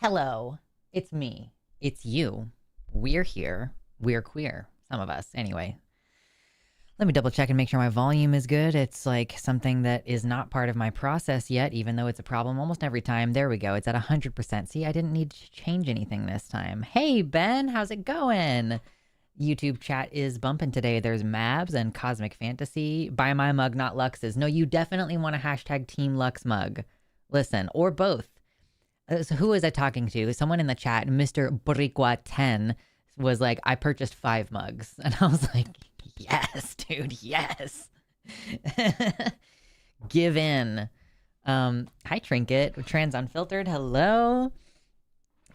Hello, it's me. It's you. We're here. We're queer. Some of us, anyway. Let me double check and make sure my volume is good. It's like something that is not part of my process yet, even though it's a problem almost every time. There we go. It's at 100%. See, I didn't need to change anything this time. Hey, Ben, how's it going? YouTube chat is bumping today. There's Mabs and Cosmic Fantasy. Buy my mug, not Lux's. No, you definitely want a hashtag Team Lux mug. Listen, or both. So who was I talking to? Someone in the chat, Mr. Boricua10, was like, I purchased 5 mugs. And I was like, yes, dude, yes. Give in. Hi, Trinket. Trans Unfiltered, hello.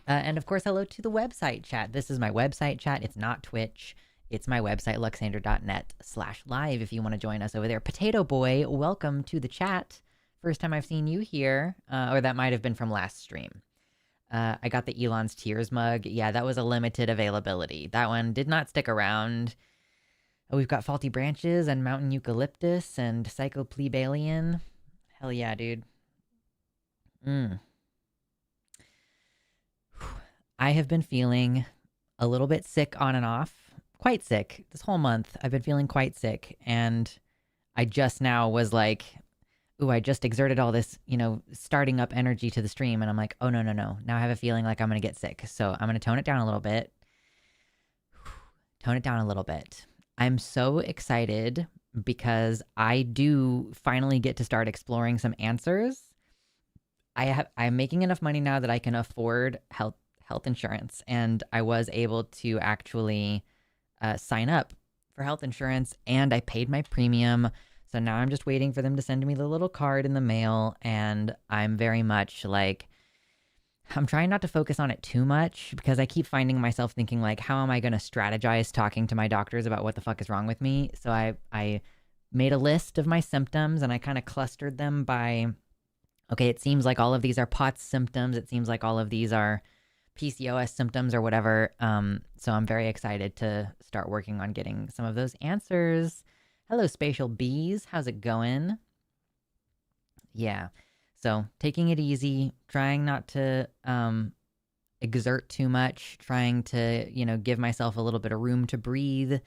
And of course, hello to the website chat. This is my website chat. It's not Twitch. It's my website, luxander.net/live if you want to join us over there. Potato Boy, welcome to the chat. First time I've seen you here, or that might have been from last stream. I got the Elon's Tears mug. Yeah, that was a limited availability. That one did not stick around. Oh, we've got Faulty Branches and Mountain Eucalyptus and Psychoplebalian. Hell yeah, dude. I have been feeling a little bit sick on and off. Quite sick. This whole month, I've been feeling quite sick. And I just now was like, ooh, I just exerted all this, starting up energy to the stream. And I'm like, oh, no. Now I have a feeling like I'm going to get sick. So I'm going to tone it down a little bit. I'm so excited because I do finally get to start exploring some answers. I'm making enough money now that I can afford health insurance. And I was able to actually sign up for health insurance, and I paid my premium. So now I'm just waiting for them to send me the little card in the mail, and I'm very much like, I'm trying not to focus on it too much because I keep finding myself thinking like, how am I going to strategize talking to my doctors about what the fuck is wrong with me? So I made a list of my symptoms, and I kind of clustered them by, okay, it seems like all of these are POTS symptoms. It seems like all of these are PCOS symptoms or whatever. So I'm very excited to start working on getting some of those answers. Hello, Spatial Bees. How's it going? Yeah. So taking it easy, trying not to exert too much, trying to, give myself a little bit of room to breathe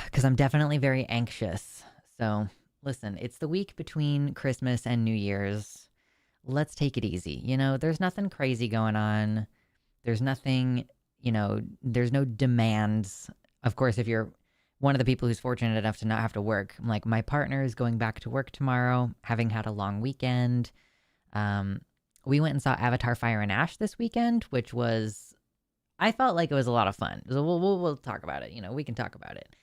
because I'm definitely very anxious. So listen, it's the week between Christmas and New Year's. Let's take it easy. There's nothing crazy going on. There's nothing, there's no demands. Of course, if you're one of the people who's fortunate enough to not have to work, like my partner is going back to work tomorrow, having had a long weekend. We went and saw Avatar Fire and Ash this weekend, which was, I felt like it was a lot of fun. So we'll talk about it. We can talk about it.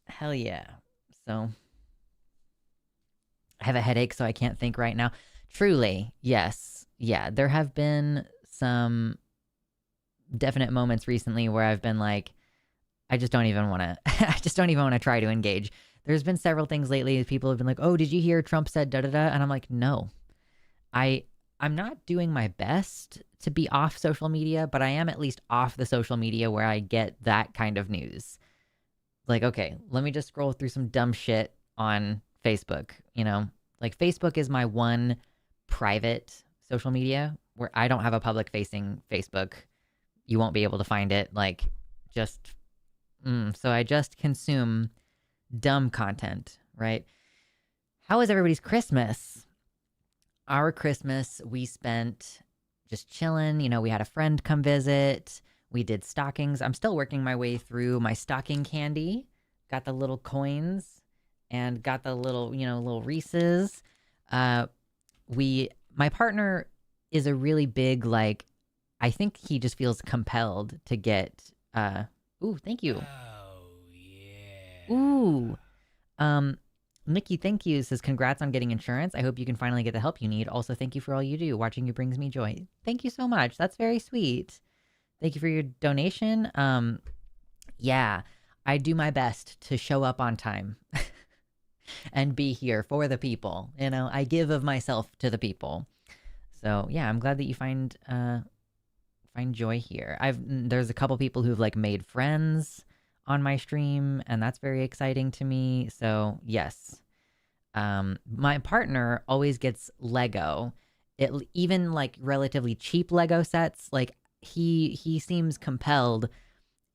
Hell yeah. So I have a headache, so I can't think right now. Truly, yes. Yeah, there have been some definite moments recently where I've been like, I just don't even want to try to engage. There's been several things lately. People have been like, oh, did you hear Trump said da-da-da? And I'm like, no. I'm not doing my best to be off social media, but I am at least off the social media where I get that kind of news. Like, okay, let me just scroll through some dumb shit on Facebook, Like Facebook is my one private social media where I don't have a public facing Facebook. You won't be able to find it. Like, just... so I just consume dumb content, right? How was everybody's Christmas? Our Christmas, we spent just chilling. We had a friend come visit. We did stockings. I'm still working my way through my stocking candy. Got the little coins and got the little, little Reese's. My partner is a really big, like, I think he just feels compelled to get, ooh, thank you. Oh, yeah. Ooh. Nikki, thank you. Says, congrats on getting insurance. I hope you can finally get the help you need. Also, thank you for all you do. Watching you brings me joy. Thank you so much. That's very sweet. Thank you for your donation. Yeah, I do my best to show up on time and be here for the people. I give of myself to the people. So yeah, I'm glad that you find joy here. There's a couple people who've like made friends on my stream, and that's very exciting to me. So yes, my partner always gets Lego, even like relatively cheap Lego sets, like he seems compelled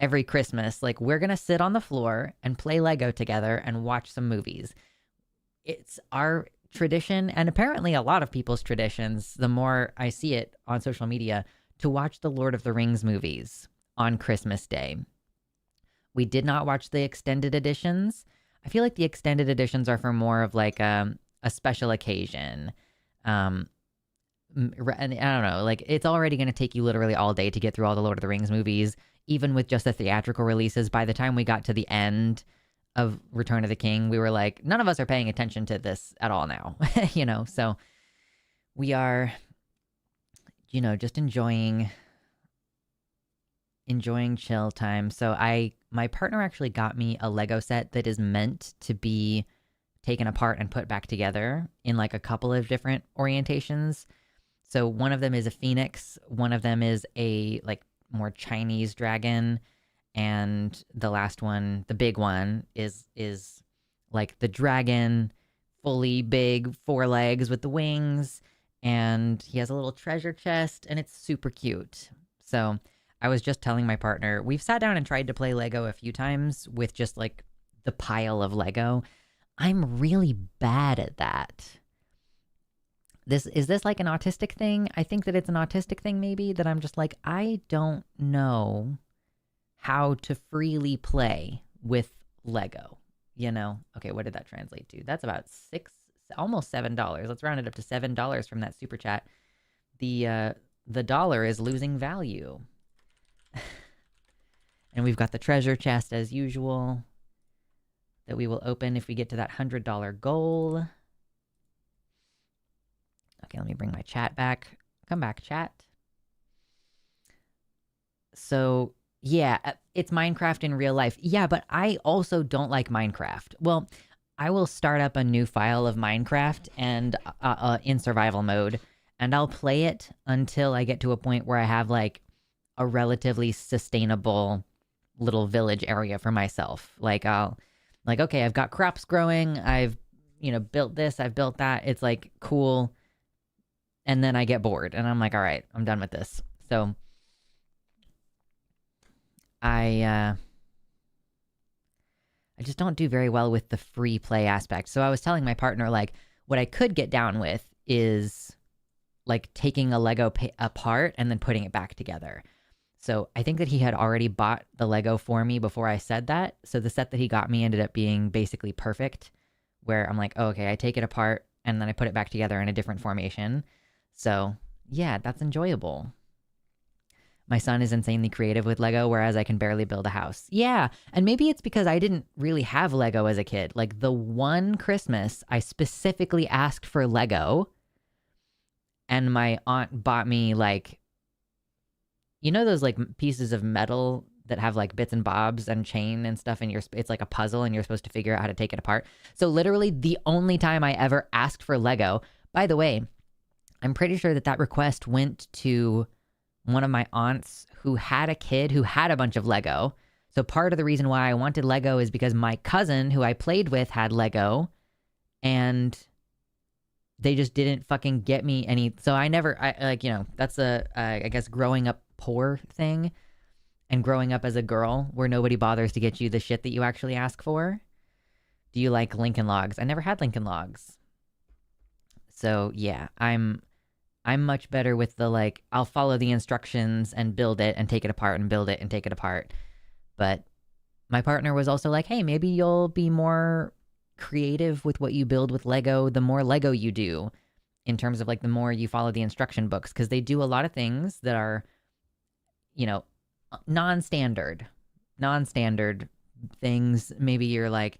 every Christmas, like we're going to sit on the floor and play Lego together and watch some movies. It's our tradition, and apparently a lot of people's traditions, the more I see it on social media, to watch the Lord of the Rings movies on Christmas Day. We did not watch the extended editions. I feel like the extended editions are for more of like a special occasion. And I don't know, like it's already going to take you literally all day to get through all the Lord of the Rings movies, even with just the theatrical releases. By the time we got to the end of Return of the King, we were like, none of us are paying attention to this at all now, so we are, just enjoying chill time. So my partner actually got me a Lego set that is meant to be taken apart and put back together in like a couple of different orientations. So one of them is a phoenix, one of them is a like more Chinese dragon, and the last one, the big one, is like the dragon, fully big, 4 legs with the wings, and he has a little treasure chest, and it's super cute. So I was just telling my partner, we've sat down and tried to play Lego a few times with just like the pile of Lego. I'm really bad at that. Is this like an autistic thing? I think that it's an autistic thing, maybe, that I'm just like, I don't know how to freely play with Lego, Okay, what did that translate to? That's about almost $7. Let's round it up to $7 from that super chat. The dollar is losing value. And we've got the treasure chest as usual that we will open if we get to that $100 goal. Okay, let me bring my chat back. Come back, chat. So, yeah, it's Minecraft in real life. Yeah, but I also don't like Minecraft. Well, I will start up a new file of Minecraft and in survival mode, and I'll play it until I get to a point where I have like a relatively sustainable little village area for myself. Like okay, I've got crops growing. I've, built this, I've built that. It's like cool. And then I get bored and I'm like, all right, I'm done with this. So I just don't do very well with the free play aspect. So I was telling my partner, like, what I could get down with is like taking a Lego apart and then putting it back together. So I think that he had already bought the Lego for me before I said that. So the set that he got me ended up being basically perfect, where I'm like, oh, okay, I take it apart and then I put it back together in a different formation. So yeah, that's enjoyable. My son is insanely creative with Lego, whereas I can barely build a house. Yeah, and maybe it's because I didn't really have Lego as a kid. Like the one Christmas, I specifically asked for Lego, and my aunt bought me like, those like pieces of metal that have like bits and bobs and chain and stuff, and it's like a puzzle, and you're supposed to figure out how to take it apart. So literally the only time I ever asked for Lego, by the way, I'm pretty sure that request went to one of my aunts who had a kid who had a bunch of Lego. So part of the reason why I wanted Lego is because my cousin who I played with had Lego, and they just didn't fucking get me any. So that's I guess growing up poor thing, and growing up as a girl where nobody bothers to get you the shit that you actually ask for. Do you like Lincoln Logs? I never had Lincoln Logs. So yeah, I'm much better with the like, I'll follow the instructions and build it and take it apart and build it and take it apart. But my partner was also like, hey, maybe you'll be more creative with what you build with Lego the more Lego you do, in terms of like the more you follow the instruction books, because they do a lot of things that are, non-standard things. Maybe you're like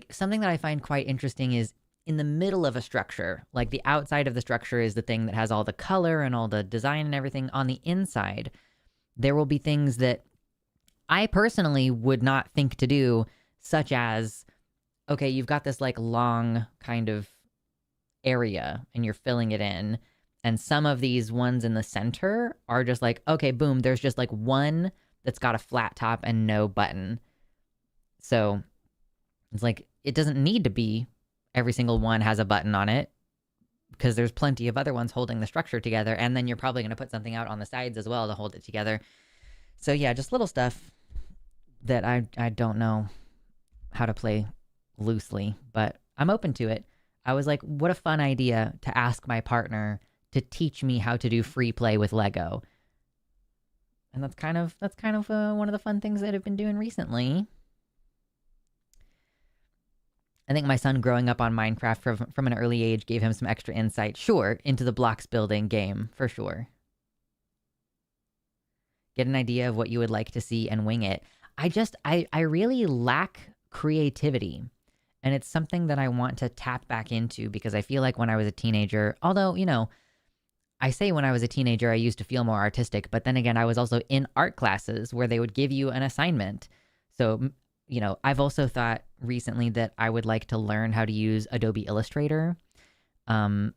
something that I find quite interesting is in the middle of a structure, like the outside of the structure is the thing that has all the color and all the design and everything. On the inside, there will be things that I personally would not think to do, such as, okay, you've got this like long kind of area and you're filling it in. And some of these ones in the center are just like, okay, boom, there's just like one that's got a flat top and no button. So it's like, it doesn't need to be every single one has a button on it. because there's plenty of other ones holding the structure together, and then you're probably going to put something out on the sides as well to hold it together. So yeah, just little stuff that I don't know how to play loosely, but I'm open to it. I was like, what a fun idea to ask my partner to teach me how to do free play with Lego. And that's kind of one of the fun things that I've been doing recently. I think my son growing up on Minecraft from an early age gave him some extra insight, sure, into the blocks building game, for sure. Get an idea of what you would like to see and wing it. I really lack creativity. And it's something that I want to tap back into because I feel like when I was a teenager, although, I say when I was a teenager, I used to feel more artistic, but then again, I was also in art classes where they would give you an assignment. So, I've also thought recently that I would like to learn how to use Adobe Illustrator, and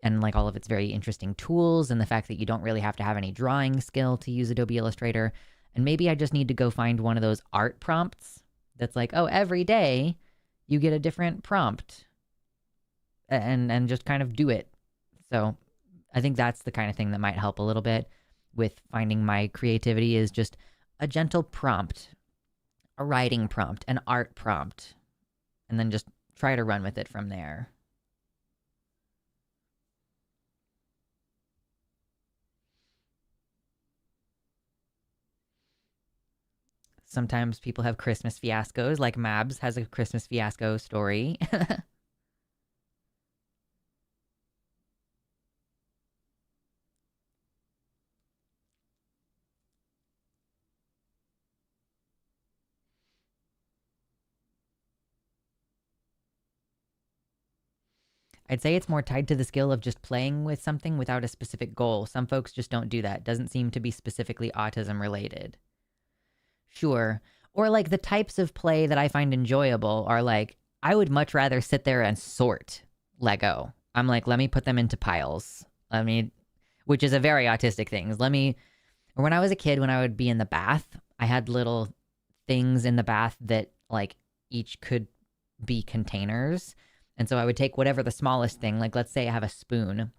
like all of its very interesting tools and the fact that you don't really have to have any drawing skill to use Adobe Illustrator. And maybe I just need to go find one of those art prompts that's like, oh, every day you get a different prompt and just kind of do it. So I think that's the kind of thing that might help a little bit with finding my creativity, is just a gentle prompt, a writing prompt, an art prompt, and then just try to run with it from there. Sometimes people have Christmas fiascos, like Mabs has a Christmas fiasco story. I'd say it's more tied to the skill of just playing with something without a specific goal. Some folks just don't do that. Doesn't seem to be specifically autism related. Sure. Or like the types of play that I find enjoyable are like, I would much rather sit there and sort Lego. I'm like, let me put them into piles. Which is a very autistic thing. When I was a kid, when I would be in the bath, I had little things in the bath that like each could be containers. And so I would take whatever the smallest thing, like let's say I have a spoon,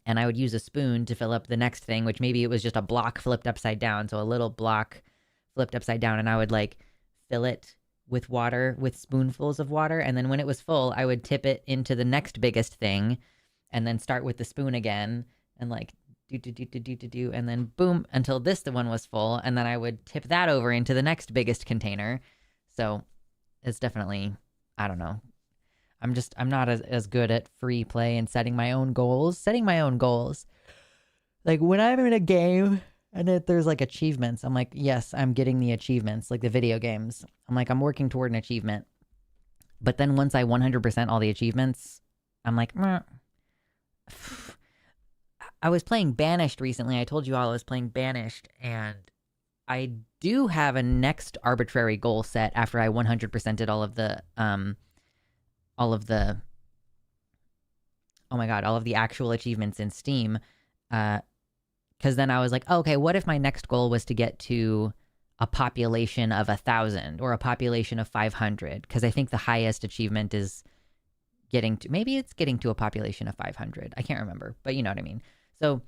and I would use a spoon to fill up the next thing, which maybe it was just a block flipped upside down. So a little block flipped upside down, and I would like fill it with water, with spoonfuls of water. And then when it was full, I would tip it into the next biggest thing and then start with the spoon again and like do, and then boom, until the one was full. And then I would tip that over into the next biggest container. So it's definitely, I don't know. I'm not as good at free play and setting my own goals. Like when I'm in a game and there's like achievements, I'm like, yes, I'm getting the achievements, like the video games. I'm like, I'm working toward an achievement. But then once I 100% all the achievements, I'm like, meh. I was playing Banished recently. I told you all I was playing Banished, and I do have a next arbitrary goal set after I 100%ed all of the all of the actual achievements in Steam. Because then I was like, oh, okay, what if my next goal was to get to a population of 1,000 or a population of 500? Because I think the highest achievement is getting to a population of 500. I can't remember, but you know what I mean. So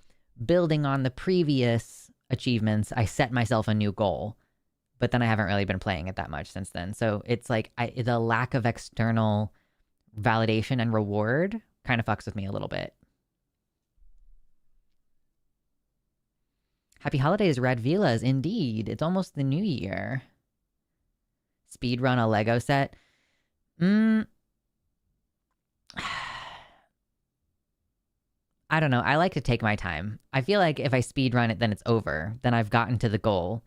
building on the previous achievements, I set myself a new goal, but then I haven't really been playing it that much since then. So it's like the lack of external validation and reward kind of fucks with me a little bit. Happy holidays, Radvilas. Indeed. It's almost the new year. Speedrun a Lego set. I don't know. I like to take my time. I feel like if I speedrun it, then it's over. Then I've gotten to the goal.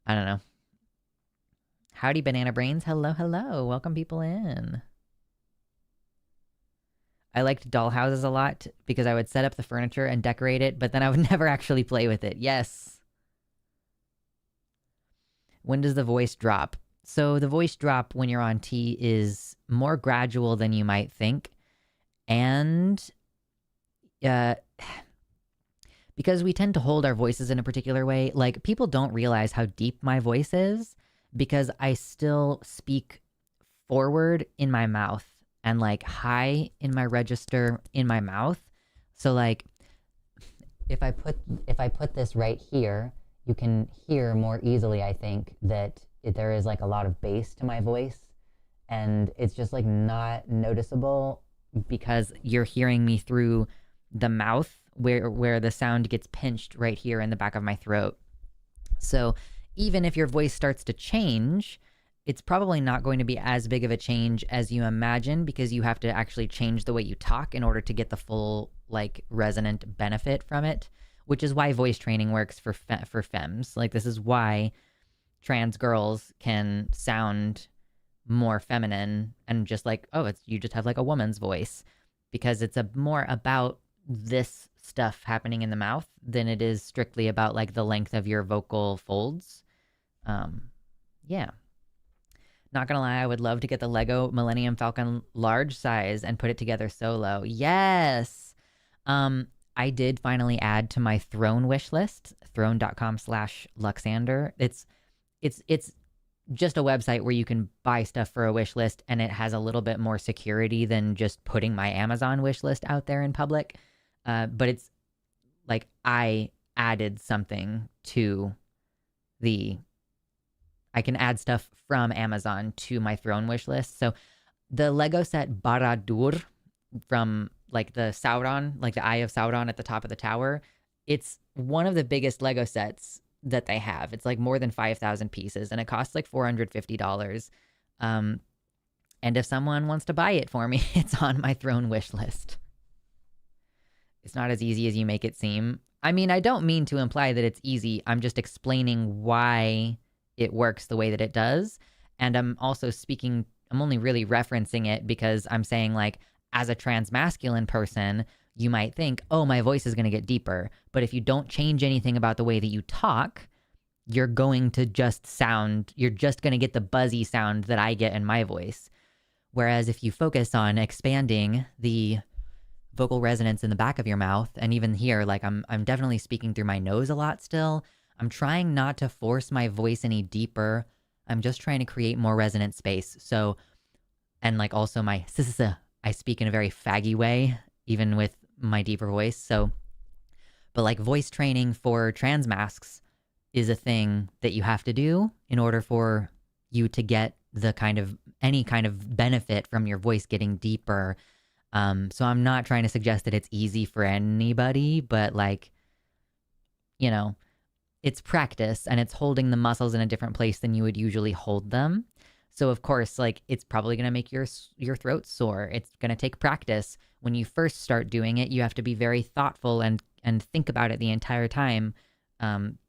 I don't know. Howdy, Banana Brains. Hello, hello. Welcome people in. I liked doll houses a lot because I would set up the furniture and decorate it, but then I would never actually play with it. Yes. When does the voice drop? So the voice drop when you're on T is more gradual than you might think. And because we tend to hold our voices in a particular way, like people don't realize how deep my voice is because I still speak forward in my mouth and like high in my register in my mouth. So like if I put this right here, you can hear more easily, I think, that there is like a lot of bass to my voice, and it's just like not noticeable because you're hearing me through the mouth where the sound gets pinched right here in the back of my throat. So even if your voice starts to change, it's probably not going to be as big of a change as you imagine, because you have to actually change the way you talk in order to get the full like resonant benefit from it, which is why voice training works for femmes. Like this is why trans girls can sound more feminine and just like, oh, it's you just have like a woman's voice, because it's a more about this stuff happening in the mouth than it is strictly about like the length of your vocal folds. Yeah. Not gonna lie, I would love to get the Lego Millennium Falcon large size and put it together solo. Yes. I did finally add to my Throne wish list, throne.com/Luxander. It's just a website where you can buy stuff for a wish list, and it has a little bit more security than just putting my Amazon wish list out there in public. But it's like I added something to I can add stuff from Amazon to my Throne wish list. So the Lego set Barad-dûr from like the Sauron, like the Eye of Sauron at the top of the tower, it's one of the biggest Lego sets that they have. It's like more than 5,000 pieces, and it costs like $450. And if someone wants to buy it for me, it's on my Throne wish list. It's not as easy as you make it seem. I mean, I don't mean to imply that it's easy. I'm just explaining why it works the way that it does. And I'm only really referencing it because I'm saying, like, as a trans masculine person, you might think, oh, my voice is going to get deeper. But if you don't change anything about the way that you talk, you're going to just you're just going to get the buzzy sound that I get in my voice. Whereas if you focus on expanding the vocal resonance in the back of your mouth, and even here, like I'm definitely speaking through my nose a lot still. I'm trying not to force my voice any deeper. I'm just trying to create more resonant space. So, and like also my I speak in a very faggy way, even with my deeper voice. So, but like voice training for trans masks is a thing that you have to do in order for you to get any kind of benefit from your voice getting deeper. So I'm not trying to suggest that it's easy for anybody, but like, it's practice, and it's holding the muscles in a different place than you would usually hold them. So of course, like, it's probably going to make your throat sore. It's going to take practice. When you first start doing it, you have to be very thoughtful and think about it the entire time. And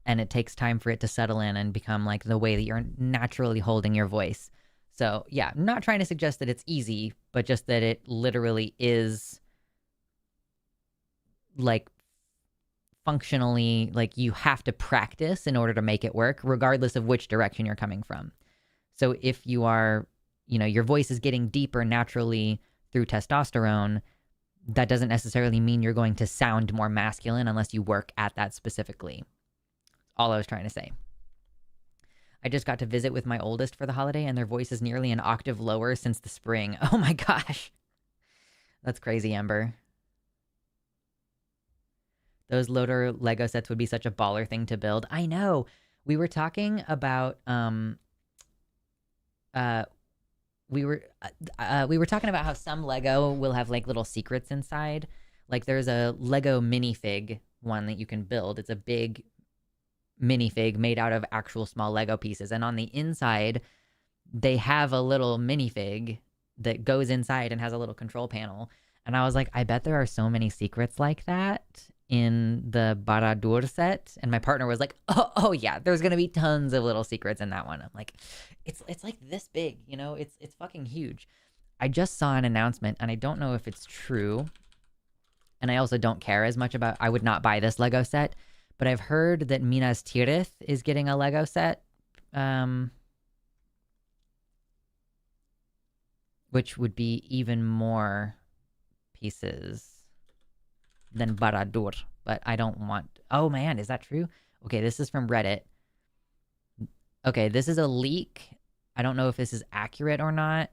it takes time for it to settle in and become like the way that you're naturally holding your voice. So yeah, I'm not trying to suggest that it's easy, but just that it literally is like functionally, like you have to practice in order to make it work, regardless of which direction you're coming from. So if you are, your voice is getting deeper naturally through testosterone, that doesn't necessarily mean you're going to sound more masculine unless you work at that specifically. All I was trying to say. I just got to visit with my oldest for the holiday, and their voice is nearly an octave lower since the spring. Oh my gosh. That's crazy, Ember. Those Loader Lego sets would be such a baller thing to build. I know. We were talking about we were talking about how some Lego will have like little secrets inside. Like there's a Lego minifig one that you can build. It's a big minifig made out of actual small Lego pieces, and on the inside they have a little minifig that goes inside and has a little control panel. And I was like, I bet there are so many secrets like that in the Barad-dûr set. And my partner was like, oh yeah, there's gonna be tons of little secrets in that one. I'm like, it's like this big, it's fucking huge. I just saw an announcement, and I don't know if it's true, and I also don't care as much about, I would not buy this Lego set, but I've heard that Minas Tirith is getting a Lego set, which would be even more pieces than Barad-dûr, but I don't want... Oh man, is that true? Okay, this is from Reddit. Okay, this is a leak. I don't know if this is accurate or not,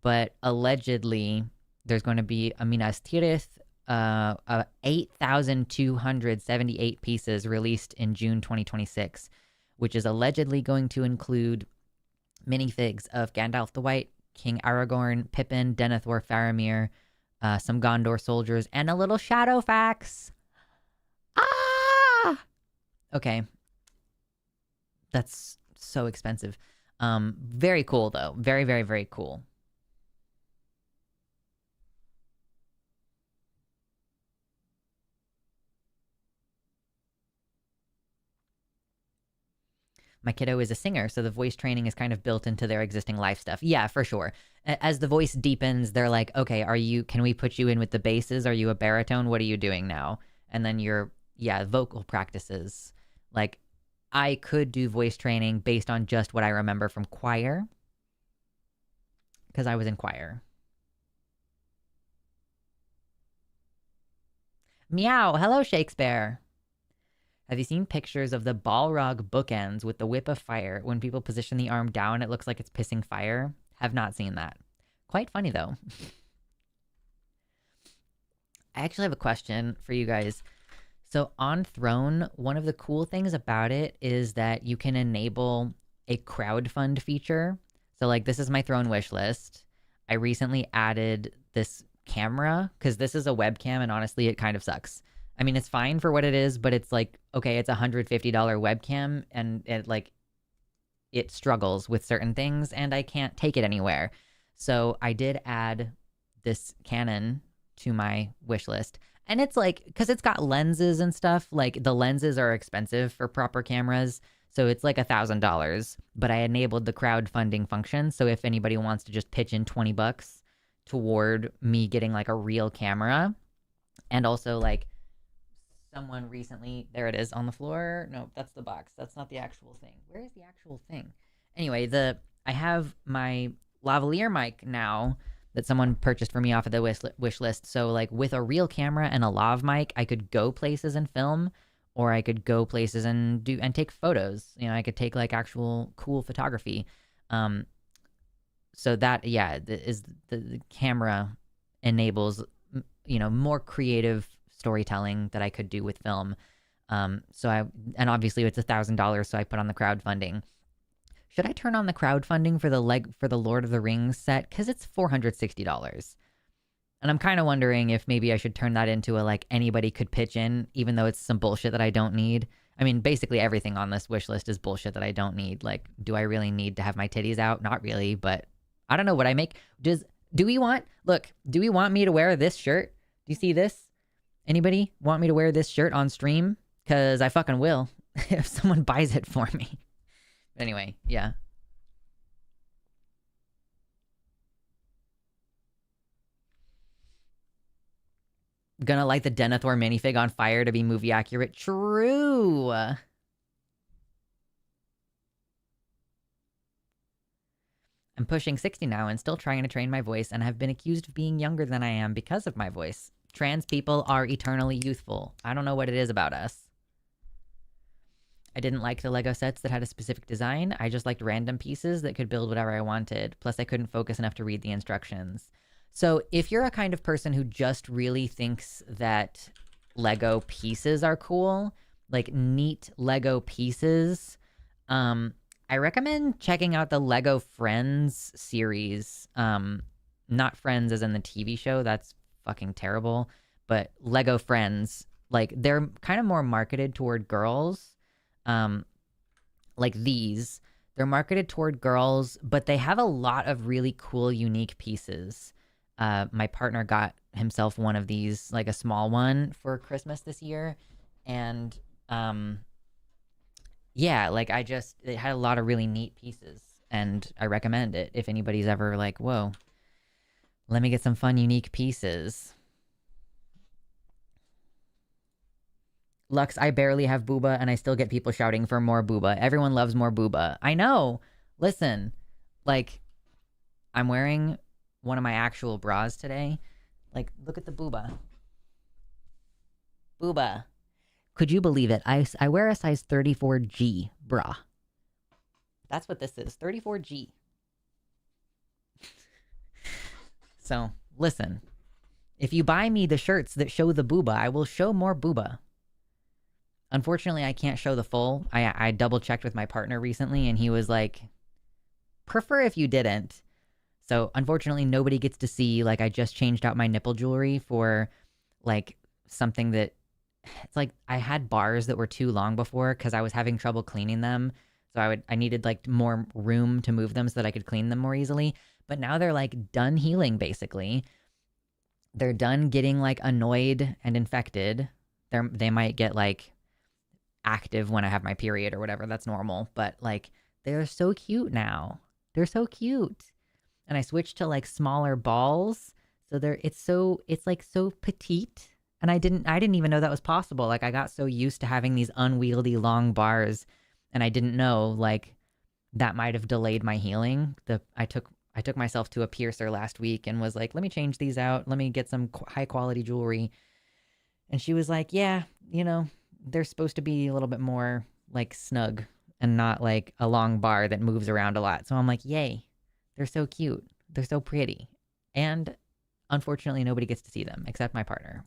but allegedly there's going to be a Minas Tirith 8,278 pieces released in June 2026, which is allegedly going to include minifigs of Gandalf the White, King Aragorn, Pippin, Denethor, Faramir, some Gondor soldiers, and a little Shadowfax. Ah! Okay. That's so expensive. Very cool, though. Very, very, very cool. My kiddo is a singer, so the voice training is kind of built into their existing life stuff. Yeah, for sure. As the voice deepens, they're like, okay, can we put you in with the basses? Are you a baritone? What are you doing now? And then vocal practices. Like, I could do voice training based on just what I remember from choir, because I was in choir. Meow. Hello, Shakespeare. Have you seen pictures of the Balrog bookends with the whip of fire? When people position the arm down, it looks like it's pissing fire. Have not seen that. Quite funny, though. I actually have a question for you guys. So on Throne, one of the cool things about it is that you can enable a crowdfund feature. So like, this is my Throne wish list. I recently added this camera because this is a webcam and honestly, it kind of sucks. I mean, it's fine for what it is, but it's like, okay, it's a $150 webcam and it struggles with certain things and I can't take it anywhere. So I did add this Canon to my wish list. And it's like, because it's got lenses and stuff, like the lenses are expensive for proper cameras. So it's like $1,000, but I enabled the crowdfunding function. So if anybody wants to just pitch in $20 toward me getting like a real camera, and also like someone recently, there it is on the floor. No, that's the box. That's not the actual thing. Where is the actual thing? Anyway, I have my lavalier mic now that someone purchased for me off of the wish list. So like with a real camera and a lav mic, I could go places and film, or I could go places and take photos. You know, I could take like actual cool photography. So that, yeah, the camera enables, you know, more creative storytelling that I could do with film. And obviously it's $1,000, so I put on the crowdfunding. Should I turn on the crowdfunding for the Lord of the Rings set? Because it's $460. And I'm kind of wondering if maybe I should turn that into a like anybody could pitch in, even though it's some bullshit that I don't need. I mean, basically everything on this wish list is bullshit that I don't need. Like, do I really need to have my titties out? Not really, but I don't know what I make. Do we want me to wear this shirt? Do you see this? Anybody want me to wear this shirt on stream? Because I fucking will if someone buys it for me. Anyway, yeah. Gonna light the Denethor minifig on fire to be movie accurate. True. I'm pushing 60 now and still trying to train my voice and have been accused of being younger than I am because of my voice. Trans people are eternally youthful. I don't know what it is about us. I didn't like the Lego sets that had a specific design. I just liked random pieces that could build whatever I wanted. Plus, I couldn't focus enough to read the instructions. So if you're a kind of person who just really thinks that Lego pieces are cool, like neat Lego pieces, I recommend checking out the Lego Friends series. Not Friends as in the TV show. That's fucking terrible. But Lego Friends, like they're kind of more marketed toward girls. Like these, they're marketed toward girls, but they have a lot of really cool, unique pieces. My partner got himself one of these, like a small one for Christmas this year. And, yeah, like it had a lot of really neat pieces and I recommend it if anybody's ever like, whoa, let me get some fun, unique pieces. Lux, I barely have booba and I still get people shouting for more booba. Everyone loves more booba. I know. Listen, like, I'm wearing one of my actual bras today. Like, look at the booba. Booba. Could you believe it? I wear a size 34G bra. That's what this is. 34G. So listen, if you buy me the shirts that show the booba, I will show more booba. Unfortunately, I can't show the full. I double checked with my partner recently, and he was like, prefer if you didn't. So unfortunately, nobody gets to see, like, I just changed out my nipple jewelry for like something that it's like I had bars that were too long before because I was having trouble cleaning them. So I needed like more room to move them so that I could clean them more easily. But now they're like done healing basically. They're done getting like annoyed and infected. They might get like active when I have my period or whatever. That's normal. But like they're so cute now. They're so cute. And I switched to like smaller balls. So it's like so petite. And I didn't even know that was possible. Like I got so used to having these unwieldy long bars and I didn't know like that might have delayed my healing. I took myself to a piercer last week and was like, "Let me change these out. Let me get some high quality jewelry." And she was like, "Yeah, they're supposed to be a little bit more like snug and not like a long bar that moves around a lot." So I'm like, "Yay. They're so cute. They're so pretty." And unfortunately, nobody gets to see them except my partner.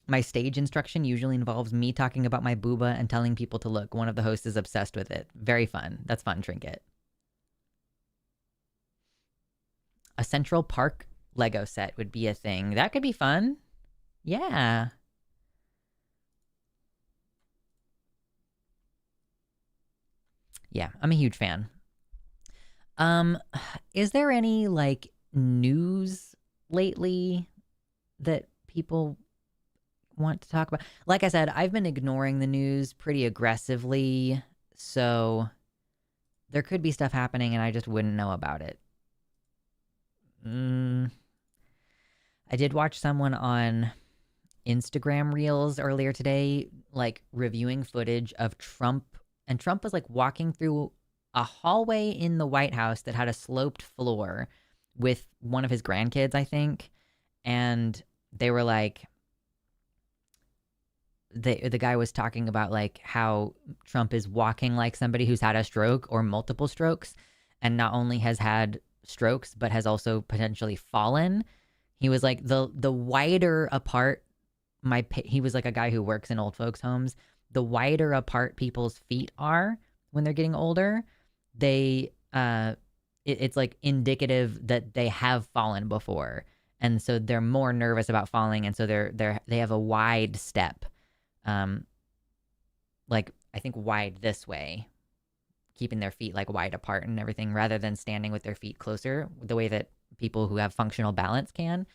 My stage instruction usually involves me talking about my booba and telling people to look. One of the hosts is obsessed with it. Very fun. That's fun, Trinket. A Central Park Lego set would be a thing. That could be fun. Yeah. Yeah, I'm a huge fan. Is there any like news lately that people want to talk about? Like I said, I've been ignoring the news pretty aggressively, so there could be stuff happening and I just wouldn't know about it. I did watch someone on Instagram Reels earlier today, like reviewing footage of Trump, and Trump was like walking through a hallway in the White House that had a sloped floor with one of his grandkids, I think, and they were like, the guy was talking about like how Trump is walking like somebody who's had a stroke or multiple strokes, and not only has had strokes but has also potentially fallen. He was like the wider apart he was like a guy who works in old folks homes. The wider apart people's feet are when they're getting older, it's like indicative that they have fallen before, and so they're more nervous about falling, and so they have a wide step, like I think wide this way, keeping their feet like wide apart and everything, rather than standing with their feet closer the way that people who have functional balance can.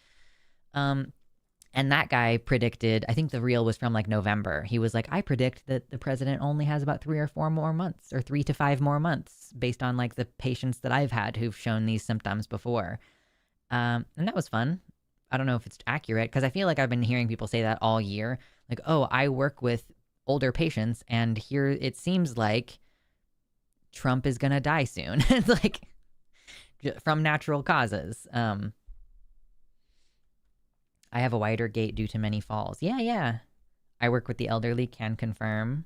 And that guy predicted, I think the reel was from like November. He was like, I predict that the president only has about 3 or 4 more months, or 3 to 5 more months, based on like the patients that I've had who've shown these symptoms before. And that was fun. I don't know if it's accurate, because I feel like I've been hearing people say that all year. Like, oh, I work with older patients, and here it seems like Trump is going to die soon. It's like from natural causes. I have a wider gait due to many falls. Yeah, yeah. I work with the elderly, can confirm.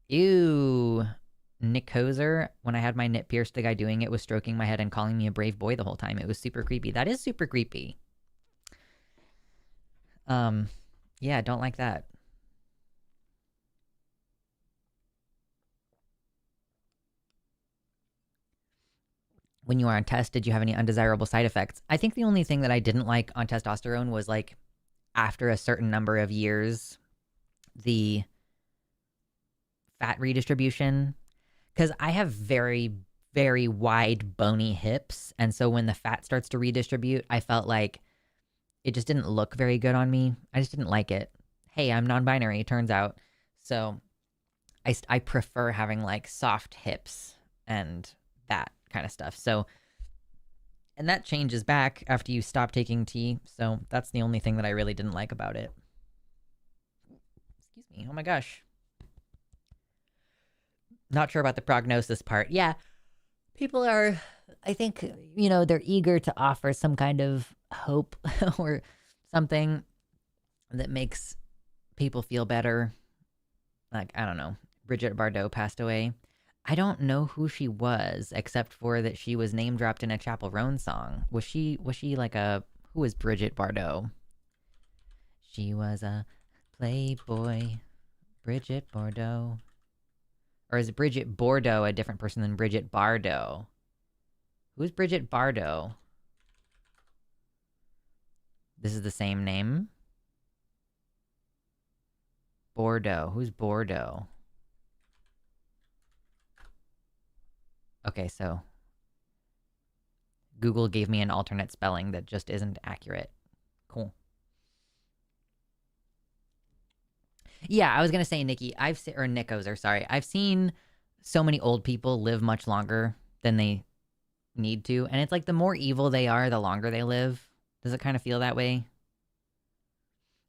Ew. Nick Hoser, when I had my nip pierced, the guy doing it was stroking my head and calling me a brave boy the whole time. It was super creepy. That is super creepy. Yeah, don't like that. When you are on test, did you have any undesirable side effects? I think the only thing that I didn't like on testosterone was like after a certain number of years, the fat redistribution. Because I have very, very wide, bony hips. And so when the fat starts to redistribute, I felt like it just didn't look very good on me. I just didn't like it. Hey, I'm non-binary, it turns out. So I prefer having like soft hips and that kind of stuff. So, and that changes back after you stop taking tea. So that's the only thing that I really didn't like about it. Excuse me. Oh my gosh. Not sure about the prognosis part. Yeah. People are, I think, they're eager to offer some kind of hope or something that makes people feel better. Like, I don't know. Bridget Bardot passed away. I don't know who she was, except for that she was name dropped in a Chapel Roan song. Was she like a who was Bridget Bardot? She was a Playboy, Bridget Bardot. Or is Bridget Bordeaux a different person than Bridget Bardot? Who's Bridget Bardot? This is the same name? Bordeaux. Who's Bordeaux? Okay, so Google gave me an alternate spelling that just isn't accurate. Cool. Yeah, I was gonna say Nikki. Or Nickos, sorry. I've seen so many old people live much longer than they need to, and it's like the more evil they are, the longer they live. Does it kind of feel that way?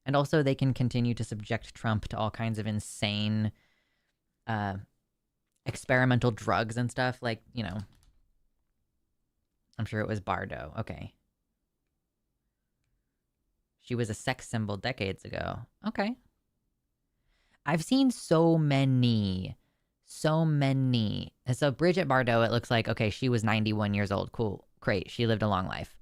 And also, they can continue to subject Trump to all kinds of insane, experimental drugs and stuff. Like, you know, I'm sure it was Bardo. Okay. She was a sex symbol decades ago. Okay. I've seen so many. And so Bridget Bardot, it looks like, okay, she was 91 years old. Cool. Great. She lived a long life.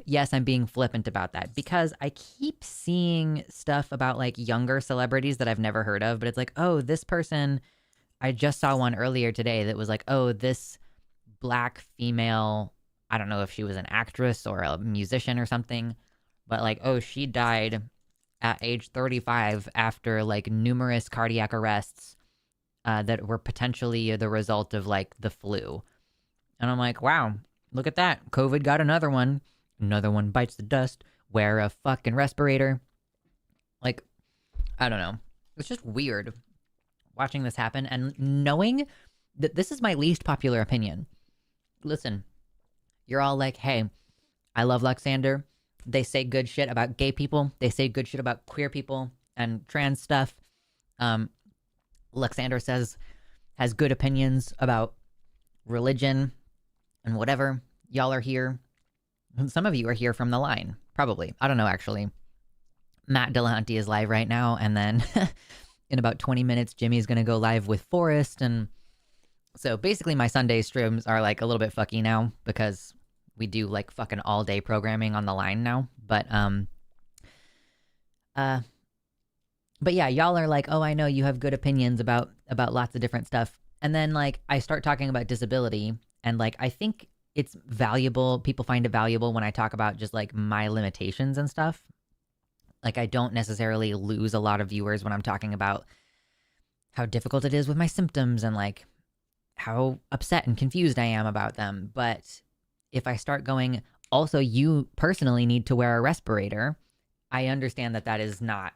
Yes, I'm being flippant about that because I keep seeing stuff about like younger celebrities that I've never heard of, but it's like, oh, this person, I just saw one earlier today that was like, oh, this black female, I don't know if she was an actress or a musician or something, but like, oh, she died at age 35 after like numerous cardiac arrests that were potentially the result of like the flu. And I'm like, wow, look at that. COVID got another one. Another one bites the dust. Wear a fucking respirator. Like, I don't know. It's just weird watching this happen and knowing that this is my least popular opinion. Listen, you're all like, hey, I love Luxander. They say good shit about gay people. They say good shit about queer people and trans stuff. Luxander has good opinions about religion and whatever. Y'all are here. Some of you are here from the line, probably. I don't know, actually. Matt Dillahunty is live right now, and then in about 20 minutes, Jimmy's going to go live with Forrest, and so basically my Sunday streams are like a little bit fucky now because we do like fucking all day programming on the line now, but yeah, y'all are like, oh, I know you have good opinions about lots of different stuff, and then like I start talking about disability, and like I think it's valuable. People find it valuable when I talk about just like my limitations and stuff. Like I don't necessarily lose a lot of viewers when I'm talking about how difficult it is with my symptoms and like how upset and confused I am about them. But if I start going, also you personally need to wear a respirator, I understand that that is not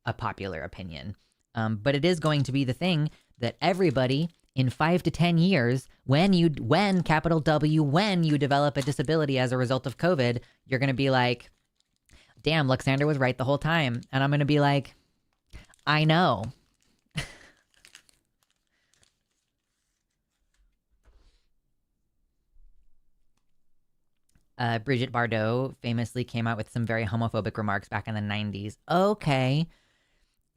a popular opinion. But it is going to be the thing that everybody in 5 to 10 years, when capital W, when you develop a disability as a result of COVID, you're going to be like, damn, Luxander was right the whole time. And I'm going to be like, I know. Bridget Bardot famously came out with some very homophobic remarks back in the 90s. Okay.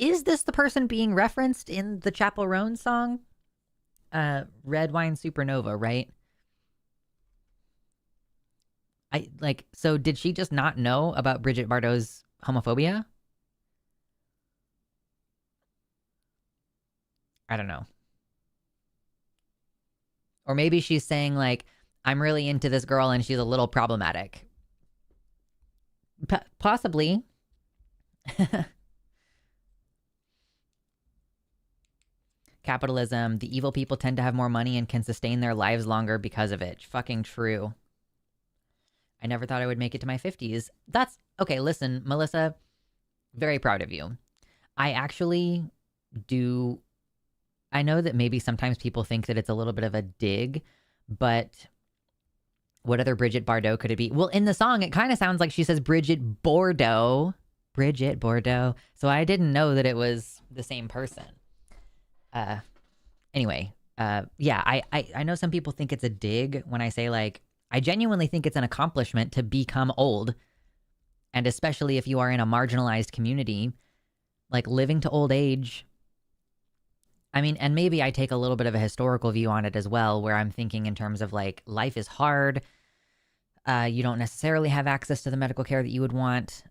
Is this the person being referenced in the Chapel Roan song? Red Wine Supernova, right? So did she just not know about Bridget Bardot's homophobia? I don't know. Or maybe she's saying like, I'm really into this girl and she's a little problematic. Possibly. Capitalism, the evil people tend to have more money and can sustain their lives longer because of it. Fucking true. I never thought I would make it to my 50s. That's okay. Listen, Melissa, very proud of you. I actually do. I know that maybe sometimes people think that it's a little bit of a dig, but what other Bridget Bardot could it be? Well, in the song, it kind of sounds like she says Bridget Bordeaux. Bridget Bordeaux. So I didn't know that it was the same person. Anyway, yeah, I know some people think it's a dig when I say like, I genuinely think it's an accomplishment to become old And especially if you are in a marginalized community, like living to old age, I mean, and maybe I take a little bit of a historical view on it as well, where I'm thinking in terms of like life is hard. You don't necessarily have access to the medical care that you would want.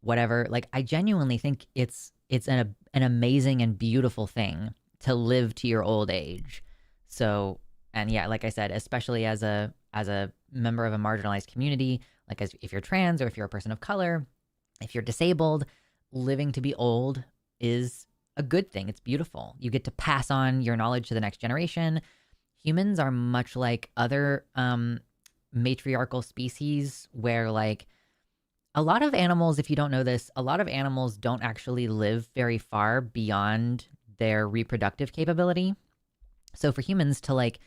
Whatever. Like, I genuinely think it's an amazing and beautiful thing to live to your old age. So, and yeah, like I said, especially as a member of a marginalized community, like as if you're trans or if you're a person of color, if you're disabled, living to be old is a good thing. It's beautiful. You get to pass on your knowledge to the next generation. Humans are much like other matriarchal species where like a lot of animals, if you don't know this, a lot of animals don't actually live very far beyond their reproductive capability. So for humans to like,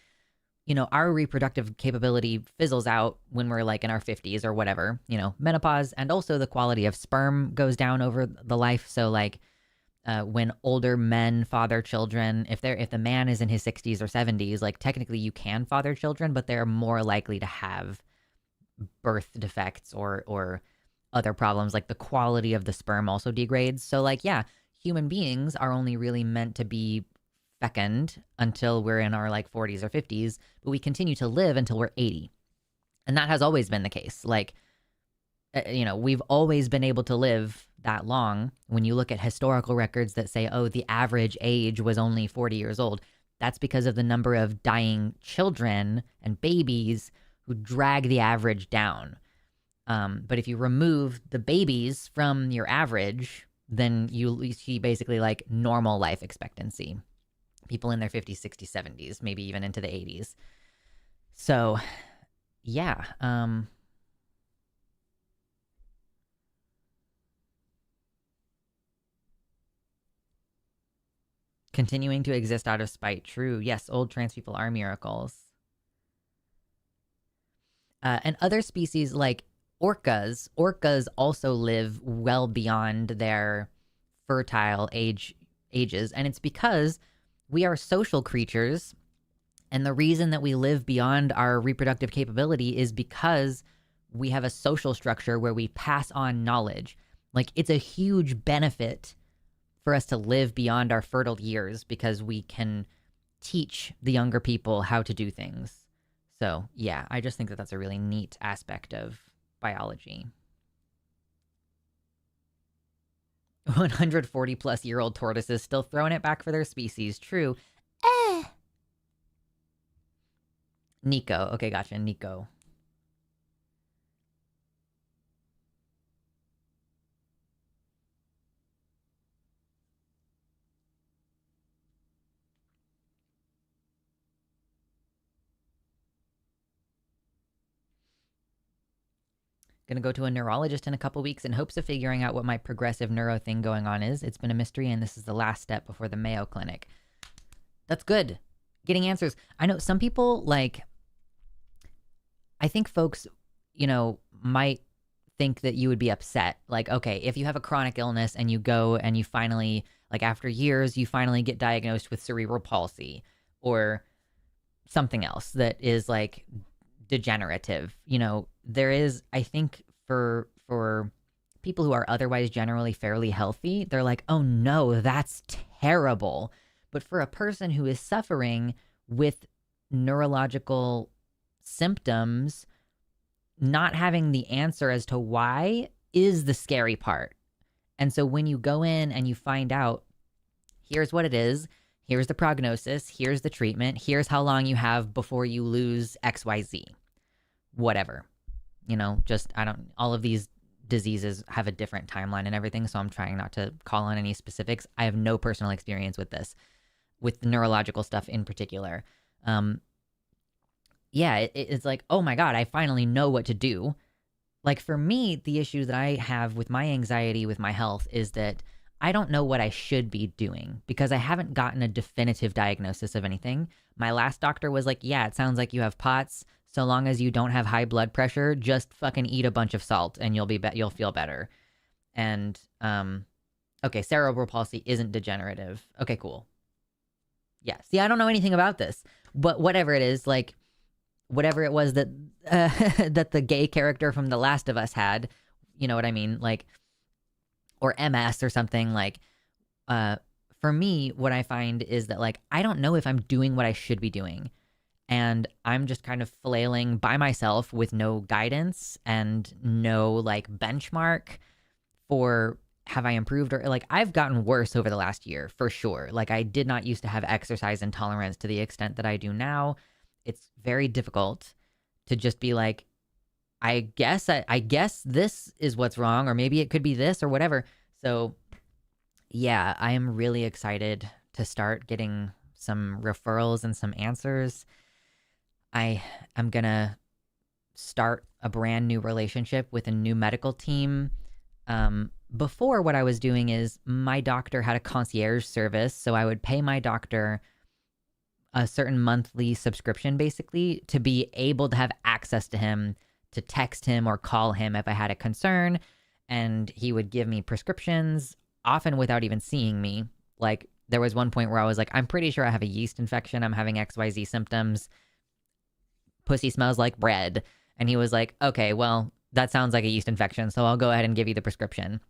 our reproductive capability fizzles out when we're like in our 50s or whatever, menopause, and also the quality of sperm goes down over the life. So like when older men father children, if the man is in his 60s or 70s, like technically you can father children, but they're more likely to have birth defects or other problems. Like the quality of the sperm also degrades. So like, yeah, human beings are only really meant to be fecund until we're in our like 40s or 50s, but we continue to live until we're 80. And that has always been the case. Like, we've always been able to live that long. When you look at historical records that say, oh, the average age was only 40 years old, that's because of the number of dying children and babies who drag the average down. But if you remove the babies from your average, then you see basically like normal life expectancy. People in their 50s, 60s, 70s, maybe even into the 80s. So, yeah. Continuing to exist out of spite. True. Yes, old trans people are miracles. And other species like orcas also live well beyond their fertile ages. And it's because we are social creatures. And the reason that we live beyond our reproductive capability is because we have a social structure where we pass on knowledge. Like, it's a huge benefit for us to live beyond our fertile years because we can teach the younger people how to do things. So, yeah, I just think that that's a really neat aspect of biology. 140 plus year old tortoises still throwing it back for their species. True. Nico. Okay, gotcha. Nico. Gonna go to a neurologist in a couple weeks in hopes of figuring out what my progressive neuro thing going on is. It's been a mystery, and this is the last step before the Mayo Clinic. That's good. Getting answers. I know some people, like, I think folks, might think that you would be upset. Like, okay, if you have a chronic illness and you go and you finally, like after years, you finally get diagnosed with cerebral palsy or something else that is like degenerative, there is, I think for people who are otherwise generally fairly healthy, they're like, oh no, that's terrible. But for a person who is suffering with neurological symptoms, not having the answer as to why is the scary part. And so when you go in and you find out, here's what it is, here's the prognosis, here's the treatment, here's how long you have before you lose XYZ, whatever. All of these diseases have a different timeline and everything, so I'm trying not to call on any specifics. I have no personal experience with this, with neurological stuff in particular. It's like, oh my God, I finally know what to do. Like for me, the issue that I have with my anxiety, with my health, is that I don't know what I should be doing because I haven't gotten a definitive diagnosis of anything. My last doctor was like, yeah, it sounds like you have POTS. So long as you don't have high blood pressure, just fucking eat a bunch of salt and you'll feel better. And, okay, cerebral palsy isn't degenerative. Okay, cool. Yeah. See, I don't know anything about this, but whatever it is, like, whatever it was that, that the gay character from The Last of Us had, You know what I mean? Like, or MS or something. Like, uh, for me, what I find is that like I don't know if I'm doing what I should be doing, and I'm just kind of flailing by myself with no guidance and no like benchmark for have I improved, or like I've gotten worse over the last year for sure. Like I did not used to have exercise intolerance to the extent that I do now. It's very difficult to just be like, I guess this is what's wrong, or maybe it could be this or whatever. So yeah, I am really excited to start getting some referrals and some answers. I am gonna start a brand new relationship with a new medical team. Before, what I was doing is my doctor had a concierge service, so I would pay my doctor a certain monthly subscription basically to be able to have access to him, to text him or call him if I had a concern, and he would give me prescriptions often without even seeing me. Like there was one point where I was like, I'm pretty sure I have a yeast infection, I'm having XYZ symptoms, pussy smells like bread. And he was like, okay, well, that sounds like a yeast infection, so I'll go ahead and give you the prescription.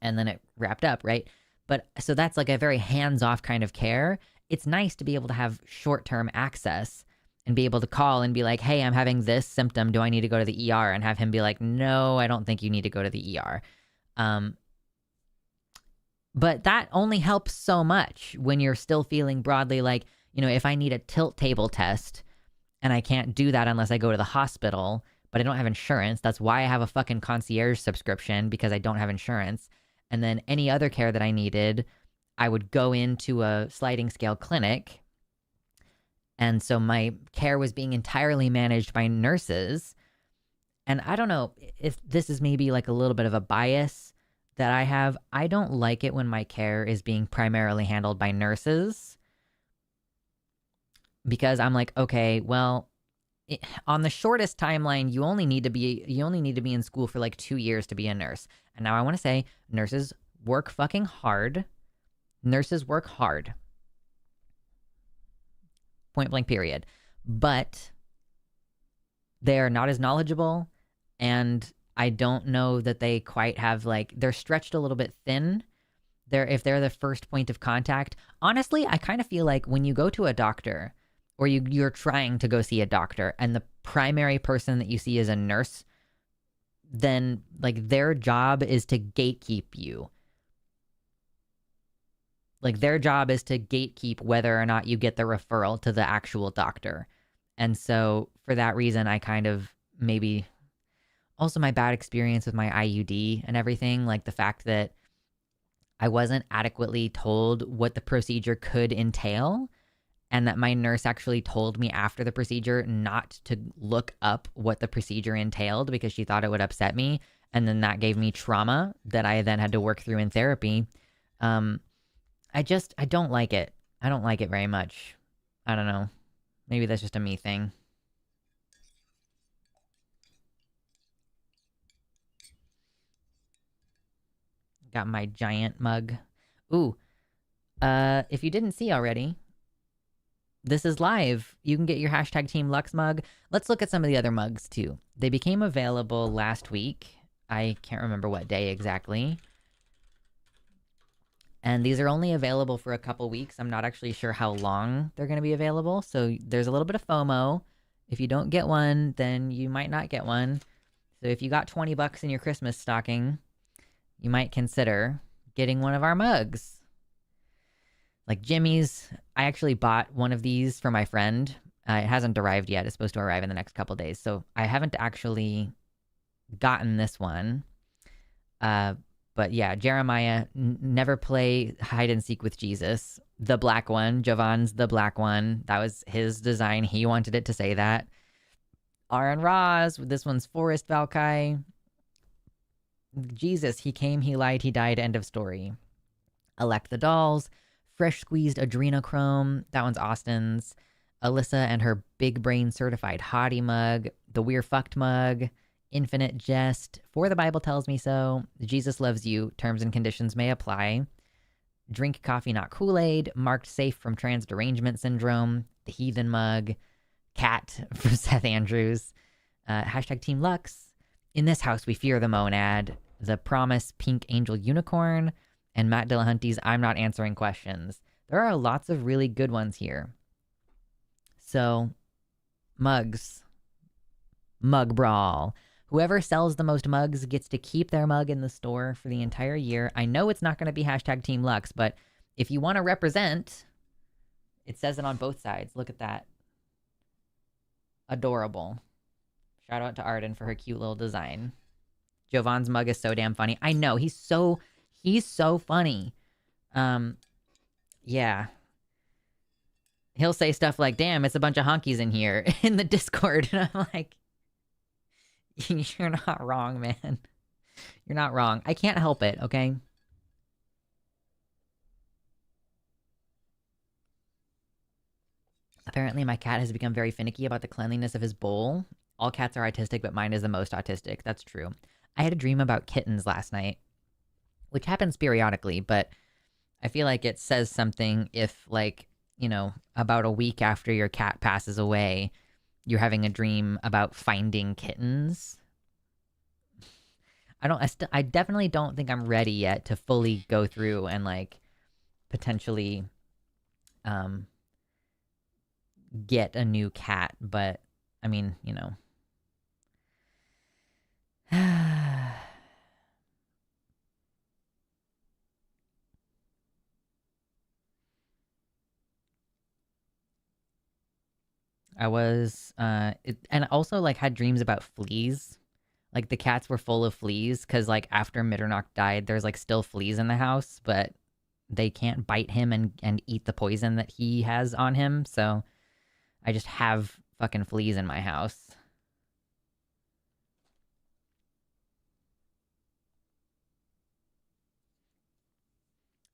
And then it wrapped up, right? But so that's like a very hands-off kind of care. It's nice to be able to have short-term access and be able to call and be like, hey, I'm having this symptom. Do I need to go to the ER? And have him be like, no, I don't think you need to go to the ER. But that only helps so much when you're still feeling broadly like, you know, if I need a tilt table test and I can't do that unless I go to the hospital, but I don't have insurance. That's why I have a fucking concierge subscription, because I don't have insurance. And then any other care that I needed, I would go into a sliding scale clinic. And so my care was being entirely managed by nurses. And I don't know if this is maybe like a little bit of a bias that I have. I don't like it when my care is being primarily handled by nurses, because I'm like, okay, well, on the shortest timeline, you only need to be in school for like 2 years to be a nurse. And now I want to say nurses work fucking hard. Nurses work hard. Point blank period. But they are not as knowledgeable, and I don't know that they quite have like, they're stretched a little bit thin. If they're the first point of contact. Honestly, I kind of feel like when you go to a doctor, or you're trying to go see a doctor, and the primary person that you see is a nurse, then like their job is to gatekeep you. Like their job is to gatekeep whether or not you get the referral to the actual doctor. And so for that reason, I kind of maybe also my bad experience with my IUD and everything, like the fact that I wasn't adequately told what the procedure could entail, and that my nurse actually told me after the procedure not to look up what the procedure entailed because she thought it would upset me. And then that gave me trauma that I then had to work through in therapy. I don't like it. I don't like it very much. I don't know. Maybe that's just a me thing. Got my giant mug. Ooh. If you didn't see already, this is live. You can get your hashtag Team Lux mug. Let's look at some of the other mugs too. They became available last week. I can't remember what day exactly. And these are only available for a couple weeks. I'm not actually sure how long they're going to be available. So there's a little bit of FOMO. If you don't get one, then you might not get one. So if you got $20 in your Christmas stocking, you might consider getting one of our mugs. Like Jimmy's, I actually bought one of these for my friend. It hasn't arrived yet. It's supposed to arrive in the next couple days. So I haven't actually gotten this one. But yeah, Jeremiah, never play hide and seek with Jesus. The black one, Javon's the black one. That was his design. He wanted it to say that. Aaron Roz, this one's Forrest Valkai. Jesus, he came, he lied, he died, end of story. Elect the Dolls. Fresh Squeezed Adrenochrome. That one's Austin's. Alyssa and her Big Brain Certified Hottie mug. The We're Fucked mug. Infinite Jest. For the Bible Tells Me So. Jesus Loves You. Terms and conditions may apply. Drink Coffee Not Kool-Aid. Marked Safe from Trans Derangement Syndrome. The Heathen mug. Cat for Seth Andrews. Hashtag Team Lux. In This House, We Fear the Monad, The Promise, Pink Angel Unicorn, and Matt Dillahunty's I'm Not Answering Questions. There are lots of really good ones here. So, mugs. Mug Brawl. Whoever sells the most mugs gets to keep their mug in the store for the entire year. I know it's not going to be hashtag Team Lux, but if you want to represent, it says it on both sides. Look at that. Adorable. Shout out to Arden for her cute little design. Jovan's mug is so damn funny. I know, he's so funny. Yeah. He'll say stuff like, damn, it's a bunch of honkies in here in the Discord. And I'm like, you're not wrong, man. You're not wrong. I can't help it, okay? Apparently, my cat has become very finicky about the cleanliness of his bowl. All cats are autistic, but mine is the most autistic. That's true. I had a dream about kittens last night, which happens periodically, but I feel like it says something if, like, you know, about a week after your cat passes away, you're having a dream about finding kittens. I definitely don't think I'm ready yet to fully go through and, like, potentially get a new cat, but I mean, you know. I was and also, like, had dreams about fleas. Like, the cats were full of fleas because, like, after Mitternacht died, there's, like, still fleas in the house, but they can't bite him and eat the poison that he has on him, so I just have fucking fleas in my house.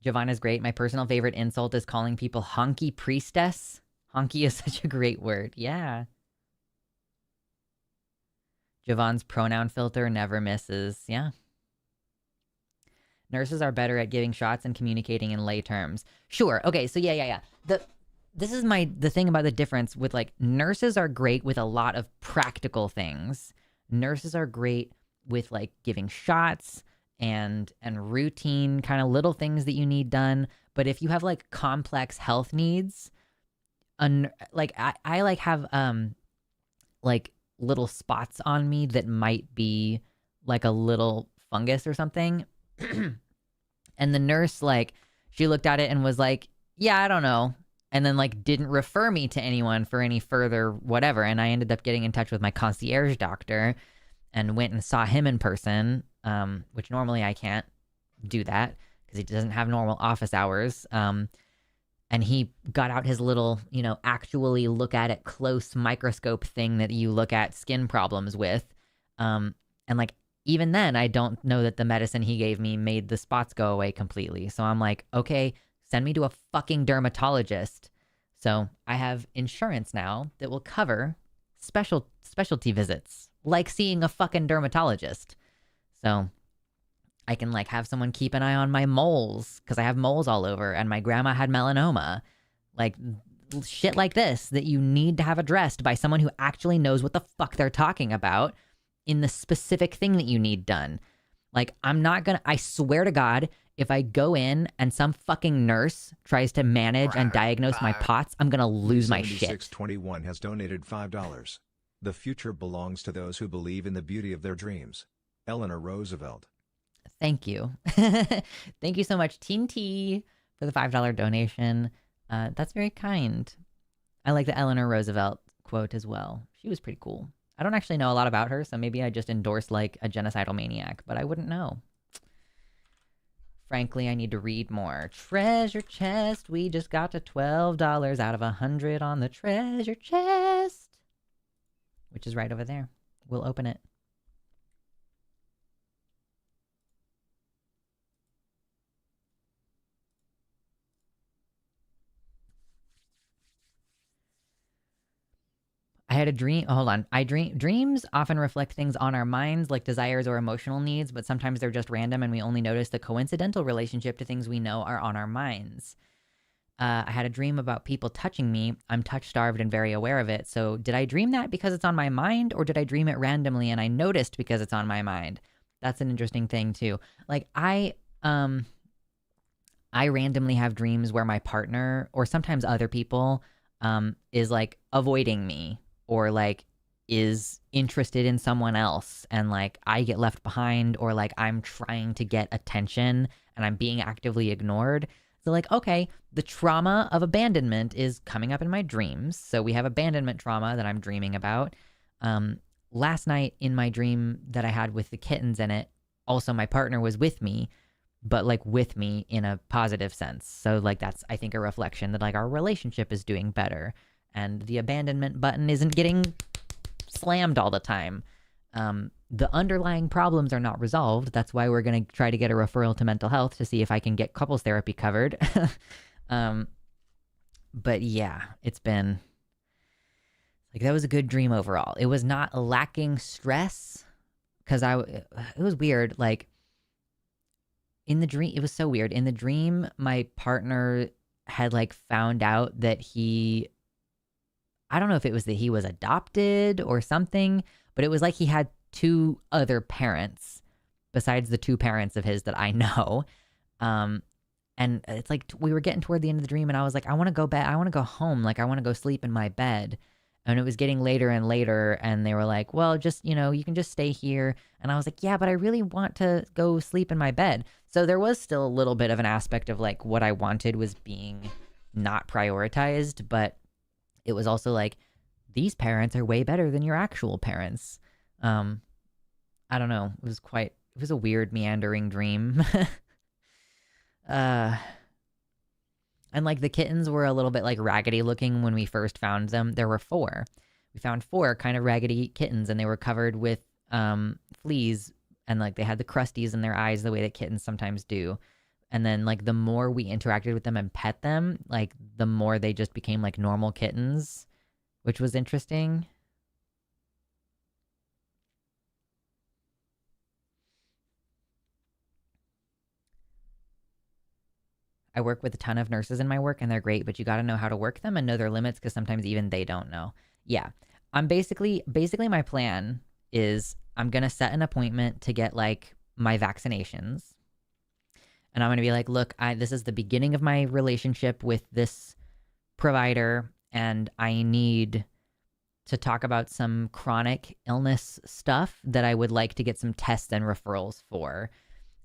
Giovanna's great. My personal favorite insult is calling people honky priestess. Honky is such a great word. Yeah. Javon's pronoun filter never misses. Yeah. Nurses are better at giving shots and communicating in lay terms. Sure. Okay, so yeah. This is the thing about the difference with, like, nurses are great with a lot of practical things. Nurses are great with, like, giving shots and routine kind of little things that you need done. But if you have, like, complex health needs, like, I like have like little spots on me that might be like a little fungus or something. And the nurse, like, she looked at it and was like, yeah, I don't know. And then, like, didn't refer me to anyone for any further whatever. And I ended up getting in touch with my concierge doctor and went and saw him in person, which normally I can't do that because he doesn't have normal office hours. And he got out his little, you know, actually look at it close microscope thing that you look at skin problems with. And, like, even then, I don't know that the medicine he gave me made the spots go away completely. So I'm like, okay, send me to a fucking dermatologist. So I have insurance now that will cover specialty visits, like seeing a fucking dermatologist. So I can, like, have someone keep an eye on my moles because I have moles all over and my grandma had melanoma. Like, shit like this that you need to have addressed by someone who actually knows what the fuck they're talking about in the specific thing that you need done. Like, I swear to God, if I go in and some fucking nurse tries to manage and diagnose my POTS, I'm gonna lose my shit. 7621 has donated $5. The future belongs to those who believe in the beauty of their dreams. Eleanor Roosevelt. Thank you. Thank you so much, Teen T, for the $5 donation. That's very kind. I like the Eleanor Roosevelt quote as well. She was pretty cool. I don't actually know a lot about her, so maybe I just endorsed, like, a genocidal maniac, but I wouldn't know. Frankly, I need to read more. Treasure chest. We just got to $12 out of 100 on the treasure chest, which is right over there. We'll open it. I had a dream. Oh, hold on. Dreams often reflect things on our minds, like desires or emotional needs, but sometimes they're just random and we only notice the coincidental relationship to things we know are on our minds. I had a dream about people touching me. I'm touch starved and very aware of it. So, did I dream that because it's on my mind, or did I dream it randomly and I noticed because it's on my mind? That's an interesting thing too. Like um I randomly have dreams where my partner or sometimes other people is like avoiding me or like is interested in someone else, and like I get left behind, or like I'm trying to get attention and I'm being actively ignored. So like, okay, the trauma of abandonment is coming up in my dreams. So we have abandonment trauma that I'm dreaming about. Um Last night in my dream that I had with the kittens in it, also my partner was with me, but like with me in a positive sense. So like that's, I think, a reflection that like our relationship is doing better and the abandonment button isn't getting slammed all the time. The underlying problems are not resolved. That's why we're going to try to get a referral to mental health to see if I can get couples therapy covered. um, but yeah, it's been like that was a good dream overall. It was not lacking stress because it was weird. Like in the dream, it was so weird. In the dream, my partner had like found out that I don't know if it was that he was adopted or something, but it was like he had two other parents besides the two parents of his that I know. Um, and it's like we were getting toward the end of the dream, and I was like, I want to go back. I want to go home. Like, I want to go sleep in my bed. And it was getting later and later, and they were like, well, just, you can just stay here. And I was like, yeah, but I really want to go sleep in my bed. So there was still a little bit of an aspect of like what I wanted was being not prioritized, but it was also like, these parents are way better than your actual parents. Um, I don't know. It was a weird meandering dream. uh, and like the kittens were a little bit like raggedy looking when we first found them. There were four. We found four kind of raggedy kittens, and they were covered with fleas, and like they had the crusties in their eyes the way that kittens sometimes do. And then like the more we interacted with them and pet them, like the more they just became like normal kittens, which was interesting. I work with a ton of nurses in my work and they're great, but you got to know how to work them and know their limits because sometimes even they don't know. Yeah. I'm basically my plan is I'm going to set an appointment to get like my vaccinations. And I'm going to be like, look, this is the beginning of my relationship with this provider, and I need to talk about some chronic illness stuff that I would like to get some tests and referrals for.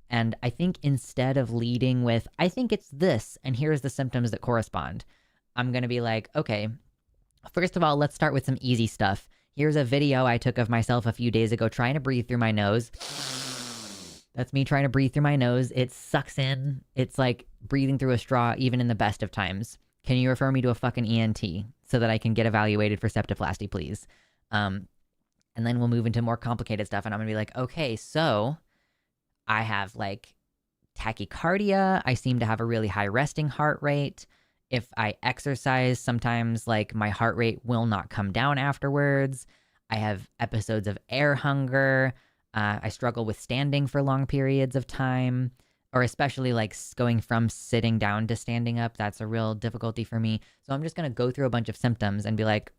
And I think instead of leading with, I think it's this, and here's the symptoms that correspond, I'm going to be like, okay, first of all, let's start with some easy stuff. Here's a video I took of myself a few days ago trying to breathe through my nose. That's me trying to breathe through my nose. It sucks in. It's like breathing through a straw, even in the best of times. Can you refer me to a fucking ENT so that I can get evaluated for septoplasty, please? And then we'll move into more complicated stuff, and I'm going to be like, okay, so I have like tachycardia. I seem to have a really high resting heart rate. If I exercise, sometimes like my heart rate will not come down afterwards. I have episodes of air hunger. I struggle with standing for long periods of time, or especially like going from sitting down to standing up. That's a real difficulty for me. So I'm just going to go through a bunch of symptoms and be like,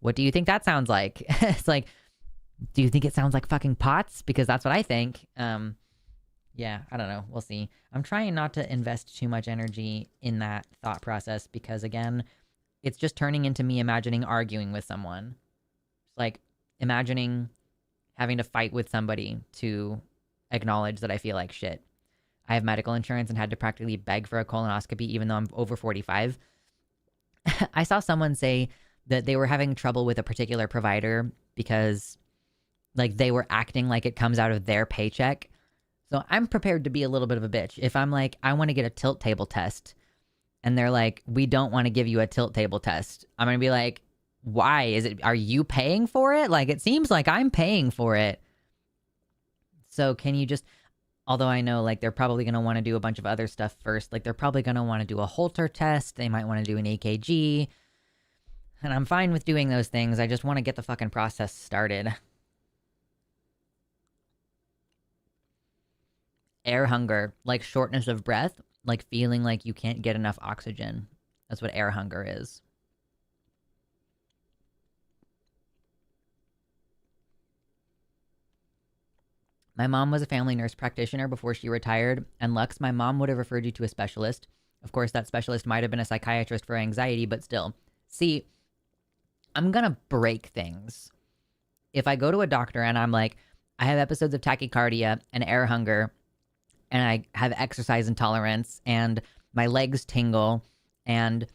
what do you think that sounds like? It's like, do you think it sounds like fucking pots? Because that's what I think. Yeah, I don't know. We'll see. I'm trying not to invest too much energy in that thought process because, again, it's just turning into me imagining arguing with someone. It's like imagining having to fight with somebody to acknowledge that I feel like shit. I have medical insurance and had to practically beg for a colonoscopy even though I'm over 45. I saw someone say that they were having trouble with a particular provider because like they were acting like it comes out of their paycheck. So I'm prepared to be a little bit of a bitch. If I'm like, I want to get a tilt table test, and they're like, we don't want to give you a tilt table test, I'm going to be like, why? Are you paying for it? Like, it seems like I'm paying for it. So can you just, although I know like they're probably going to want to do a bunch of other stuff first. Like they're probably going to want to do a Holter test. They might want to do an EKG. And I'm fine with doing those things. I just want to get the fucking process started. Air hunger, like shortness of breath, like feeling like you can't get enough oxygen. That's what air hunger is. My mom was a family nurse practitioner before she retired, and Lux, my mom would have referred you to a specialist. Of course, that specialist might have been a psychiatrist for anxiety, but still. See, I'm gonna break things. If I go to a doctor and I'm like, I have episodes of tachycardia and air hunger, and I have exercise intolerance, and my legs tingle, and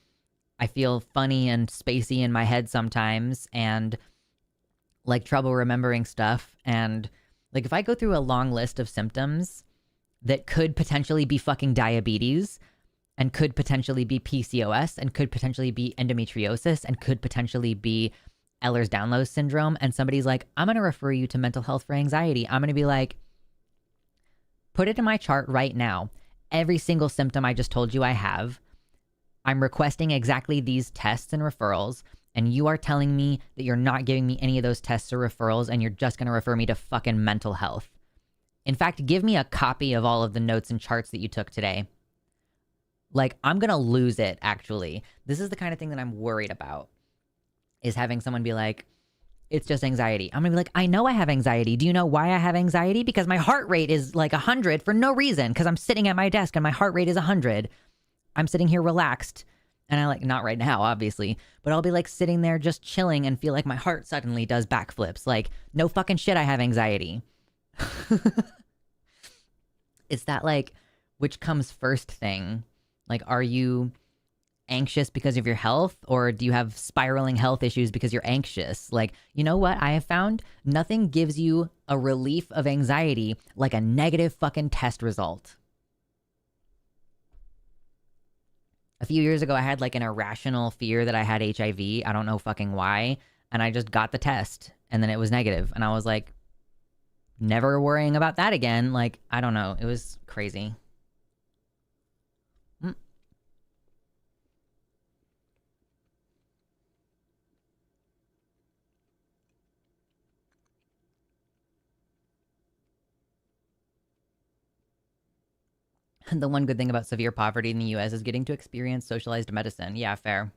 I feel funny and spacey in my head sometimes, and like trouble remembering stuff, and like if I go through a long list of symptoms that could potentially be fucking diabetes and could potentially be PCOS and could potentially be endometriosis and could potentially be Ehlers-Danlos syndrome, and somebody's like, I'm going to refer you to mental health for anxiety, I'm going to be like, put it in my chart right now. Every single symptom I just told you I have, I'm requesting exactly these tests and referrals, and you are telling me that you're not giving me any of those tests or referrals, and you're just going to refer me to fucking mental health. In fact, give me a copy of all of the notes and charts that you took today. Like, I'm going to lose it, actually. This is the kind of thing that I'm worried about, is having someone be like, it's just anxiety. I'm going to be like, I know I have anxiety. Do you know why I have anxiety? Because my heart rate is like 100 for no reason, because I'm sitting at my desk and my heart rate is 100. I'm sitting here relaxed. And I like, not right now, obviously, but I'll be like sitting there just chilling and feel like my heart suddenly does backflips. Like, no fucking shit, I have anxiety. It's that like, which comes first thing. Like, are you anxious because of your health, or do you have spiraling health issues because you're anxious? Like, you know what I have found? Nothing gives you a relief of anxiety like a negative fucking test result. A few years ago, I had like an irrational fear that I had HIV. I don't know fucking why. And I just got the test and then it was negative. And I was like, never worrying about that again. Like, I don't know. It was crazy. The one good thing about severe poverty in the US is getting to experience socialized medicine. Yeah, fair.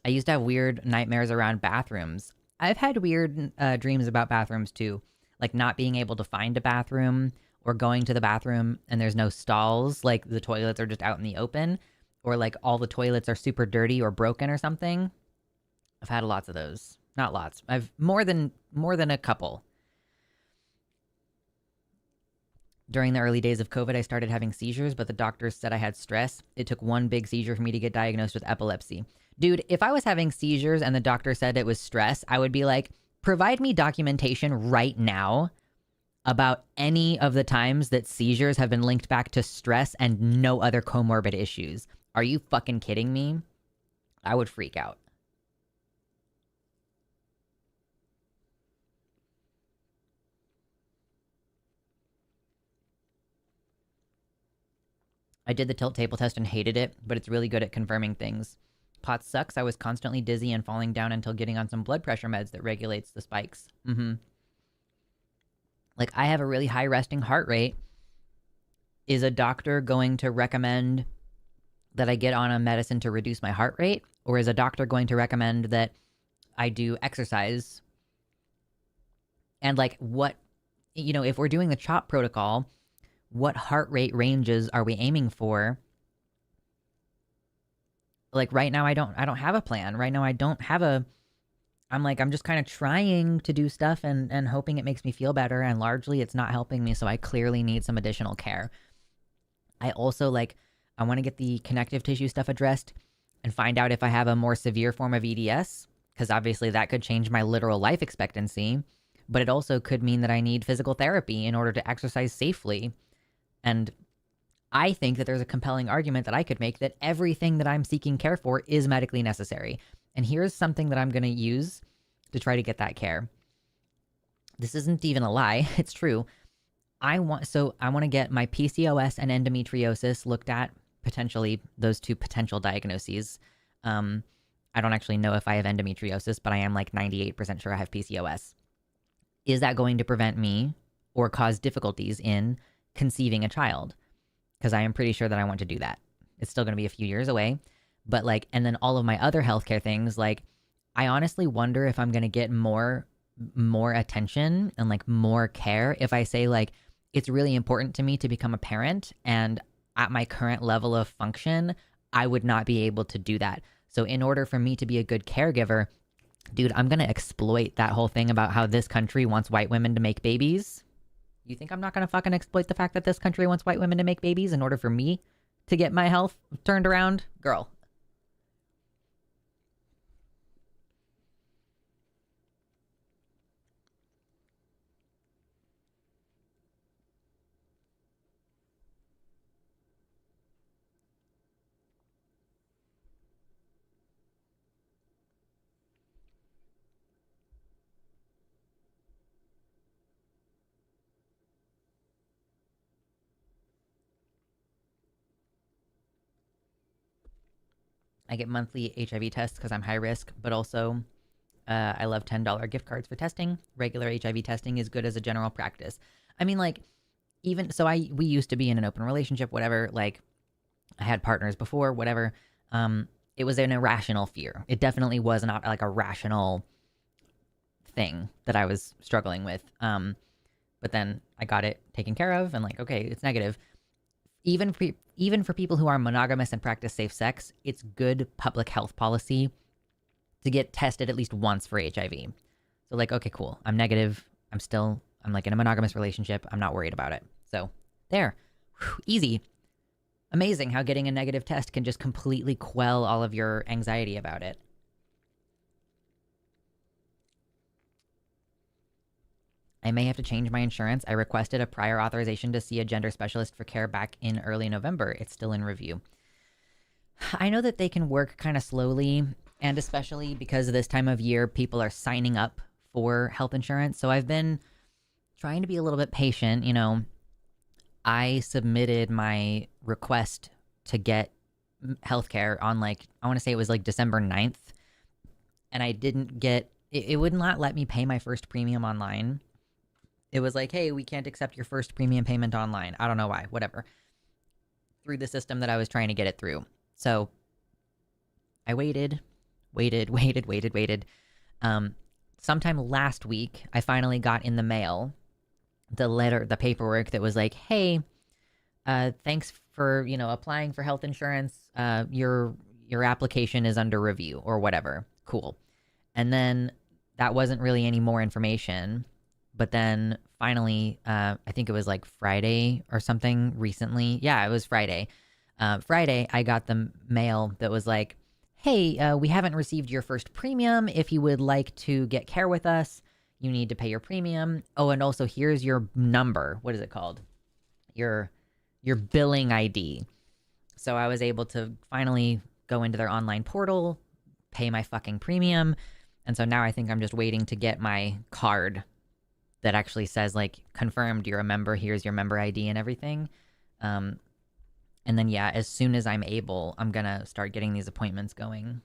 I used to have weird nightmares around bathrooms. I've had weird dreams about bathrooms too, like not being able to find a bathroom, or going to the bathroom and there's no stalls, like the toilets are just out in the open, or like all the toilets are super dirty or broken or something. I've had lots of those. Not lots. I've more than a couple. During the early days of COVID, I started having seizures, but the doctors said I had stress. It took one big seizure for me to get diagnosed with epilepsy. Dude, if I was having seizures and the doctor said it was stress, I would be like, provide me documentation right now about any of the times that seizures have been linked back to stress and no other comorbid issues. Are you fucking kidding me? I would freak out. I did the tilt table test and hated it, but it's really good at confirming things. Pot sucks. I was constantly dizzy and falling down until getting on some blood pressure meds that regulates the spikes. Like, I have a really high resting heart rate. Is a doctor going to recommend that I get on a medicine to reduce my heart rate? Or is a doctor going to recommend that I do exercise? And like, what, if we're doing the CHOP protocol, what heart rate ranges are we aiming for? Like right now I don't have a plan. Right now I don't have a I'm just kind of trying to do stuff and hoping it makes me feel better, and largely it's not helping me, so I clearly need some additional care. I also I want to get the connective tissue stuff addressed and find out if I have a more severe form of EDS, because obviously that could change my literal life expectancy, but it also could mean that I need physical therapy in order to exercise safely. And I think that there's a compelling argument that I could make that everything that I'm seeking care for is medically necessary. And here's something that I'm going to use to try to get that care. This isn't even a lie. It's true. I want to get my PCOS and endometriosis looked at, potentially those two potential diagnoses. I don't actually know if I have endometriosis, but I am like 98% sure I have PCOS. Is that going to prevent me or cause difficulties in conceiving a child? Because I am pretty sure that I want to do that. It's still going to be a few years away. But like, and then all of my other healthcare things, like, I honestly wonder if I'm going to get more attention and like more care if I say like it's really important to me to become a parent, and at my current level of function I would not be able to do that. So in order for me to be a good caregiver, dude, I'm going to exploit that whole thing about how this country wants white women to make babies. You think I'm not going to fucking exploit the fact that this country wants white women to make babies in order for me to get my health turned around? Girl. I get monthly HIV tests because I'm high risk, but also I love $10 gift cards for testing. Regular HIV testing is good as a general practice. I mean, like, even so, we used to be in an open relationship, whatever. Like, I had partners before, whatever. It was an irrational fear. It definitely was not like a rational thing that I was struggling with. But then I got it taken care of, and like, okay, it's negative. Even for people who are monogamous and practice safe sex, it's good public health policy to get tested at least once for HIV. So like, okay, cool. I'm negative. I'm like in a monogamous relationship. I'm not worried about it. So there. Whew, easy. Amazing how getting a negative test can just completely quell all of your anxiety about it. I may have to change my insurance. I requested a prior authorization to see a gender specialist for care back in early November. It's still in review. I know that they can work kind of slowly, and especially because of this time of year, people are signing up for health insurance. So I've been trying to be a little bit patient. You know, I submitted my request to get healthcare on like, I want to say it was like December 9th, and I didn't get it would not let me pay my first premium online. It was like, hey, we can't accept your first premium payment online. I don't know why, whatever. Through the system that I was trying to get it through. So I waited. Sometime last week, I finally got in the mail the paperwork that was like, hey, thanks for, applying for health insurance. Your application is under review or whatever. Cool. And then that wasn't really any more information. But then finally, I think it was like Friday or something recently. Yeah, it was Friday. Friday, I got the mail that was like, hey, we haven't received your first premium. If you would like to get care with us, you need to pay your premium. Oh, and also here's your number. What is it called? Your billing ID. So I was able to finally go into their online portal, pay my fucking premium. And so now I think I'm just waiting to get my card that actually says like confirmed you're a member, here's your member ID and everything. And then yeah, as soon as I'm able, I'm gonna start getting these appointments going.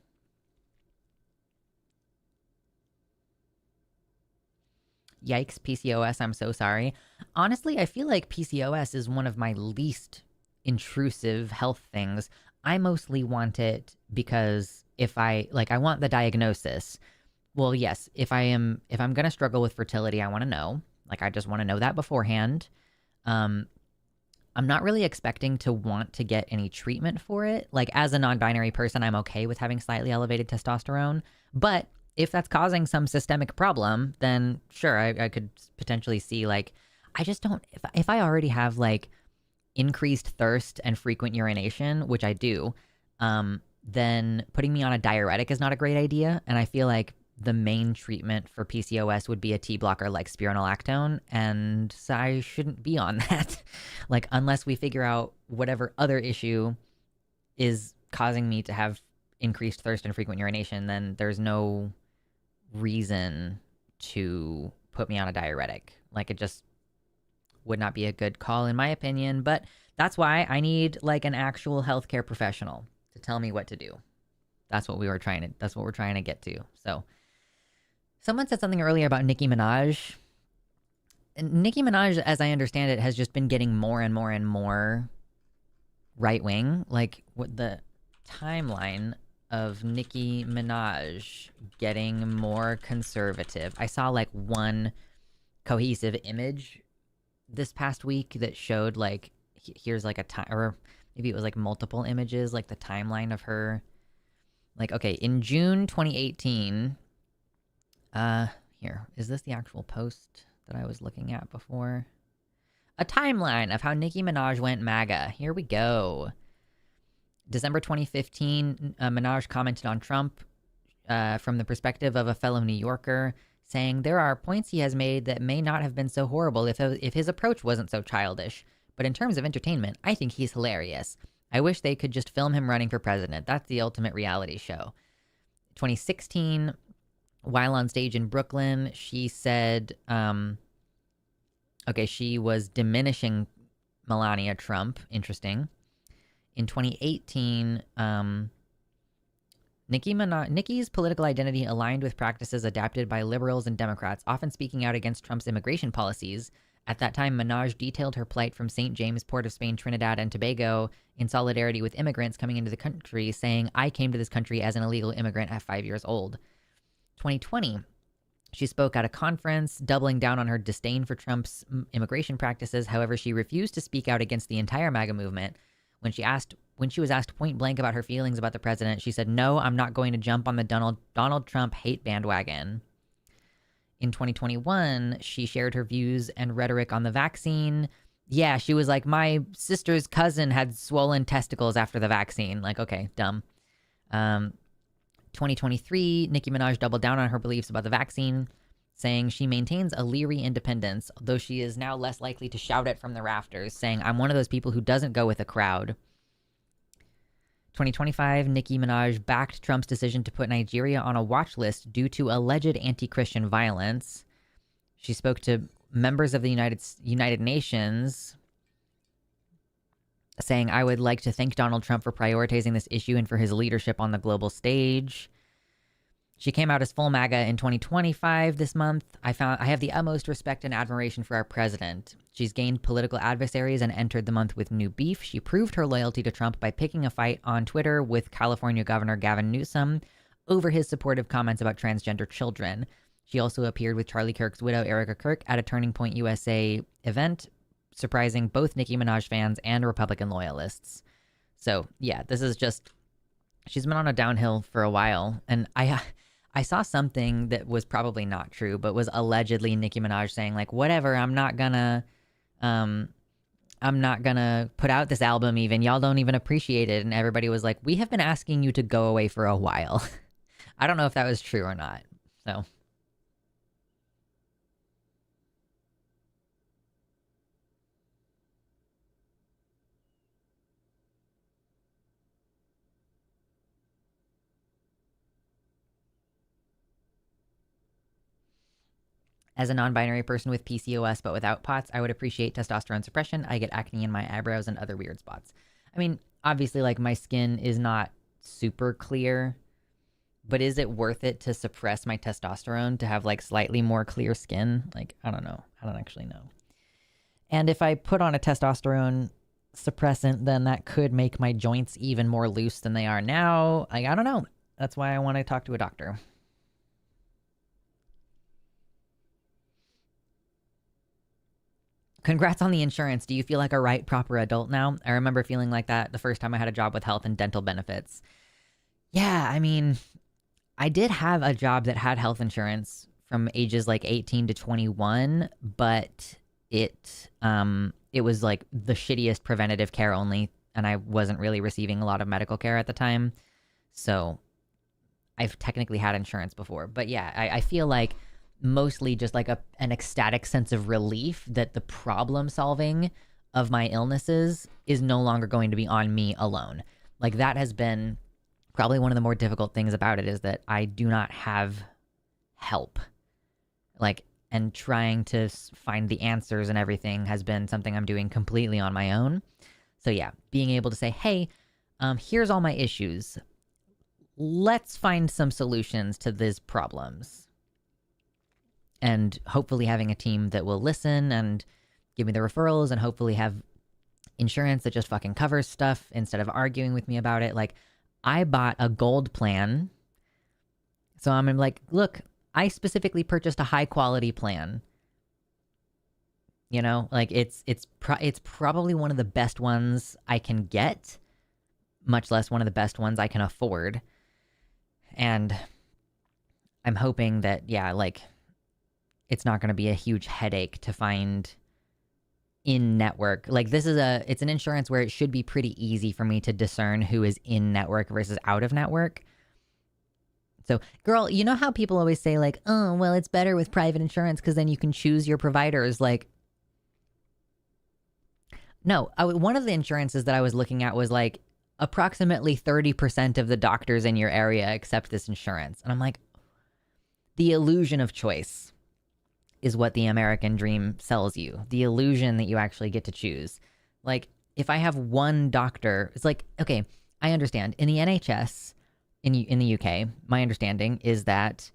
Yikes, PCOS, I'm so sorry. Honestly, I feel like PCOS is one of my least intrusive health things. I mostly want it because I want the diagnosis. Well, yes, if I'm going to struggle with fertility, I want to know. Like I just want to know that beforehand. I'm not really expecting to want to get any treatment for it. Like as a non-binary person, I'm okay with having slightly elevated testosterone, but if that's causing some systemic problem, then sure, I could potentially see like, I just don't, if I already have like increased thirst and frequent urination, which I do, then putting me on a diuretic is not a great idea. And I feel like the main treatment for PCOS would be a T blocker like spironolactone, and so I shouldn't be on that. Like, unless we figure out whatever other issue is causing me to have increased thirst and frequent urination, then there's no reason to put me on a diuretic. Like, it just would not be a good call in my opinion, but that's why I need like an actual healthcare professional to tell me what to do. That's what we're trying to get to. So someone said something earlier about Nicki Minaj. And Nicki Minaj, as I understand it, has just been getting more and more and more right wing. Like what the timeline of Nicki Minaj getting more conservative. I saw like one cohesive image this past week that showed like here's like a time, or maybe it was like multiple images, like the timeline of her. Like, okay, in June 2018, here, is this the actual post that I was looking at before? A timeline of how Nicki Minaj went MAGA. Here we go. December 2015, Minaj commented on Trump from the perspective of a fellow New Yorker, saying there are points he has made that may not have been so horrible if his approach wasn't so childish. But in terms of entertainment, I think he's hilarious. I wish they could just film him running for president. That's the ultimate reality show. 2016, while on stage in Brooklyn, she said, she was diminishing Melania Trump. Interesting. In 2018, Nicki's political identity aligned with practices adapted by liberals and Democrats, often speaking out against Trump's immigration policies. At that time, Minaj detailed her plight from St. James, Port of Spain, Trinidad and Tobago, in solidarity with immigrants coming into the country, saying, I came to this country as an illegal immigrant at 5 years old. 2020, she spoke at a conference, doubling down on her disdain for Trump's immigration practices. However, she refused to speak out against the entire MAGA movement. When she was asked point blank about her feelings about the president, she said, no, I'm not going to jump on the Donald Trump hate bandwagon. In 2021, she shared her views and rhetoric on the vaccine. Yeah, she was like, my sister's cousin had swollen testicles after the vaccine. Like, okay, dumb. 2023, Nicki Minaj doubled down on her beliefs about the vaccine, saying she maintains a leery independence, though she is now less likely to shout it from the rafters, saying, I'm one of those people who doesn't go with a crowd. 2025, Nicki Minaj backed Trump's decision to put Nigeria on a watch list due to alleged anti-Christian violence. She spoke to members of the United Nations, saying, I would like to thank Donald Trump for prioritizing this issue and for his leadership on the global stage. She came out as full MAGA in 2025 this month. I have the utmost respect and admiration for our president. She's gained political adversaries and entered the month with new beef. She proved her loyalty to Trump by picking a fight on Twitter with California Governor Gavin Newsom over his supportive comments about transgender children. She also appeared with Charlie Kirk's widow, Erica Kirk, at a Turning Point USA event, surprising both Nicki Minaj fans and Republican loyalists. So, yeah, this is just... She's been on a downhill for a while, and I saw something that was probably not true, but was allegedly Nicki Minaj saying, like, whatever, I'm not gonna put out this album even. Y'all don't even appreciate it. And everybody was like, we have been asking you to go away for a while. I don't know if that was true or not. So... As a non-binary person with PCOS but without POTS, I would appreciate testosterone suppression. I get acne in my eyebrows and other weird spots. I mean, obviously, like, my skin is not super clear, but is it worth it to suppress my testosterone to have, like, slightly more clear skin? Like, I don't know. I don't actually know. And if I put on a testosterone suppressant, then that could make my joints even more loose than they are now. Like, I don't know. That's why I want to talk to a doctor. Congrats on the insurance. Do you feel like a right, proper adult now? I remember feeling like that the first time I had a job with health and dental benefits. Yeah, I mean, I did have a job that had health insurance from ages like 18 to 21, but it was like the shittiest preventative care only, and I wasn't really receiving a lot of medical care at the time. So I've technically had insurance before. But yeah, I feel like mostly just like an ecstatic sense of relief that the problem solving of my illnesses is no longer going to be on me alone. Like, that has been probably one of the more difficult things about it, is that I do not have help. Like, and trying to find the answers and everything has been something I'm doing completely on my own. So yeah, being able to say, hey, here's all my issues. let's find some solutions to these problems. And hopefully having a team that will listen and give me the referrals and hopefully have insurance that just fucking covers stuff instead of arguing with me about it. Like, I bought a gold plan. So I'm like, look, I specifically purchased a high quality plan. You know, like it's probably one of the best ones I can get, much less one of the best ones I can afford. And I'm hoping that, yeah, like it's not going to be a huge headache to find in network. Like it's an insurance where it should be pretty easy for me to discern who is in network versus out of network. So, girl, you know how people always say like, oh, well, it's better with private insurance because then you can choose your providers. Like, no, one of the insurances that I was looking at was like approximately 30% of the doctors in your area accept this insurance. And I'm like, the illusion of choice is what the American dream sells you. The illusion that you actually get to choose. Like, if I have one doctor, it's like, okay, I understand. In the NHS, in the UK, my understanding is that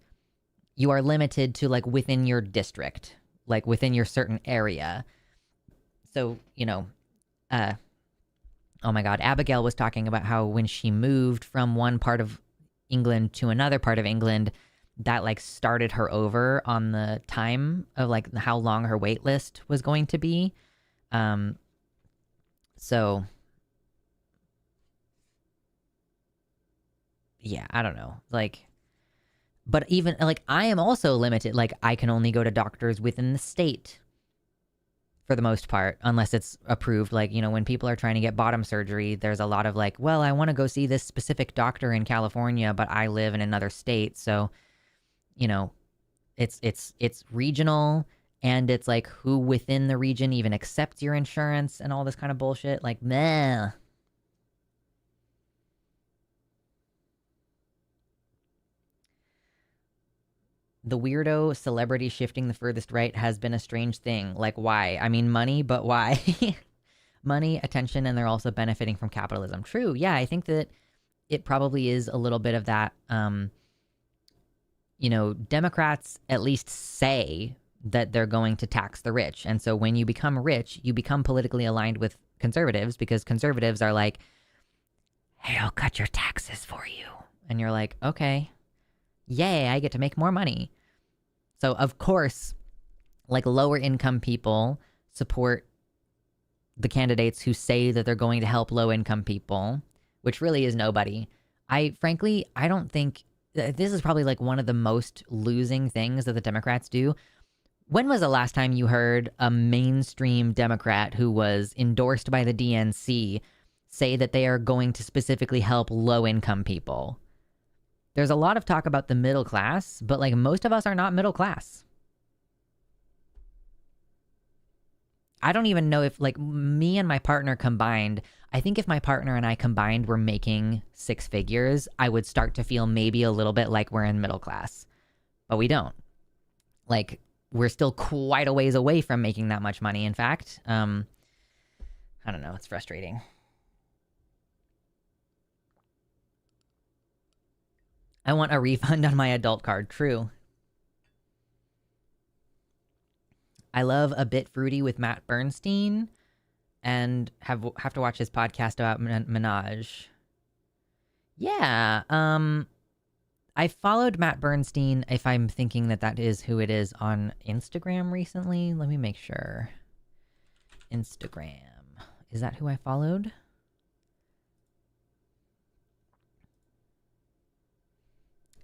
you are limited to like within your district, like within your certain area. So, you know, oh my God, Abigail was talking about how when she moved from one part of England to another part of England, that like started her over on the time of like how long her wait list was going to be. So yeah, I don't know. Like, but even like I am also limited. Like, I can only go to doctors within the state for the most part, unless it's approved. Like, you know, when people are trying to get bottom surgery, there's a lot of like, well, I want to go see this specific doctor in California, but I live in another state. So, you know, it's regional, and it's like who within the region even accepts your insurance and all this kind of bullshit. Like, meh. The weirdo celebrity shifting the furthest right has been a strange thing. Like, why? I mean, money, but why? Money, attention, and they're also benefiting from capitalism. True. Yeah, I think that it probably is a little bit of that. You know, Democrats at least say that they're going to tax the rich. And so when you become rich, you become politically aligned with conservatives, because conservatives are like, hey, I'll cut your taxes for you. And you're like, okay, yay, I get to make more money. So, of course, like lower income people support the candidates who say that they're going to help low income people, which really is nobody. I don't think this is probably like one of the most losing things that the Democrats do. When was the last time you heard a mainstream Democrat who was endorsed by the DNC say that they are going to specifically help low income people? There's a lot of talk about the middle class, but like most of us are not middle class. I don't even know if like me and my partner combined, I think if my partner and I combined were making six figures, I would start to feel maybe a little bit like we're in middle class, but we don't. Like, we're still quite a ways away from making that much money. In fact, I don't know. It's frustrating. I want a refund on my adult card. True. I love A Bit Fruity with Matt Bernstein, and have to watch his podcast about Minaj. Yeah. I followed Matt Bernstein, if I'm thinking that is who it is, on Instagram recently. Let me make sure. Instagram. Is that who I followed?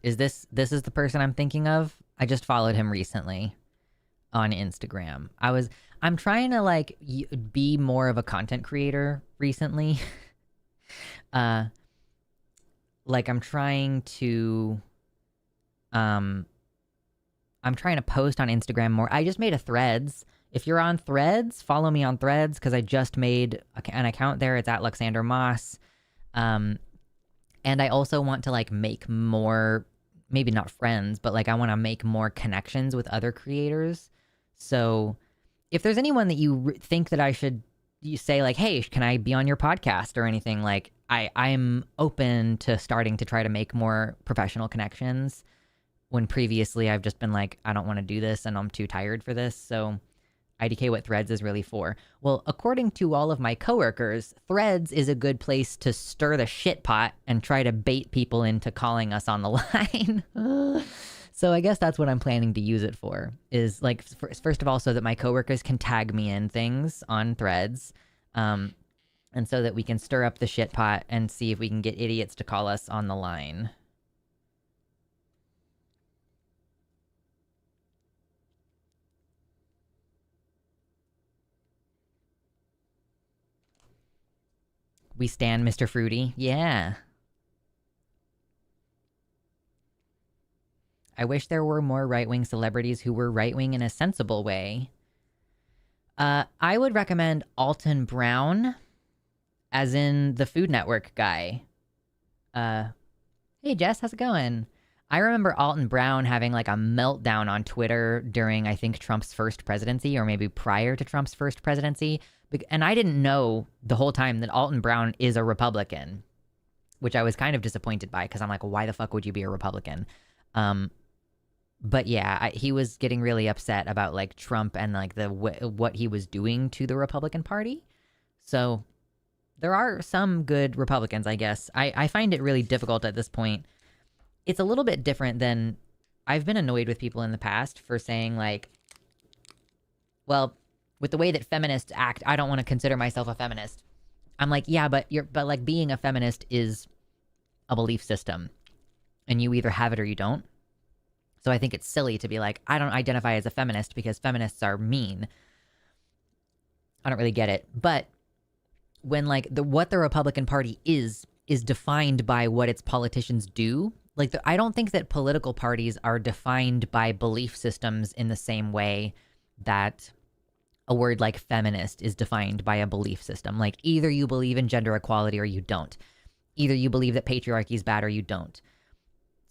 This is the person I'm thinking of? I just followed him recently on Instagram. I'm trying to like be more of a content creator recently. Like I'm trying to post on Instagram more. I just made a Threads. If you're on Threads, follow me on Threads, because I just made an account there. It's at Luxander Moss. And I also want to like make more, maybe not friends, but like I want to make more connections with other creators. So if there's anyone that you think that I should you say like, hey, can I be on your podcast or anything, like I'm open to starting to try to make more professional connections when previously I've just been like, I don't want to do this and I'm too tired for this. So IDK, what Threads is really for. Well, according to all of my coworkers, Threads is a good place to stir the shit pot and try to bait people into calling us on the line. So I guess that's what I'm planning to use it for, is like, first of all, so that my coworkers can tag me in things on Threads, and so that we can stir up the shit pot and see if we can get idiots to call us on the line. We stand Mr. Fruity. Yeah. I wish there were more right-wing celebrities who were right-wing in a sensible way. I would recommend Alton Brown, as in the Food Network guy. Hey Jess, how's it going? I remember Alton Brown having like a meltdown on Twitter during, I think, Trump's first presidency, or maybe prior to Trump's first presidency. And I didn't know the whole time that Alton Brown is a Republican, which I was kind of disappointed by, because I'm like, why the fuck would you be a Republican? But yeah, he was getting really upset about like Trump and like what he was doing to the Republican Party. So there are some good Republicans, I guess. I find it really difficult at this point. It's a little bit different than, I've been annoyed with people in the past for saying like, well, with the way that feminists act, I don't want to consider myself a feminist. I'm like, yeah, but like being a feminist is a belief system, and you either have it or you don't. So I think it's silly to be like, I don't identify as a feminist because feminists are mean. I don't really get it. But when like what the Republican Party is defined by what its politicians do. Like I don't think that political parties are defined by belief systems in the same way that a word like feminist is defined by a belief system. Like either you believe in gender equality or you don't. Either you believe that patriarchy is bad or you don't.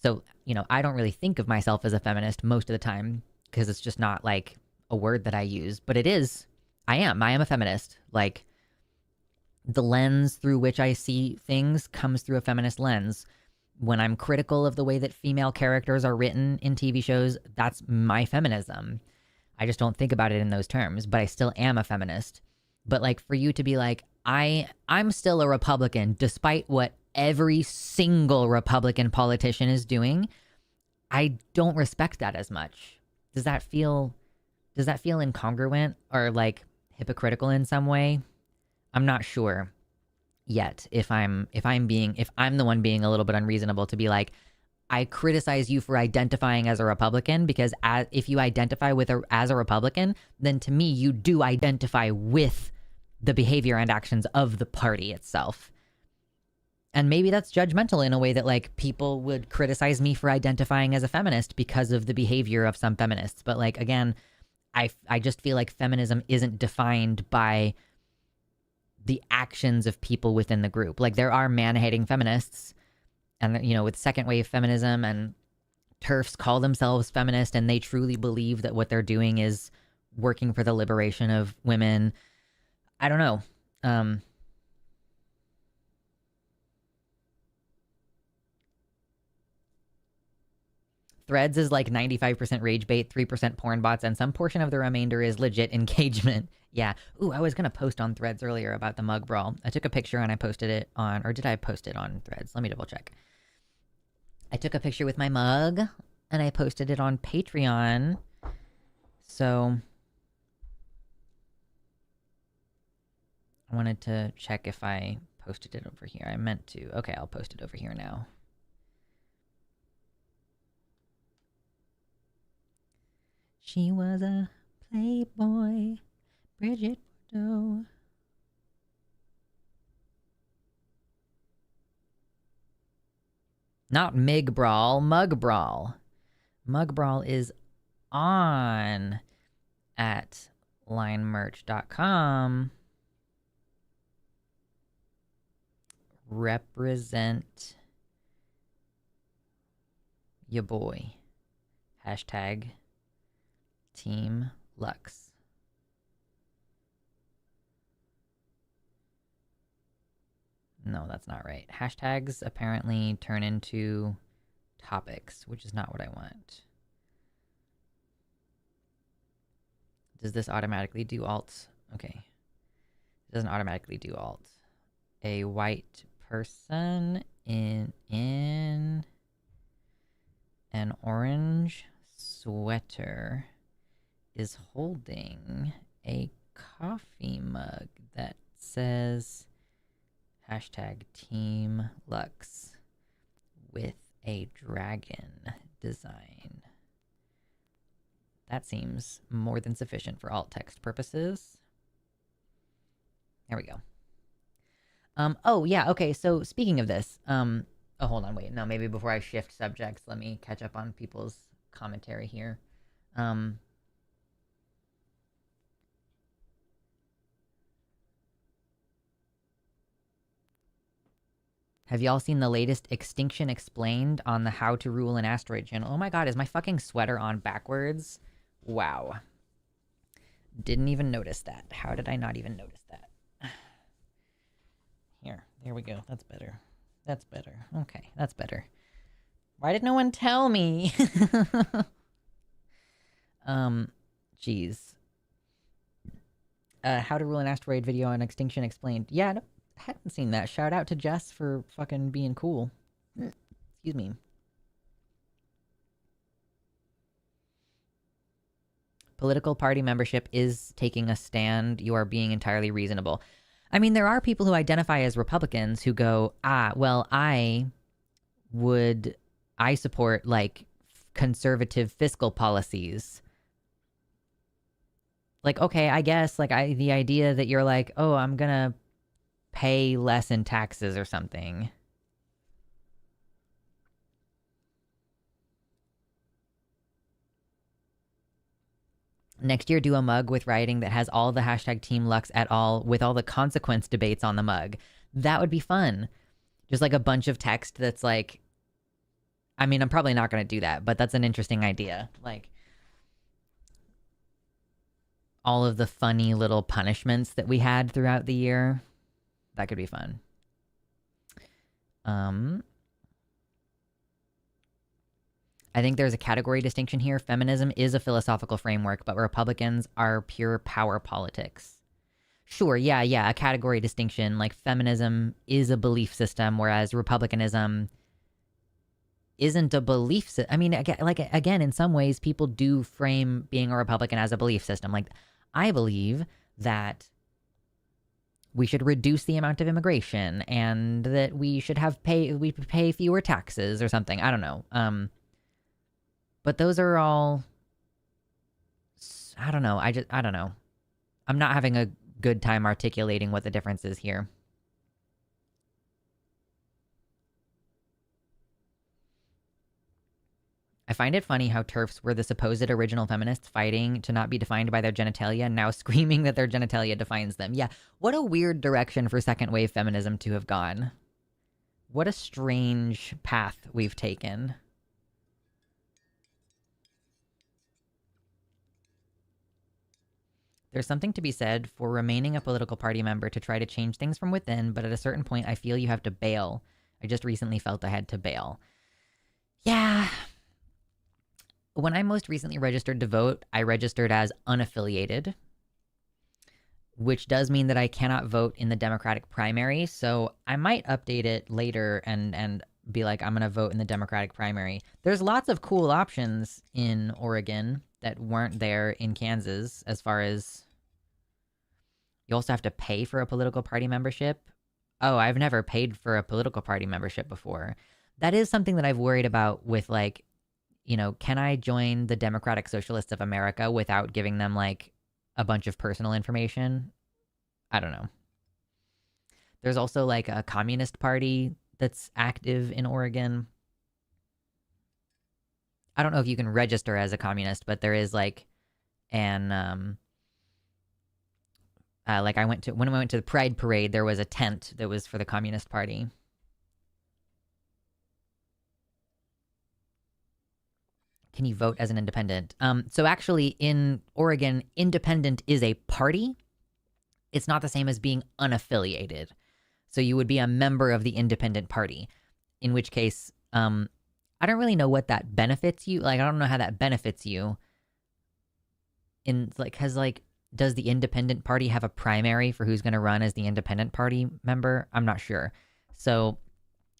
So, you know, I don't really think of myself as a feminist most of the time because it's just not like a word that I use, but it is. I am a feminist. Like the lens through which I see things comes through a feminist lens. When I'm critical of the way that female characters are written in TV shows, that's my feminism. I just don't think about it in those terms, but I still am a feminist. But like for you to be like, I'm still a Republican despite what every single Republican politician is doing, I don't respect that as much. Does that feel incongruent or like hypocritical in some way? I'm not sure yet if I'm the one being a little bit unreasonable to be like, I criticize you for identifying as a Republican because if you identify as a Republican, then to me you do identify with the behavior and actions of the party itself. And maybe that's judgmental in a way that like people would criticize me for identifying as a feminist because of the behavior of some feminists. But like, again, I just feel like feminism isn't defined by the actions of people within the group. Like there are man-hating feminists, and you know, with second wave feminism, and TERFs call themselves feminist and they truly believe that what they're doing is working for the liberation of women. I don't know. Threads is like 95% rage bait, 3% porn bots, and some portion of the remainder is legit engagement. Yeah. Ooh, I was going to post on Threads earlier about the mug brawl. I took a picture and I posted it on, or did I post it on Threads? Let me double check. I took a picture with my mug and I posted it on Patreon. So I wanted to check if I posted it over here. I meant to. Okay, I'll post it over here now. She was a playboy, Bridget Bordeaux. Not Mig Brawl, Mug Brawl. Mug Brawl is on at linemerch.com. Represent your boy. Hashtag Team Lux. No, that's not right. Hashtags apparently turn into topics, which is not what I want. Does this automatically do alt? Okay. It doesn't automatically do alt. A white person in an orange sweater is holding a coffee mug that says hashtag Team Lux with a dragon design. That seems more than sufficient for alt text purposes. There we go. Oh yeah, okay, so speaking of this, oh hold on, wait, no, maybe before I shift subjects, let me catch up on people's commentary here. Have y'all seen the latest Extinction Explained on the How to Rule an Asteroid channel? Oh my god, is my fucking sweater on backwards? Wow. Didn't even notice that. How did I not even notice that? Here, there we go. That's better. That's better. Okay, that's better. Why did no one tell me? Jeez. How to Rule an Asteroid video on Extinction Explained. Yeah, no, hadn't seen that. Shout out to Jess for fucking being cool. Excuse me. Political party membership is taking a stand. You are being entirely reasonable. I mean, there are people who identify as Republicans who go, well, I support like conservative fiscal policies. Like, okay, I guess like the idea that you're like, oh, I'm gonna pay less in taxes or something. Next year, do a mug with writing that has all the hashtag Team Lux at all with all the consequence debates on the mug. That would be fun. Just like a bunch of text that's like, I mean, I'm probably not going to do that, but that's an interesting idea. Like all of the funny little punishments that we had throughout the year. That could be fun. I think there's a category distinction here. Feminism is a philosophical framework, but Republicans are pure power politics. Sure, yeah, a category distinction. Like feminism is a belief system, whereas Republicanism isn't a belief system. I mean, again, in some ways, people do frame being a Republican as a belief system. Like, I believe that we should reduce the amount of immigration and that we should we pay fewer taxes or something. I don't know. But those are all, I don't know. I don't know. I'm not having a good time articulating what the difference is here. I find it funny how TERFs were the supposed original feminists fighting to not be defined by their genitalia, now screaming that their genitalia defines them. Yeah, what a weird direction for second wave feminism to have gone. What a strange path we've taken. There's something to be said for remaining a political party member to try to change things from within, but at a certain point, I feel you have to bail. I just recently felt I had to bail. Yeah. When I most recently registered to vote, I registered as unaffiliated, which does mean that I cannot vote in the Democratic primary. So I might update it later and be like, I'm going to vote in the Democratic primary. There's lots of cool options in Oregon that weren't there in Kansas, as far as you also have to pay for a political party membership. Oh, I've never paid for a political party membership before. That is something that I've worried about with, like, you know, can I join the Democratic Socialists of America without giving them like a bunch of personal information? I don't know. There's also like a communist party that's active in Oregon. I don't know if you can register as a communist, but there is like an like when I went to the Pride Parade, there was a tent that was for the Communist Party. Can you vote as an independent? So actually in Oregon, independent is a party. It's not the same as being unaffiliated. So you would be a member of the independent party, in which case, I don't really know what that benefits you. Like, I don't know how that benefits you. Does the independent party have a primary for who's going to run as the independent party member? I'm not sure. So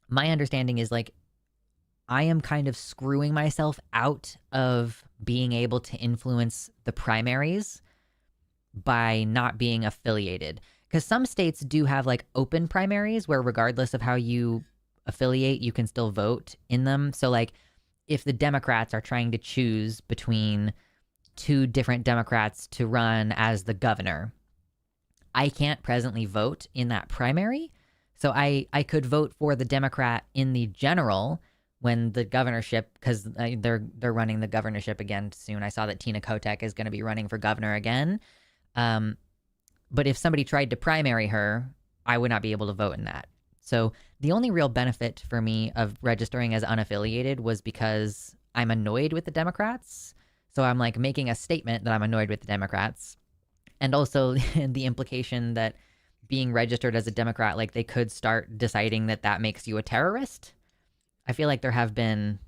my understanding is like I am kind of screwing myself out of being able to influence the primaries by not being affiliated. Because some states do have like open primaries where, regardless of how you affiliate, you can still vote in them. So, like, if the Democrats are trying to choose between two different Democrats to run as the governor, I can't presently vote in that primary. So I could vote for the Democrat in the general when the governorship, because they're running the governorship again soon. I saw that Tina Kotek is going to be running for governor again. But if somebody tried to primary her, I would not be able to vote in that. So the only real benefit for me of registering as unaffiliated was because I'm annoyed with the Democrats. So I'm like making a statement that I'm annoyed with the Democrats. And also the implication that being registered as a Democrat, like they could start deciding that that makes you a terrorist. I feel like there have been,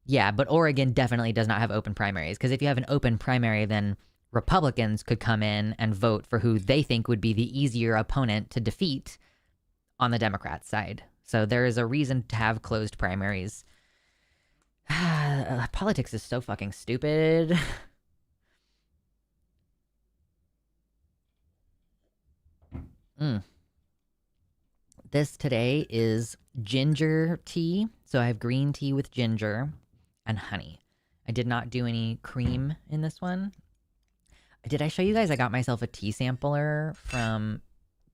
yeah, but Oregon definitely does not have open primaries. Because if you have an open primary, then Republicans could come in and vote for who they think would be the easier opponent to defeat on the Democrat side. So there is a reason to have closed primaries. Politics is so fucking stupid. This today is ginger tea. So I have green tea with ginger and honey. I did not do any cream in this one. Did I show you guys I got myself a tea sampler from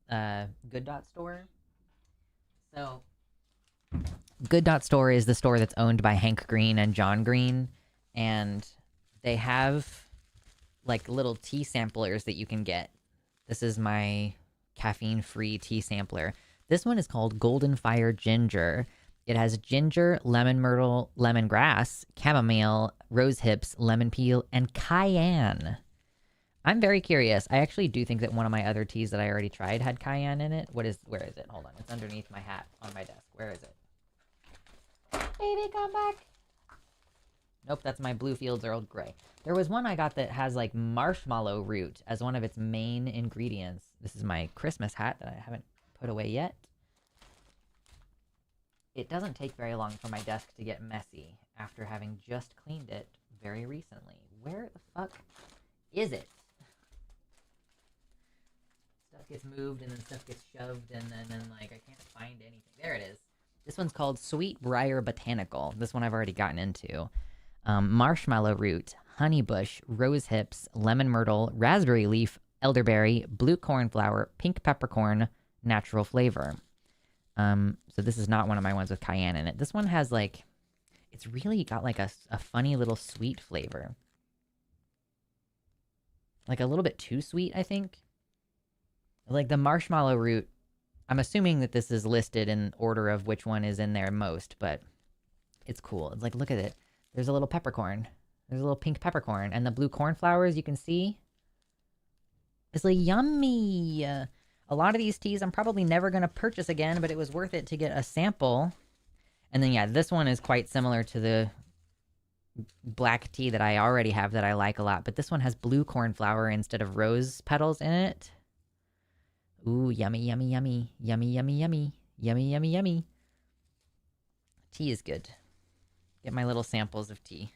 Good Dot Store? So Good Dot Store is the store that's owned by Hank Green and John Green, and they have like little tea samplers that you can get. This is my caffeine-free tea sampler. This one is called Golden Fire Ginger. It has ginger, lemon myrtle, lemongrass, chamomile, rose hips, lemon peel, and cayenne. I'm very curious. I actually do think that one of my other teas that I already tried had cayenne in it. Where is it? Hold on. It's underneath my hat on my desk. Where is it? Baby, come back. Nope, that's my Bluefields Earl Grey. There was one I got that has like marshmallow root as one of its main ingredients. This is my Christmas hat that I haven't put away yet. It doesn't take very long for my desk to get messy after having just cleaned it very recently. Where the fuck is it? Stuff gets moved and then stuff gets shoved and then like I can't find anything. There it is. This one's called Sweet Briar Botanical. This one I've already gotten into. Marshmallow root, honey bush, rose hips, lemon myrtle, raspberry leaf, elderberry, blue cornflower, pink peppercorn, natural flavor. So this is not one of my ones with cayenne in it. This one has like, it's really got like a funny little sweet flavor. Like a little bit too sweet, I think. Like the marshmallow root, I'm assuming that this is listed in order of which one is in there most, but it's cool. It's like, look at it. There's a little peppercorn. There's a little pink peppercorn. And the blue cornflowers, you can see. It's like yummy. A lot of these teas I'm probably never going to purchase again, but it was worth it to get a sample. And then, yeah, this one is quite similar to the black tea that I already have that I like a lot. But this one has blue cornflower instead of rose petals in it. Ooh, yummy, yummy, yummy. Yummy, yummy, yummy. Yummy, yummy, yummy. Tea is good. Get my little samples of tea.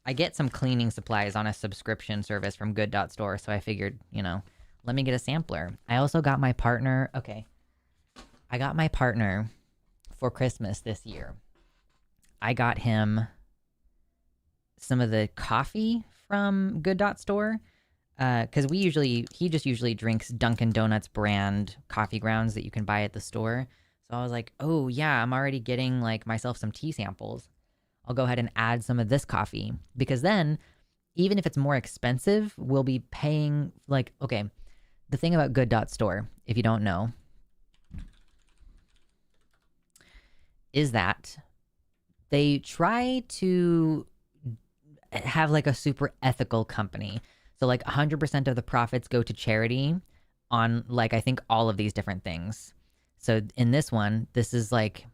I get some cleaning supplies on a subscription service from Good Dot Store, so I figured, you know, let me get a sampler. I also got my partner, I got my partner for Christmas this year. I got him some of the coffee from Good Dot Store, because he just usually drinks Dunkin' Donuts brand coffee grounds that you can buy at the store. So I was like, oh yeah, I'm already getting like myself some tea samples. I'll go ahead and add some of this coffee, because then even if it's more expensive, we'll be paying like, okay, the thing about Good Dot Store, if you don't know, is that they try to have like a super ethical company. So like 100% of the profits go to charity. on like I think all of these different things. So in this one, this is like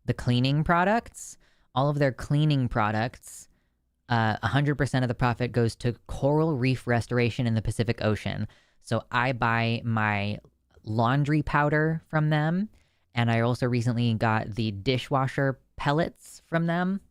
the cleaning products. All of their cleaning products, 100% of the profit goes to coral reef restoration in the Pacific Ocean. So I buy my laundry powder from them, and I also recently got the dishwasher pellets from them,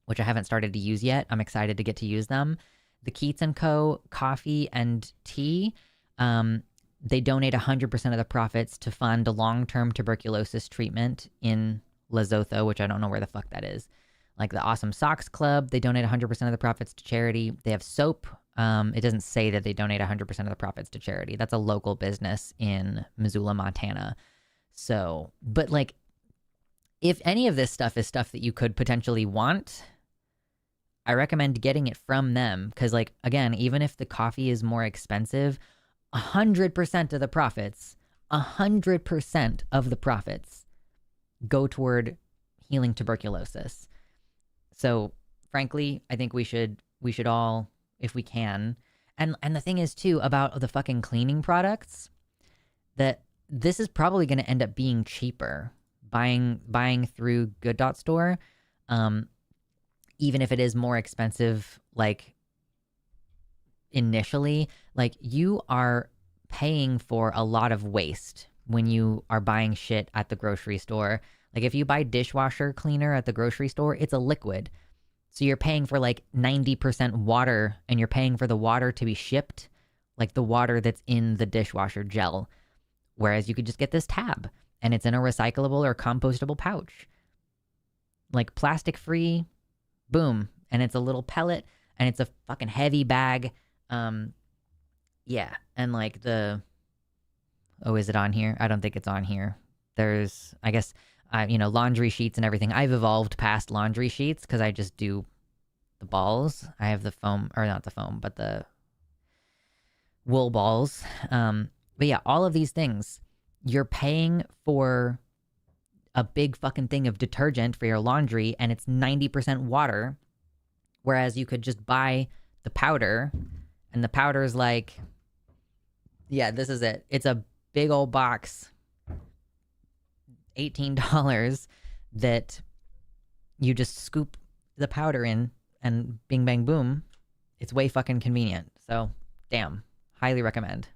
which I haven't started to use yet. I'm excited to get to use them. The Keats & Co. coffee and tea, they donate 100% of the profits to fund a long-term tuberculosis treatment in Lesotho, which I don't know where the fuck that is. Like the Awesome Socks Club, they donate 100% of the profits to charity. They have soap. It doesn't say that they donate 100% of the profits to charity. That's a local business in Missoula, Montana. So, but like, if any of this stuff is stuff that you could potentially want, I recommend getting it from them. Because, like, again, even if the coffee is more expensive, 100% of the profits, 100% of the profits go toward healing tuberculosis. So, frankly, I think we should all, if we can. And the thing is too about the fucking cleaning products, that this is probably going to end up being cheaper buying through Good.Store, even if it is more expensive, like initially. Like, you are paying for a lot of waste when you are buying shit at the grocery store. Like, if you buy dishwasher cleaner at the grocery store, it's a liquid. So you're paying for like 90% water, and you're paying for the water to be shipped, like the water that's in the dishwasher gel. Whereas you could just get this tab, and it's in a recyclable or compostable pouch. Like, plastic free, boom. And it's a little pellet, and it's a fucking heavy bag. Yeah. And like is it on here? I don't think it's on here. There's, I guess, laundry sheets and everything. I've evolved past laundry sheets because I just do the balls. I have the foam, or not the foam, but the wool balls. But yeah, all of these things, you're paying for a big fucking thing of detergent for your laundry, and it's 90% water. Whereas you could just buy the powder, and the powder's like, yeah, this is it. It's a big old box, $18, that you just scoop the powder in, and bing bang boom, it's way fucking convenient. So, damn, highly recommend.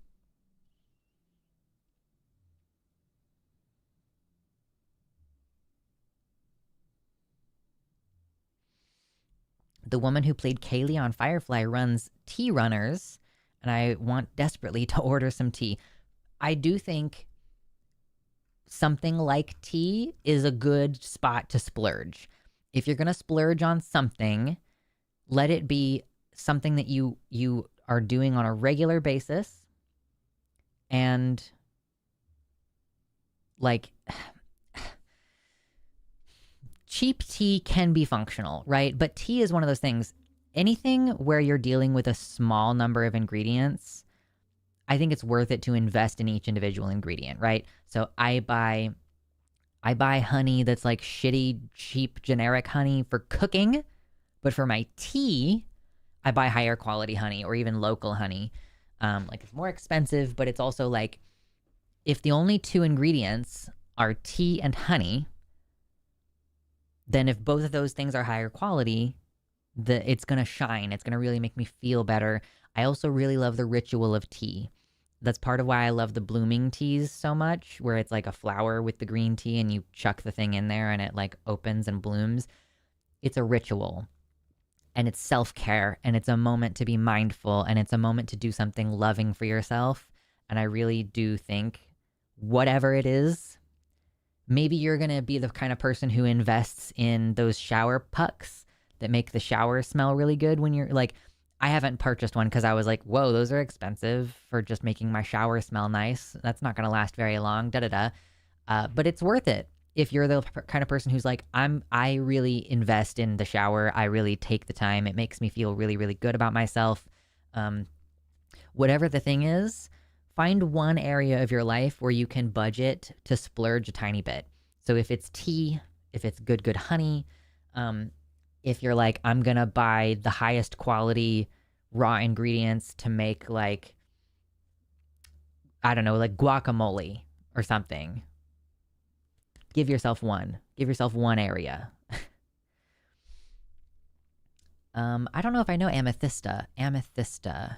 The woman who played Kaylee on Firefly runs tea runners, and I want desperately to order some tea. I do think something like tea is a good spot to splurge. If you're going to splurge on something, let it be something that you are doing on a regular basis, and like, cheap tea can be functional, right? But tea is one of those things. Anything where you're dealing with a small number of ingredients, I think it's worth it to invest in each individual ingredient, right? So I buy honey that's like shitty, cheap, generic honey for cooking, but for my tea, I buy higher quality honey, or even local honey. Like, it's more expensive, but it's also like, if the only two ingredients are tea and honey, then if both of those things are higher quality, it's going to shine. It's going to really make me feel better. I also really love the ritual of tea. That's part of why I love the blooming teas so much, where it's like a flower with the green tea, and you chuck the thing in there and it like opens and blooms. It's a ritual, and it's self-care, and it's a moment to be mindful, and it's a moment to do something loving for yourself. And I really do think, whatever it is, maybe you're going to be the kind of person who invests in those shower pucks that make the shower smell really good when you're like, I haven't purchased one because I was like, whoa, those are expensive for just making my shower smell nice. That's not going to last very long, but it's worth it. If you're the kind of person who's like, I really invest in the shower. I really take the time. It makes me feel really, really good about myself. Whatever the thing is, find one area of your life where you can budget to splurge a tiny bit. So if it's tea, if it's good honey, if you're like, I'm going to buy the highest quality raw ingredients to make like I don't know, like guacamole or something. Give yourself one. Give yourself one area. I don't know if I know Amethysta. Amethysta.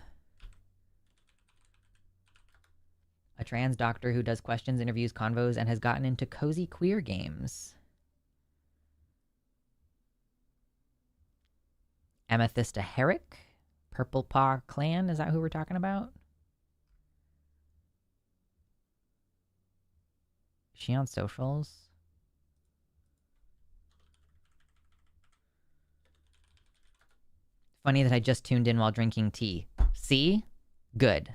A trans doctor who does questions, interviews, convos, and has gotten into cozy queer games. Amethysta Herrick? Purple Paw Clan? Is that who we're talking about? Is she on socials? Funny that I just tuned in while drinking tea. See? Good.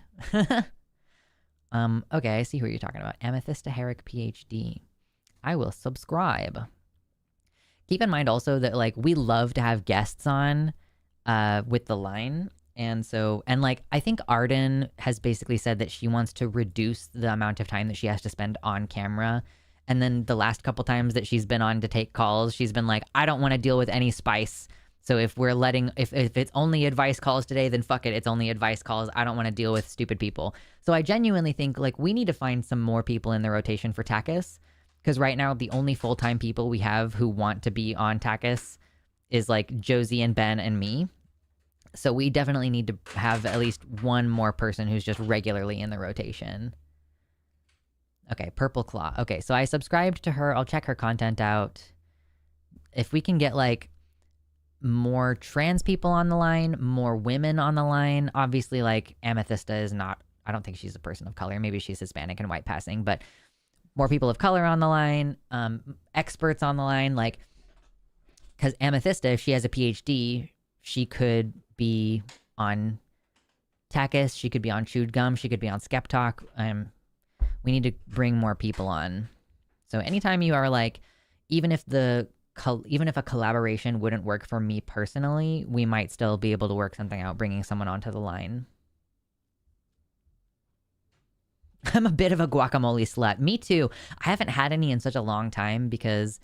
Okay, I see who you're talking about. Amethysta Herrick, PhD. I will subscribe. Keep in mind also that, like, we love to have guests on with the line. And so, and like, I think Arden has basically said that she wants to reduce the amount of time that she has to spend on camera. And then the last couple times that she's been on to take calls, she's been like, I don't want to deal with any spice. So if we're letting, if it's only advice calls today, then fuck it. It's only advice calls. I don't want to deal with stupid people. So I genuinely think, like, we need to find some more people in the rotation for Takis. Because right now, the only full-time people we have who want to be on Takis is, like, Josie and Ben and me. So we definitely need to have at least one more person who's just regularly in the rotation. Okay, Purple Claw. Okay, so I subscribed to her. I'll check her content out. If we can get, like, more trans people on the line, more women on the line. Obviously, like, Amethysta is not, I don't think she's a person of color. Maybe she's Hispanic and white passing, but more people of color on the line, experts on the line, like, because Amethysta, if she has a PhD, she could be on Takis, she could be on Chewed Gum, she could be on Skeptalk. We need to bring more people on. So anytime you are like, even if a collaboration wouldn't work for me personally, we might still be able to work something out, bringing someone onto the line. I'm a bit of a guacamole slut. Me too. I haven't had any in such a long time because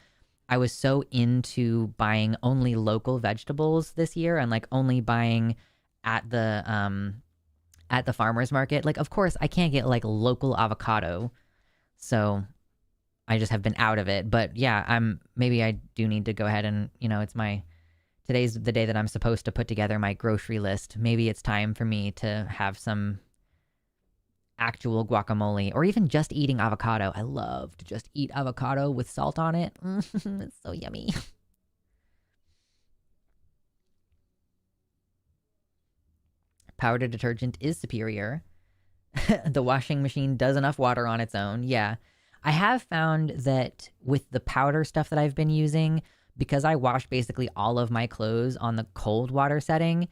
I was so into buying only local vegetables this year and, like, only buying at the farmer's market. Like, of course, I can't get, like, local avocado. So I just have been out of it. But yeah, maybe I do need to go ahead and, you know, today's the day that I'm supposed to put together my grocery list. Maybe it's time for me to have some actual guacamole, or even just eating avocado. I love to just eat avocado with salt on it. It's so yummy. Powder detergent is superior. The washing machine does enough water on its own. Yeah. I have found that with the powder stuff that I've been using, because I wash basically all of my clothes on the cold water setting,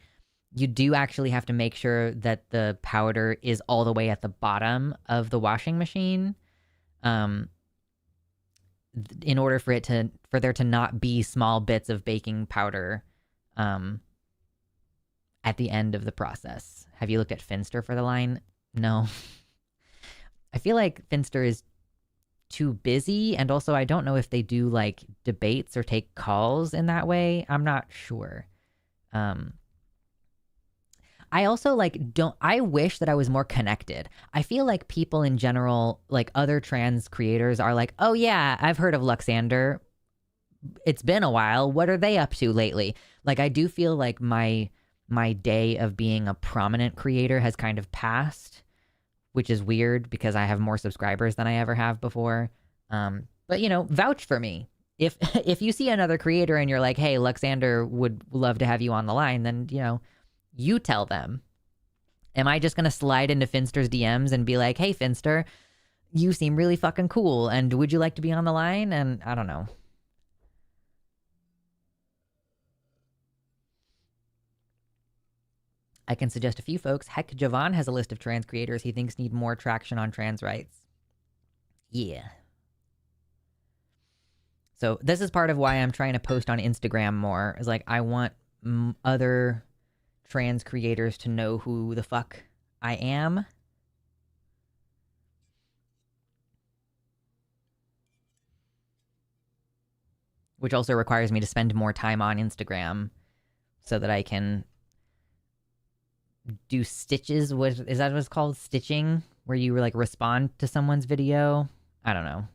you do actually have to make sure that the powder is all the way at the bottom of the washing machine, in order for there to not be small bits of baking powder at the end of the process. Have you looked at Finster for the line? No. I feel like Finster is too busy, and also I don't know if they do, like, debates or take calls in that way. I'm not sure. I also, like, I wish that I was more connected. I feel like people in general, like other trans creators, are like, oh yeah, I've heard of Luxander. It's been a while. What are they up to lately? Like, I do feel like my day of being a prominent creator has kind of passed, which is weird because I have more subscribers than I ever have before. But, you know, vouch for me. If you see another creator and you're like, hey, Luxander would love to have you on the line, then, you know, you tell them. Am I just going to slide into Finster's DMs and be like, hey, Finster, you seem really fucking cool, and would you like to be on the line? And I don't know. I can suggest a few folks. Heck, Javon has a list of trans creators he thinks need more traction on trans rights. Yeah. So this is part of why I'm trying to post on Instagram more. Is like, I want other trans creators to know who the fuck I am. Which also requires me to spend more time on Instagram so that I can do stitches. Is that what it's called? Stitching? where you like respond to someone's video. I don't know.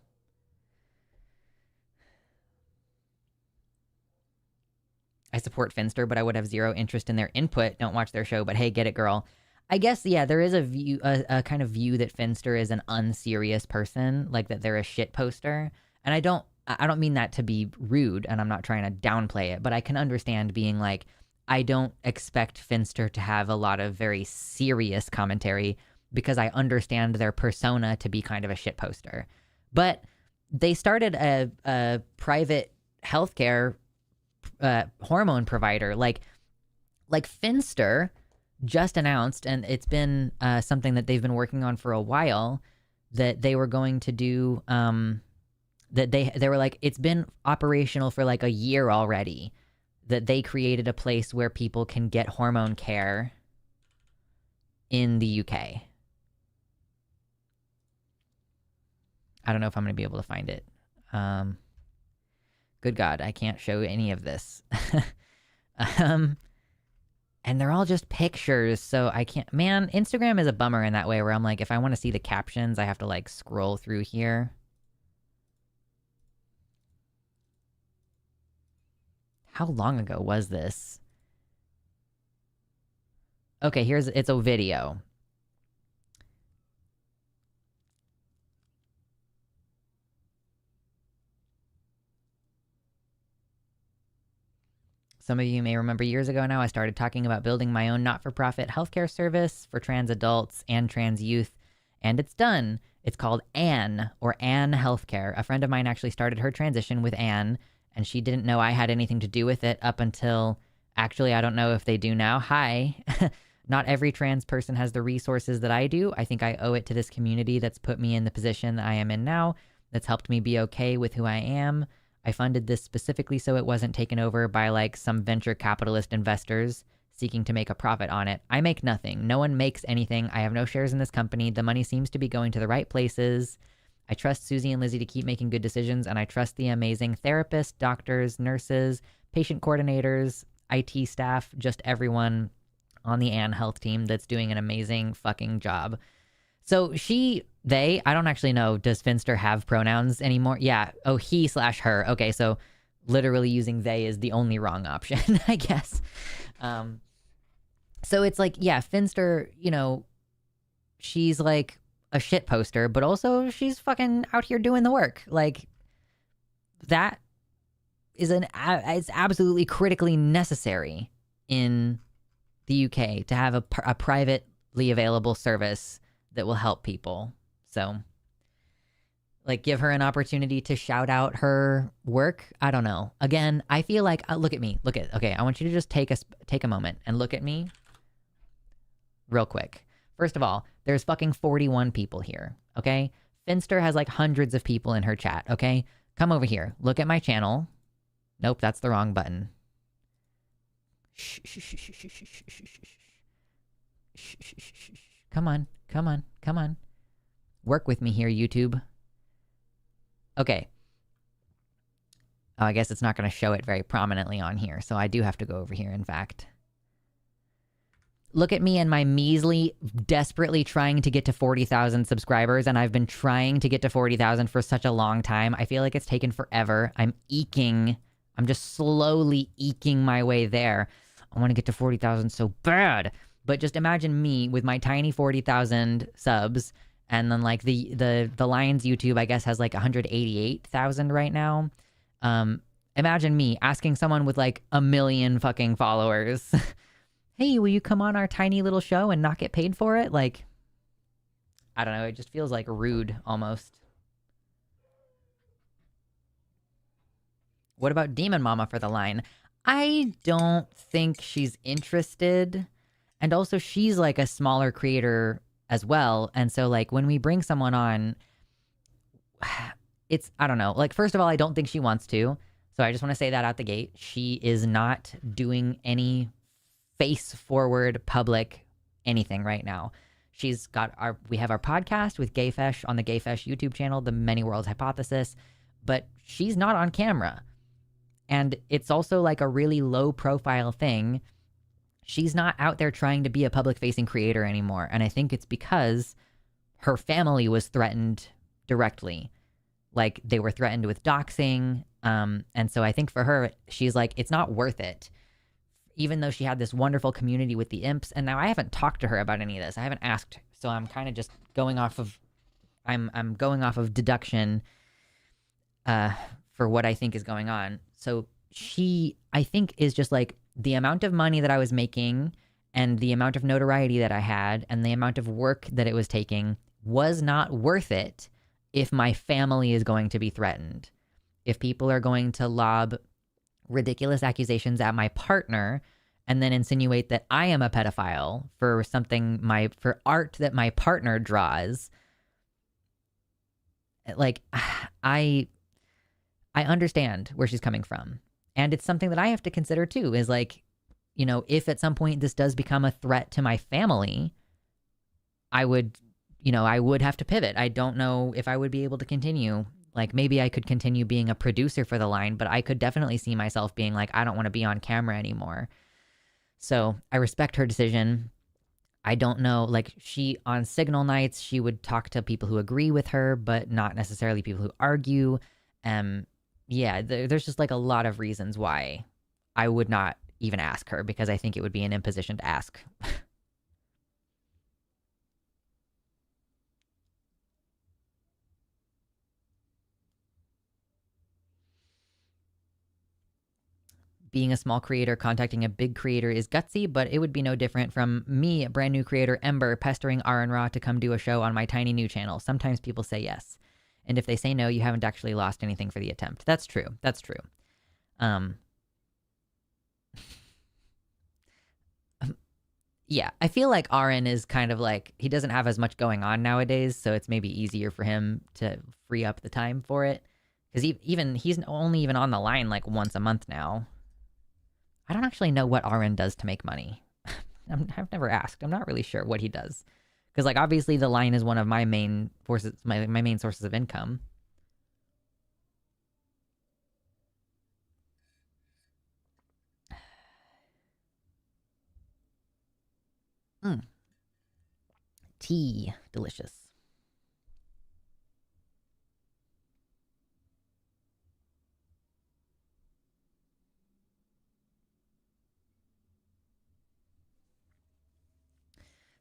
I support Finster, but I would have zero interest in their input. Don't watch their show, but hey, get it, girl. I guess, yeah, there is a kind of view that Finster is an unserious person, like that they're a shit poster. And I don't mean that to be rude, and I'm not trying to downplay it, but I can understand being like, I don't expect Finster to have a lot of very serious commentary because I understand their persona to be kind of a shit poster. But they started a private healthcare hormone provider. Like Finster just announced, and it's been something that they've been working on for a while, that they were going to do, that they were like, it's been operational for like a year already, that they created a place where people can get hormone care in the UK. I don't know if I'm going to be able to find it. Good God, I can't show any of this. And they're all just pictures, so I can't... Man, Instagram is a bummer in that way, where I'm like, if I want to see the captions, I have to, like, scroll through here. How long ago was this? Okay, it's a video. Some of you may remember years ago now, I started talking about building my own not-for-profit healthcare service for trans adults and trans youth, and it's done. It's called Anne, or Anne Healthcare. A friend of mine actually started her transition with Anne, and she didn't know I had anything to do with it up until... Actually, I don't know if they do now. Hi. Not every trans person has the resources that I do. I think I owe it to this community that's put me in the position that I am in now, that's helped me be okay with who I am. I funded this specifically so it wasn't taken over by like some venture capitalist investors seeking to make a profit on it. I make nothing. No one makes anything. I have no shares in this company. The money seems to be going to the right places. I trust Susie and Lizzie to keep making good decisions, and I trust the amazing therapists, doctors, nurses, patient coordinators, IT staff, just everyone on the Anne Health team that's doing an amazing fucking job. So they, I don't actually know, does Finster have pronouns anymore? Yeah. Oh, he/her. Okay, so literally using they is the only wrong option, I guess. So it's like, yeah, Finster, you know, she's like a shit poster, but also she's fucking out here doing the work. Like, that is it's absolutely critically necessary in the UK to have a privately available service that will help people. So, like, give her an opportunity to shout out her work. I don't know. Again, I feel like, look at me. Okay, I want you to just take a moment and look at me real quick. First of all, there's fucking 41 people here, okay? Finster has like hundreds of people in her chat, okay? Come over here. Look at my channel. Nope, that's the wrong button. Shh, shh, shh, shh, shh, shh, shh, shh, shh, shh, shh, shh. Come on. Work with me here, YouTube. Okay. Oh, I guess it's not going to show it very prominently on here, so I do have to go over here, in fact. Look at me and my measly, desperately trying to get to 40,000 subscribers, and I've been trying to get to 40,000 for such a long time. I feel like it's taken forever. I'm just slowly eking my way there. I want to get to 40,000 so bad. But just imagine me with my tiny 40,000 subs, and then like the Lions YouTube, I guess, has like 188,000 right now. Imagine me asking someone with like 1 million fucking followers, hey, will you come on our tiny little show and not get paid for it? Like, I don't know. It just feels like rude almost. What about Demon Mama for the line? I don't think she's interested. And also, she's like a smaller creator as well. And so, like, when we bring someone on, I don't know. Like, first of all, I don't think she wants to. So I just want to say that out the gate. She is not doing any face-forward public anything right now. She's got we have our podcast with Gayfesh on the Gayfesh YouTube channel, The Many Worlds Hypothesis, but she's not on camera. And it's also like a really low-profile thing. She's not out there trying to be a public-facing creator anymore. And I think it's because her family was threatened directly. Like they were threatened with doxing. And so I think for her, she's like, it's not worth it. Even though she had this wonderful community with the imps. And now I haven't talked to her about any of this. I haven't asked. So I'm kind of just going off of, I'm going off of deduction for what I think is going on. So she, I think, is just like the amount of money that I was making and the amount of notoriety that I had and the amount of work that it was taking was not worth it if my family is going to be threatened. If people are going to lob ridiculous accusations at my partner and then insinuate that I am a pedophile for something for art that my partner draws. Like I understand where she's coming from. And it's something that I have to consider too, is like, you know, if at some point this does become a threat to my family, I would have to pivot. I don't know if I would be able to continue. Like maybe I could continue being a producer for the line, but I could definitely see myself being like, I don't want to be on camera anymore. So I respect her decision. I don't know, like she, on Signal nights, she would talk to people who agree with her, but not necessarily people who argue. Yeah, there's just like a lot of reasons why I would not even ask her, because I think it would be an imposition to ask. Being a small creator, contacting a big creator is gutsy, but it would be no different from me, a brand new creator, Ember, pestering R and Raw to come do a show on my tiny new channel. Sometimes people say yes. And if they say no, you haven't actually lost anything for the attempt. That's true. That's true. Yeah, I feel like RN is kind of like, he doesn't have as much going on nowadays, so it's maybe easier for him to free up the time for it. Because he's only even on the line like once a month now. I don't actually know what RN does to make money. I've never asked. I'm not really sure what he does. Because like obviously the line is one of my main forces, my main sources of income. Mm. Tea, delicious.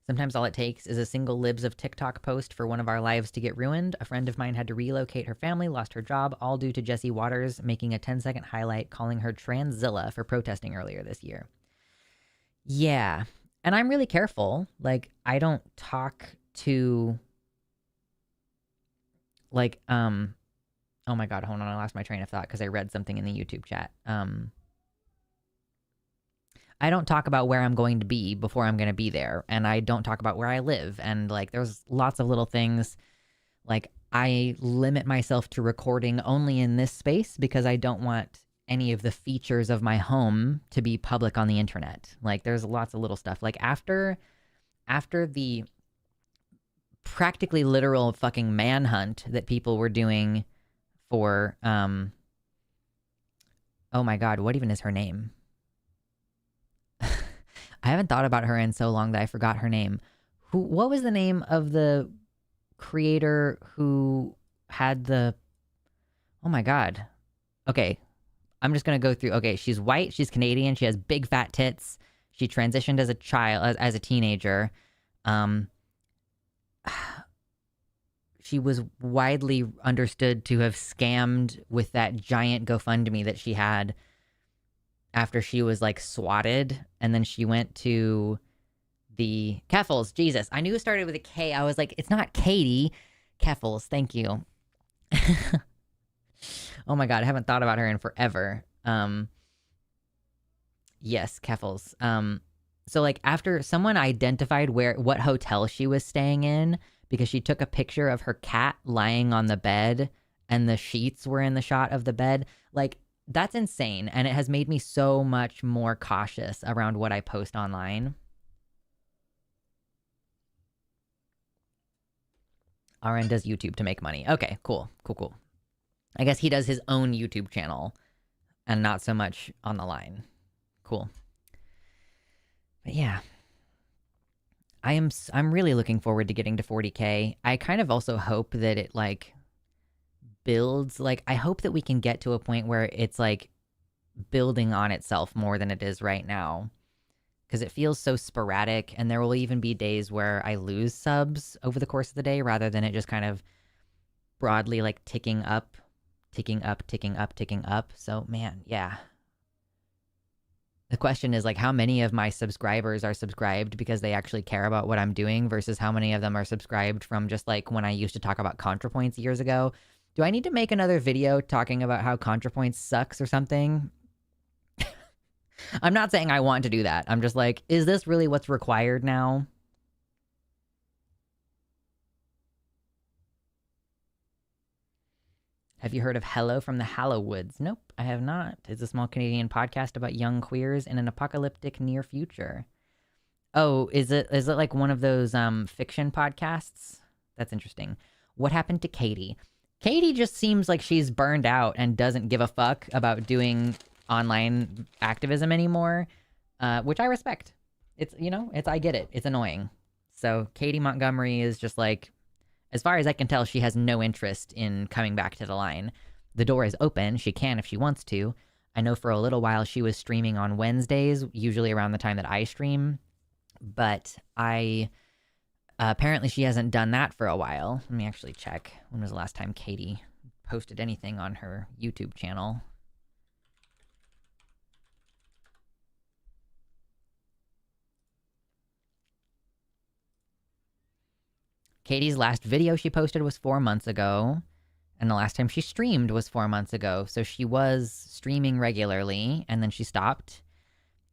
Sometimes all it takes is a single libs of TikTok post for one of our lives to get ruined. A friend of mine had to relocate her family, lost her job, all due to Jesse Waters making a 10-second highlight calling her Transzilla for protesting earlier this year. Yeah. And I'm really careful. Like, I don't talk to, like, oh my God, hold on. I lost my train of thought because I read something in the YouTube chat. I don't talk about where I'm going to be before I'm going to be there. And I don't talk about where I live. And like, there's lots of little things. Like, I limit myself to recording only in this space because I don't want any of the features of my home to be public on the internet. Like, there's lots of little stuff. Like, after the practically literal fucking manhunt that people were doing for, oh my God, what even is her name? I haven't thought about her in so long that I forgot her name. What was the name of the creator who had the, oh my God. Okay. I'm just going to go through. Okay. She's white. She's Canadian. She has big fat tits. She transitioned as a child, as a teenager. She was widely understood to have scammed with that giant GoFundMe that she had after she was like swatted, and then she went to the Keffels. Jesus, I knew it started with a K. I was like, it's not Katie. Keffels, thank you. Oh my God, I haven't thought about her in forever. Yes, Keffels. So like after someone identified what hotel she was staying in, because she took a picture of her cat lying on the bed and the sheets were in the shot of the bed. Like, that's insane, and it has made me so much more cautious around what I post online. RN does YouTube to make money. Okay, cool. I guess he does his own YouTube channel and not so much on the line. Cool. But yeah. I'm really looking forward to getting to 40K. I kind of also hope that it like builds, like I hope that we can get to a point where it's like building on itself more than it is right now, because it feels so sporadic, and there will even be days where I lose subs over the course of the day rather than it just kind of broadly like ticking up, ticking up, ticking up, ticking up. So man, yeah. The question is like how many of my subscribers are subscribed because they actually care about what I'm doing versus how many of them are subscribed from just like when I used to talk about ContraPoints years ago. Do I need to make another video talking about how ContraPoints sucks or something? I'm not saying I want to do that. I'm just like, is this really what's required now? Have you heard of Hello from the Hallowoods? Nope, I have not. It's a small Canadian podcast about young queers in an apocalyptic near future. Oh, is it like one of those fiction podcasts? That's interesting. What happened to Katie? Katie just seems like she's burned out and doesn't give a fuck about doing online activism anymore, which I respect. It's, you know, it's, I get it. It's annoying. So Katie Montgomery is just like, as far as I can tell, she has no interest in coming back to the line. The door is open. She can if she wants to. I know for a little while she was streaming on Wednesdays, usually around the time that I stream, but I apparently she hasn't done that for a while. Let me actually check. When was the last time Katie posted anything on her YouTube channel? Katie's last video she posted was 4 months ago, and the last time she streamed was 4 months ago. So she was streaming regularly, and then she stopped.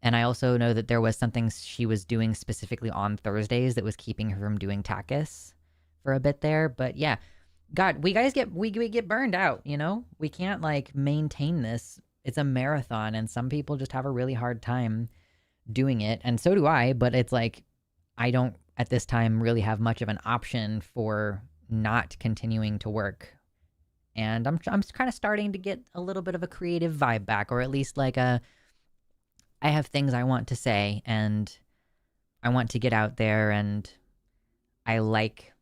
And I also know that there was something she was doing specifically on Thursdays that was keeping her from doing Takis for a bit there. But yeah, God, we get burned out, you know? We can't like maintain this. It's a marathon, and some people just have a really hard time doing it, and so do I, but it's like I don't at this time really have much of an option for not continuing to work. And I'm kind of starting to get a little bit of a creative vibe back, or at least like I have things I want to say and I want to get out there, and I like,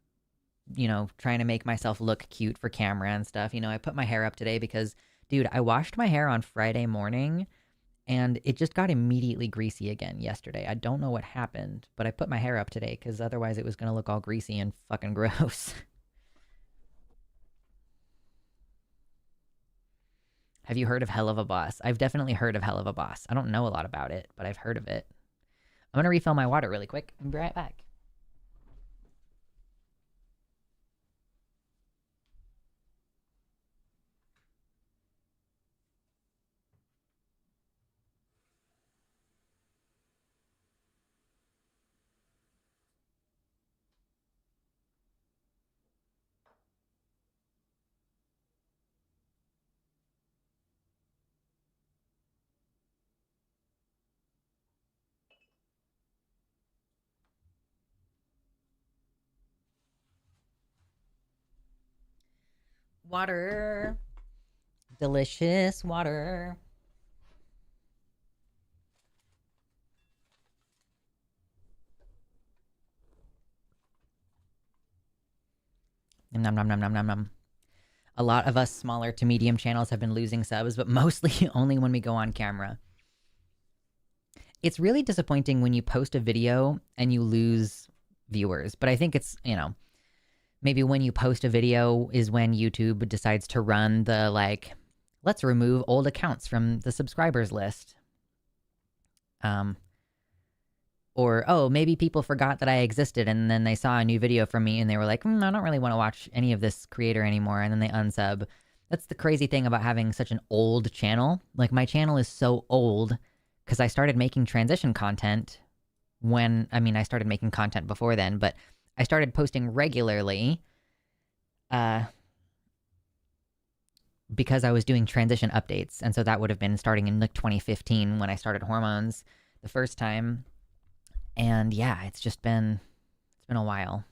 you know, trying to make myself look cute for camera and stuff. You know, I put my hair up today because, dude, I washed my hair on Friday morning and it just got immediately greasy again yesterday. I don't know what happened, but I put my hair up today because otherwise it was going to look all greasy and fucking gross. Have you heard of Hell of a Boss? I've definitely heard of Hell of a Boss. I don't know a lot about it, but I've heard of it. I'm going to refill my water really quick and be right back. Water. Delicious water. Nom nom nom nom nom nom. A lot of us smaller to medium channels have been losing subs, but mostly only when we go on camera. It's really disappointing when you post a video and you lose viewers, but I think it's, you know, maybe when you post a video is when YouTube decides to run the like, let's remove old accounts from the subscribers list. Or, oh, maybe people forgot that I existed and then they saw a new video from me and they were like, I don't really want to watch any of this creator anymore. And then they unsub. That's the crazy thing about having such an old channel. Like, my channel is so old because I started making transition content when, I mean, I started making content before then, but I started posting regularly because I was doing transition updates. And so that would have been starting in like 2015 when I started hormones the first time. And yeah, it's been a while.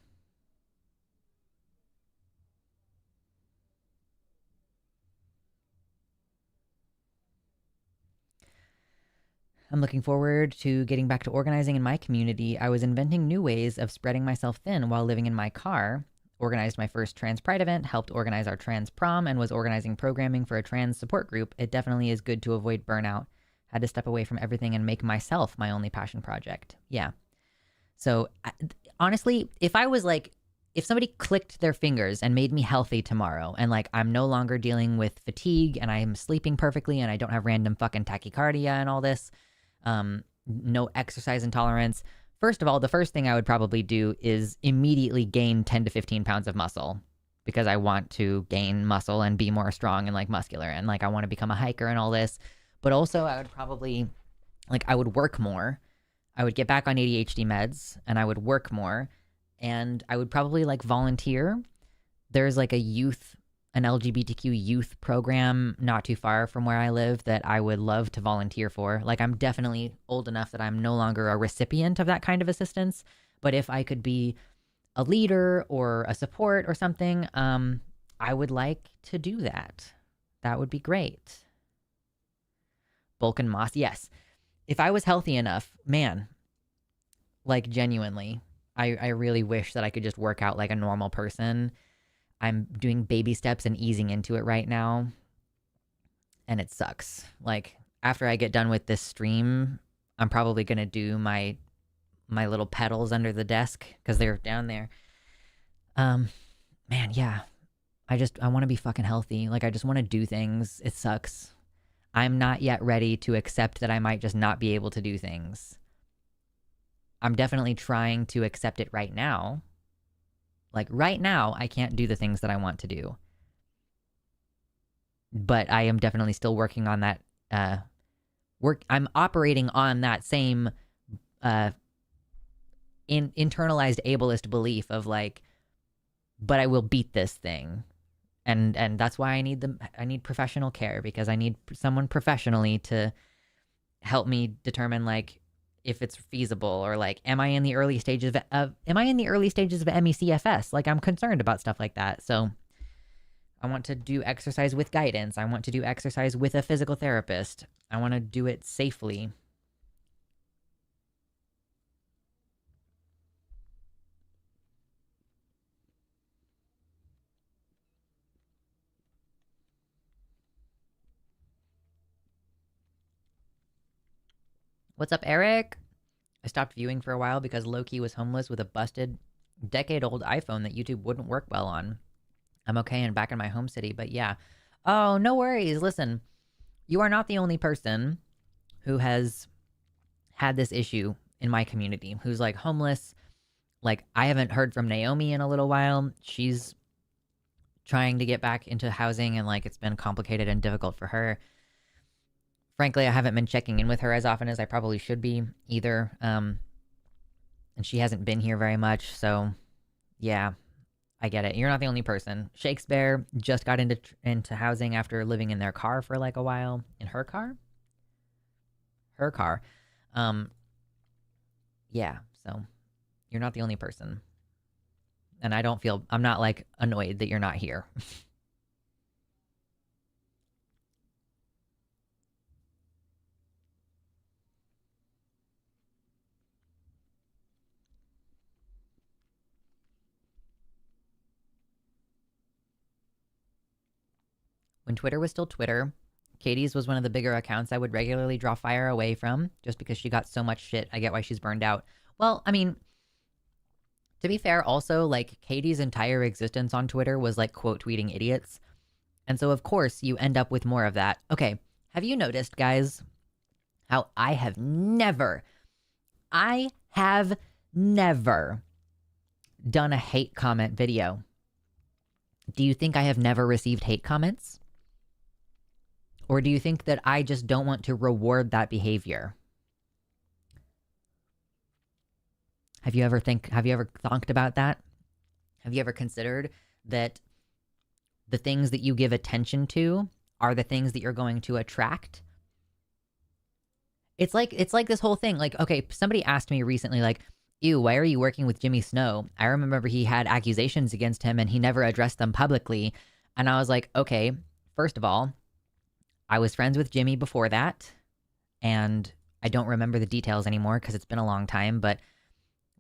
I'm looking forward to getting back to organizing in my community. I was inventing new ways of spreading myself thin while living in my car. Organized my first trans pride event, helped organize our trans prom, and was organizing programming for a trans support group. It definitely is good to avoid burnout. Had to step away from everything and make myself my only passion project. Yeah. So honestly, if I was like, if somebody clicked their fingers and made me healthy tomorrow and like I'm no longer dealing with fatigue and I'm sleeping perfectly and I don't have random fucking tachycardia and all this, no exercise intolerance. First of all, the first thing I would probably do is immediately gain 10 to 15 pounds of muscle because I want to gain muscle and be more strong and like muscular and like I want to become a hiker and all this. But also I would probably like I would work more. I would get back on ADHD meds and I would work more and I would probably like volunteer. There's like an LGBTQ youth program not too far from where I live that I would love to volunteer for. Like I'm definitely old enough that I'm no longer a recipient of that kind of assistance, but if I could be a leader or a support or something, I would like to do that. That would be great. Bulk and Moss, yes. If I was healthy enough, man, like genuinely, I really wish that I could just work out like a normal person. I'm doing baby steps and easing into it right now. And it sucks. Like after I get done with this stream, I'm probably going to do my little pedals under the desk because they're down there. Man, yeah. I want to be fucking healthy. Like I just want to do things. It sucks. I'm not yet ready to accept that I might just not be able to do things. I'm definitely trying to accept it right now. Like right now, I can't do the things that I want to do. But I am definitely still working on that I'm operating on that same internalized ableist belief of like, but I will beat this thing. And that's why I need professional care because I need someone professionally to help me determine like if it's feasible or like am I in the early stages of MECFS? Like I'm concerned about stuff like that. So I want to do exercise with guidance. I want to do exercise with a physical therapist. I want to do it safely. What's up, Eric? I stopped viewing for a while because Loki was homeless with a busted decade-old iPhone that YouTube wouldn't work well on. I'm okay and back in my home city, but yeah. Oh, no worries. Listen, you are not the only person who has had this issue in my community who's like homeless. Like I haven't heard from Naomi in a little while. She's trying to get back into housing and like it's been complicated and difficult for her. Frankly, I haven't been checking in with her as often as I probably should be either. And she hasn't been here very much. So yeah, I get it. You're not the only person. Shakespeare just got into housing after living in their car for like a while. In her car? Her car. Yeah, so you're not the only person. And I'm not like annoyed that you're not here. When Twitter was still Twitter, Katie's was one of the bigger accounts I would regularly draw fire away from just because she got so much shit. I get why she's burned out. Well, I mean, to be fair, also, like, Katie's entire existence on Twitter was like quote tweeting idiots. And so, of course, you end up with more of that. Okay, have you noticed, guys, how I have never done a hate comment video? Do you think I have never received hate comments? Or do you think that I just don't want to reward that behavior? Have you ever thought about that? Have you ever considered that the things that you give attention to are the things that you're going to attract? It's like this whole thing. Like, okay, somebody asked me recently, like, ew, why are you working with Jimmy Snow? I remember he had accusations against him and he never addressed them publicly. And I was like, okay, first of all, I was friends with Jimmy before that. And I don't remember the details anymore because it's been a long time, but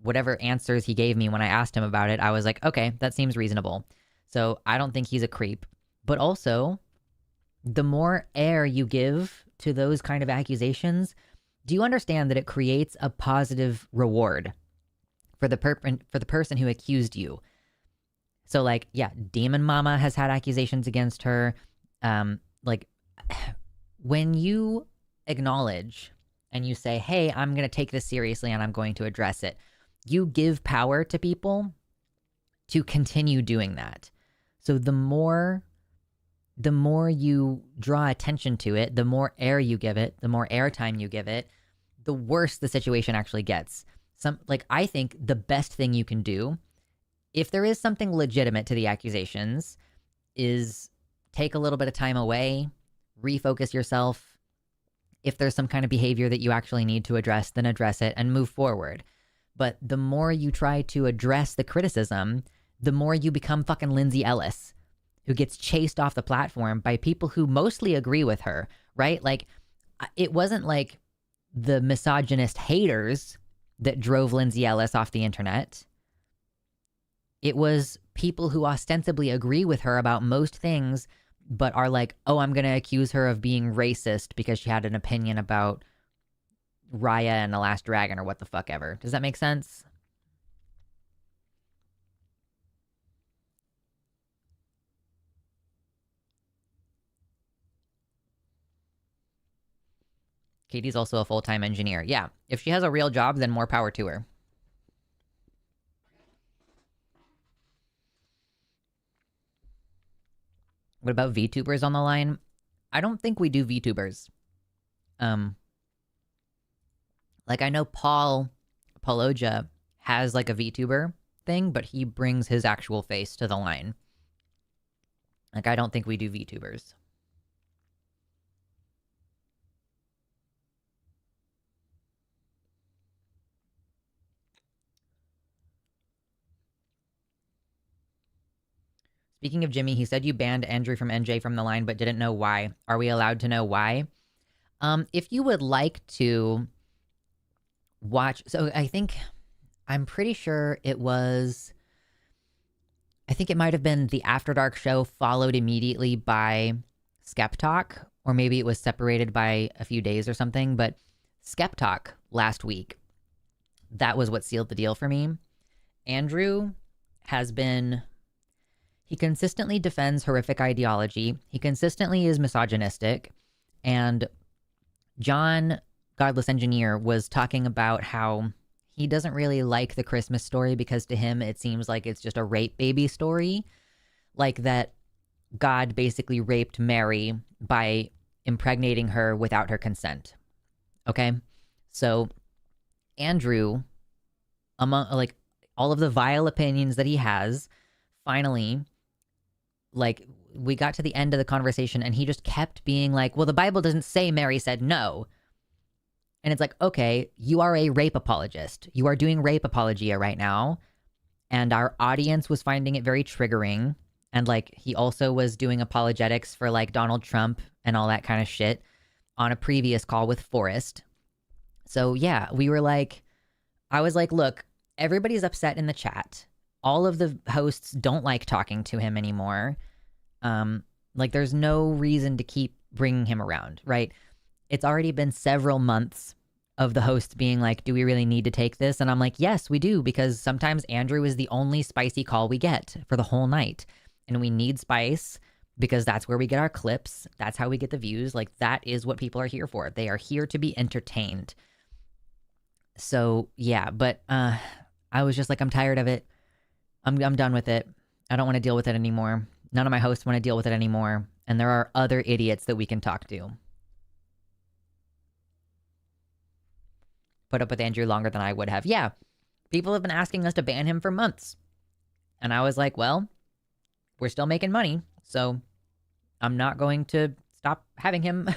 whatever answers he gave me when I asked him about it, I was like, okay, that seems reasonable. So I don't think he's a creep. But also, the more air you give to those kind of accusations, do you understand that it creates a positive reward for the person who accused you? So like, yeah, Demon Mama has had accusations against her. Like when you acknowledge and you say, "Hey, I'm going to take this seriously and I'm going to address it." You give power to people to continue doing that. So the more you draw attention to it, the more air you give it, the more airtime you give it, the worse the situation actually gets. I think the best thing you can do, if there is something legitimate to the accusations, is take a little bit of time away, refocus yourself. If there's some kind of behavior that you actually need to address, then address it and move forward. But the more you try to address the criticism, the more you become fucking Lindsay Ellis, who gets chased off the platform by people who mostly agree with her, right? Like, it wasn't like the misogynist haters that drove Lindsay Ellis off the internet. It was people who ostensibly agree with her about most things, but are like, oh, I'm going to accuse her of being racist because she had an opinion about Raya and the Last Dragon or what the fuck ever. Does that make sense? Katie's also a full-time engineer. Yeah, if she has a real job, then more power to her. What about VTubers on the line? I don't think we do VTubers. Like I know Paul Paloja has like a VTuber thing, but he brings his actual face to the line. Like I don't think we do VTubers. Speaking of Jimmy, he said you banned Andrew from NJ from the line, but didn't know why. Are we allowed to know why? If you would like to watch, so I'm pretty sure it was, I think it might have been the After Dark show followed immediately by Skep Talk, or maybe it was separated by a few days or something, but Skep Talk last week, that was what sealed the deal for me. Andrew has been, he consistently defends horrific ideology. He consistently is misogynistic. And John, Godless Engineer, was talking about how he doesn't really like the Christmas story because to him it seems like it's just a rape baby story. Like that God basically raped Mary by impregnating her without her consent. Okay? So Andrew, among like all of the vile opinions that he has, finally, like, we got to the end of the conversation and he just kept being like, well, the Bible doesn't say Mary said no. And it's like, okay, you are a rape apologist. You are doing rape apologia right now. And our audience was finding it very triggering. And like, he also was doing apologetics for like Donald Trump and all that kind of shit on a previous call with Forrest. So yeah, we were like, I was like, look, everybody's upset in the chat. All of the hosts don't like talking to him anymore. Like there's no reason to keep bringing him around, right? It's already been several months of the hosts being like, do we really need to take this? And I'm like, yes, we do, because sometimes Andrew is the only spicy call we get for the whole night. And we need spice because that's where we get our clips. That's how we get the views. Like that is what people are here for. They are here to be entertained. So yeah, but I was just like, I'm tired of it. I'm done with it. I don't want to deal with it anymore. None of my hosts want to deal with it anymore. And there are other idiots that we can talk to. Put up with Andrew longer than I would have. Yeah, people have been asking us to ban him for months. And I was like, well, we're still making money, so I'm not going to stop having him.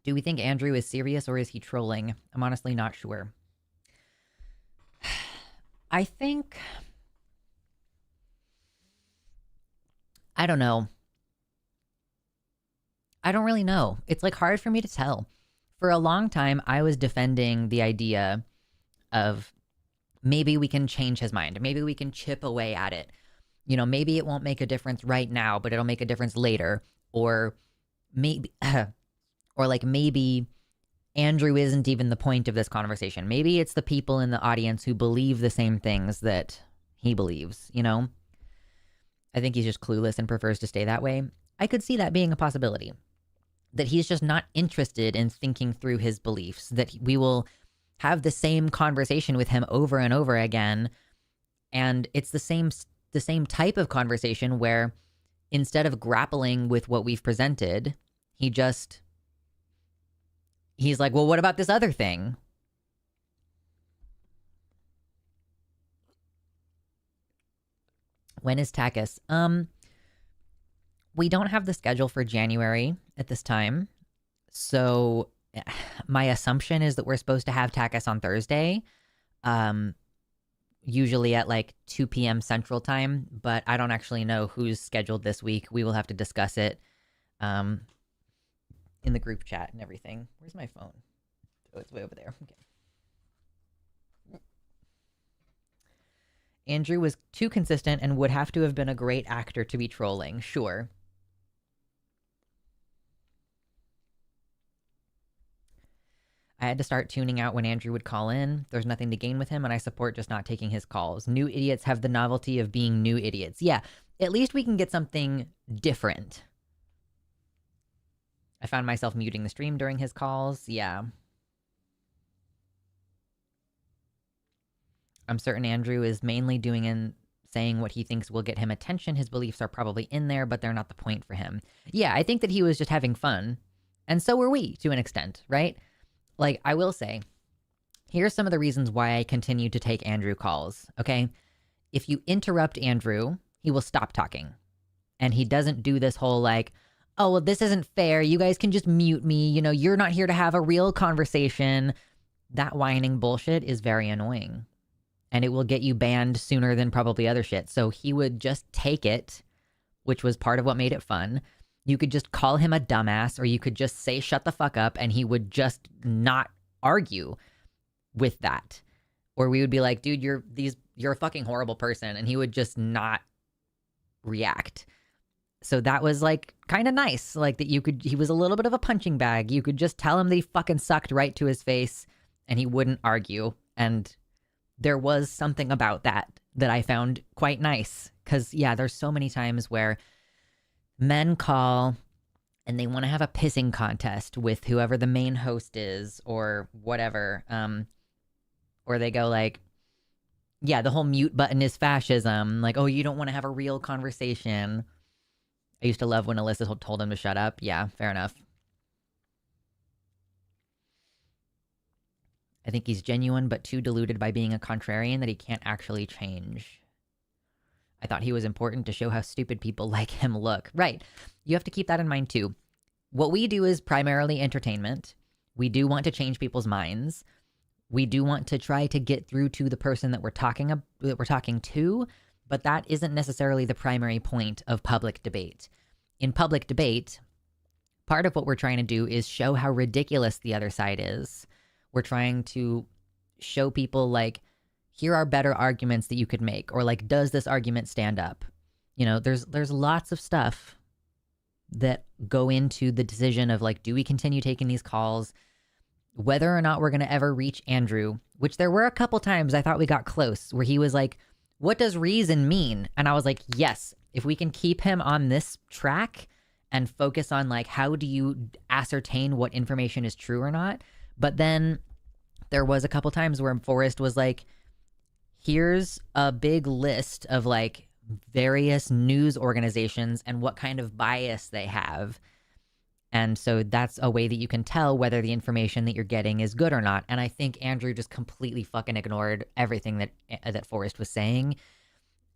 Do we think Andrew is serious or is he trolling? I'm honestly not sure. I think I don't know. I don't really know. It's like hard for me to tell. For a long time, I was defending the idea of maybe we can change his mind. Maybe we can chip away at it. You know, maybe it won't make a difference right now, but it'll make a difference later. Or maybe, or like maybe Andrew isn't even the point of this conversation. Maybe it's the people in the audience who believe the same things that he believes, you know? I think he's just clueless and prefers to stay that way. I could see that being a possibility. That he's just not interested in thinking through his beliefs, that we will have the same conversation with him over and over again. And it's the same type of conversation where instead of grappling with what we've presented, he's like, well, what about this other thing? When is Takis? We don't have the schedule for January at this time. So my assumption is that we're supposed to have Takis on Thursday. Usually at like 2 p.m. Central Time, but I don't actually know who's scheduled this week. We will have to discuss it in the group chat and everything. Where's my phone? Oh, it's way over there. Okay. Andrew was too consistent and would have to have been a great actor to be trolling. Sure. I had to start tuning out when Andrew would call in. There's nothing to gain with him, and I support just not taking his calls. New idiots have the novelty of being new idiots. Yeah, at least we can get something different. I found myself muting the stream during his calls. Yeah. I'm certain Andrew is mainly doing and saying what he thinks will get him attention. His beliefs are probably in there, but they're not the point for him. Yeah, I think that he was just having fun. And so were we, to an extent, right? Like, I will say, here's some of the reasons why I continue to take Andrew calls, okay? If you interrupt Andrew, he will stop talking. And he doesn't do this whole like, oh, well, this isn't fair. You guys can just mute me. You know, you're not here to have a real conversation. That whining bullshit is very annoying. And it will get you banned sooner than probably other shit. So he would just take it, which was part of what made it fun. You could just call him a dumbass, or you could just say, shut the fuck up, and he would just not argue with that. Or we would be like, dude, you're a fucking horrible person. And he would just not react. So that was like kind of nice. Like that he was a little bit of a punching bag. You could just tell him that he fucking sucked right to his face and he wouldn't argue. And there was something about that I found quite nice. Cause yeah, there's so many times where men call and they want to have a pissing contest with whoever the main host is or whatever. Or they go like, yeah, the whole mute button is fascism. Like, oh, you don't want to have a real conversation. I used to love when Alyssa told him to shut up. Yeah, fair enough. I think he's genuine, but too deluded by being a contrarian that he can't actually change. I thought he was important to show how stupid people like him look. Right. You have to keep that in mind too. What we do is primarily entertainment. We do want to change people's minds. We do want to try to get through to the person that we're talking to, but that isn't necessarily the primary point of public debate. In public debate, part of what we're trying to do is show how ridiculous the other side is. We're trying to show people like, here are better arguments that you could make, or like, does this argument stand up? You know, there's lots of stuff that go into the decision of like, do we continue taking these calls? Whether or not we're going to ever reach Andrew, which there were a couple times I thought we got close, where he was like, what does reason mean? And I was like, yes, if we can keep him on this track and focus on like, how do you ascertain what information is true or not? But then there was a couple times where Forrest was like, here's a big list of like various news organizations and what kind of bias they have. And so that's a way that you can tell whether the information that you're getting is good or not. And I think Andrew just completely fucking ignored everything that Forrest was saying.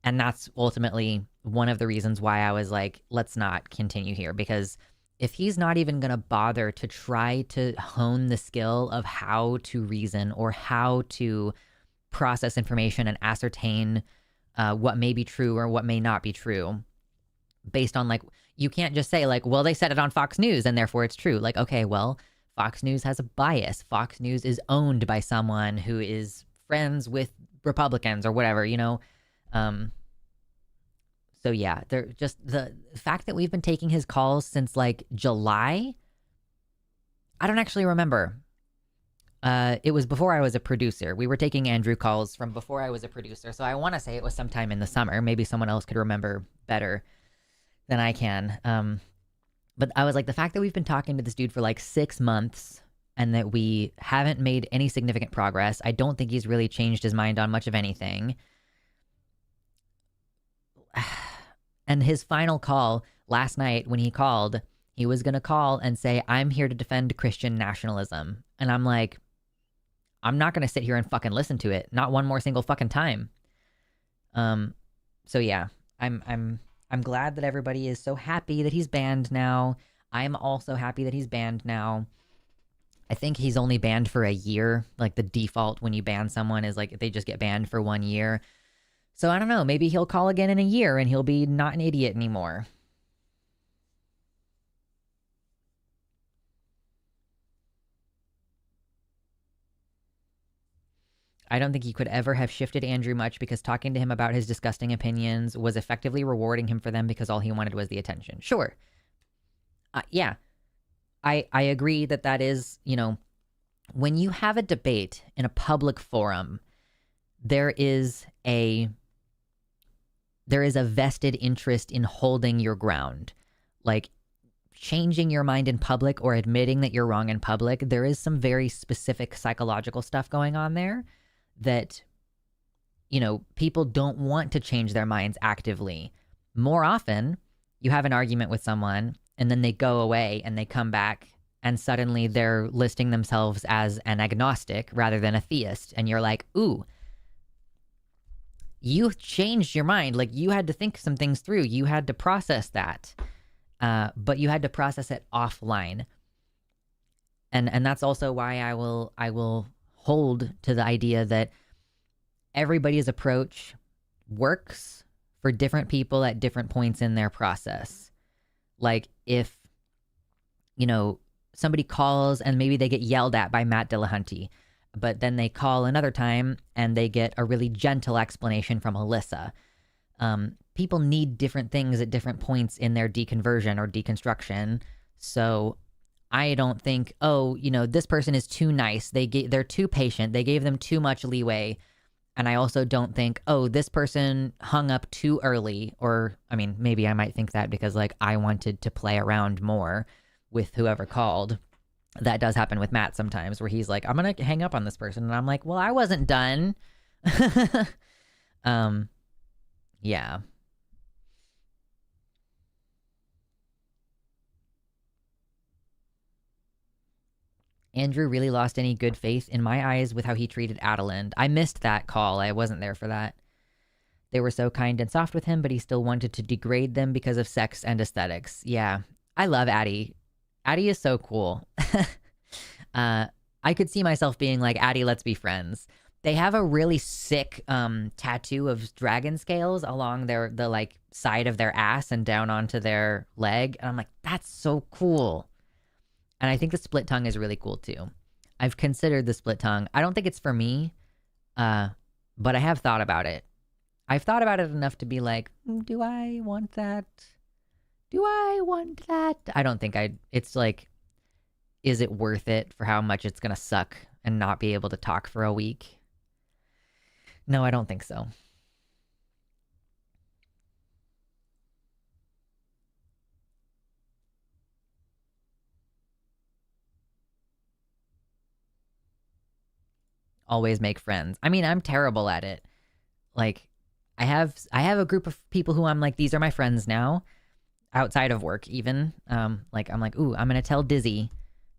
And that's ultimately one of the reasons why I was like, let's not continue here. Because if he's not even going to bother to try to hone the skill of how to reason or how to process information and ascertain what may be true or what may not be true, based on like, you can't just say like, well, they said it on Fox News and therefore it's true. Like, okay, well, Fox News has a bias. Fox News is owned by someone who is friends with Republicans or whatever, you know? Um, so yeah, they're just the fact that we've been taking his calls since like July. I don't actually remember. It was before I was a producer. We were taking Andrew calls from before I was a producer. So I want to say it was sometime in the summer. Maybe someone else could remember better than I can. But I was like, the fact that we've been talking to this dude for like 6 months and that we haven't made any significant progress, I don't think he's really changed his mind on much of anything. And his final call last night when he called, he was going to call and say, I'm here to defend Christian nationalism. And I'm like, I'm not going to sit here and fucking listen to it. Not one more single fucking time. So yeah, I'm glad that everybody is so happy that he's banned now. I'm also happy that he's banned now. I think he's only banned for a year. Like the default when you ban someone is like they just get banned for 1 year. So I don't know, maybe he'll call again in a year and he'll be not an idiot anymore. I don't think he could ever have shifted Andrew much because talking to him about his disgusting opinions was effectively rewarding him for them because all he wanted was the attention. Sure. Yeah. I agree that that is, you know, when you have a debate in a public forum, there is a vested interest in holding your ground. Like changing your mind in public or admitting that you're wrong in public, there is some very specific psychological stuff going on there that, you know, people don't want to change their minds actively. More often, you have an argument with someone and then they go away and they come back and suddenly they're listing themselves as an agnostic rather than a theist. And you're like, ooh, you changed your mind. Like you had to think some things through. You had to process that. But you had to process it offline. And that's also why I will hold to the idea that everybody's approach works for different people at different points in their process. Like if, you know, somebody calls and maybe they get yelled at by Matt Dillahunty, but then they call another time and they get a really gentle explanation from Alyssa. People need different things at different points in their deconversion or deconstruction. So I don't think, oh, you know, this person is too nice. They're too patient. They gave them too much leeway. And I also don't think, oh, this person hung up too early. Or, I mean, maybe I might think that because like I wanted to play around more with whoever called. That does happen with Matt sometimes where he's like, I'm going to hang up on this person. And I'm like, well, I wasn't done. Yeah. Andrew really lost any good faith in my eyes with how he treated Adeline. I missed that call. I wasn't there for that. They were so kind and soft with him, but he still wanted to degrade them because of sex and aesthetics. Yeah. I love Addie. Addie is so cool. I could see myself being like, Addie, let's be friends. They have a really sick tattoo of dragon scales along the like side of their ass and down onto their leg. And I'm like, that's so cool. And I think the split tongue is really cool too. I've considered the split tongue. I don't think it's for me, but I have thought about it. I've thought about it enough to be like, do I want that? Do I want that? I don't think it's like, is it worth it for how much it's going to suck and not be able to talk for a week? No, I don't think so. Always make friends. I mean, I'm terrible at it. Like I have a group of people who I'm like, these are my friends now, outside of work even. Like I'm like, ooh, I'm gonna tell Dizzy,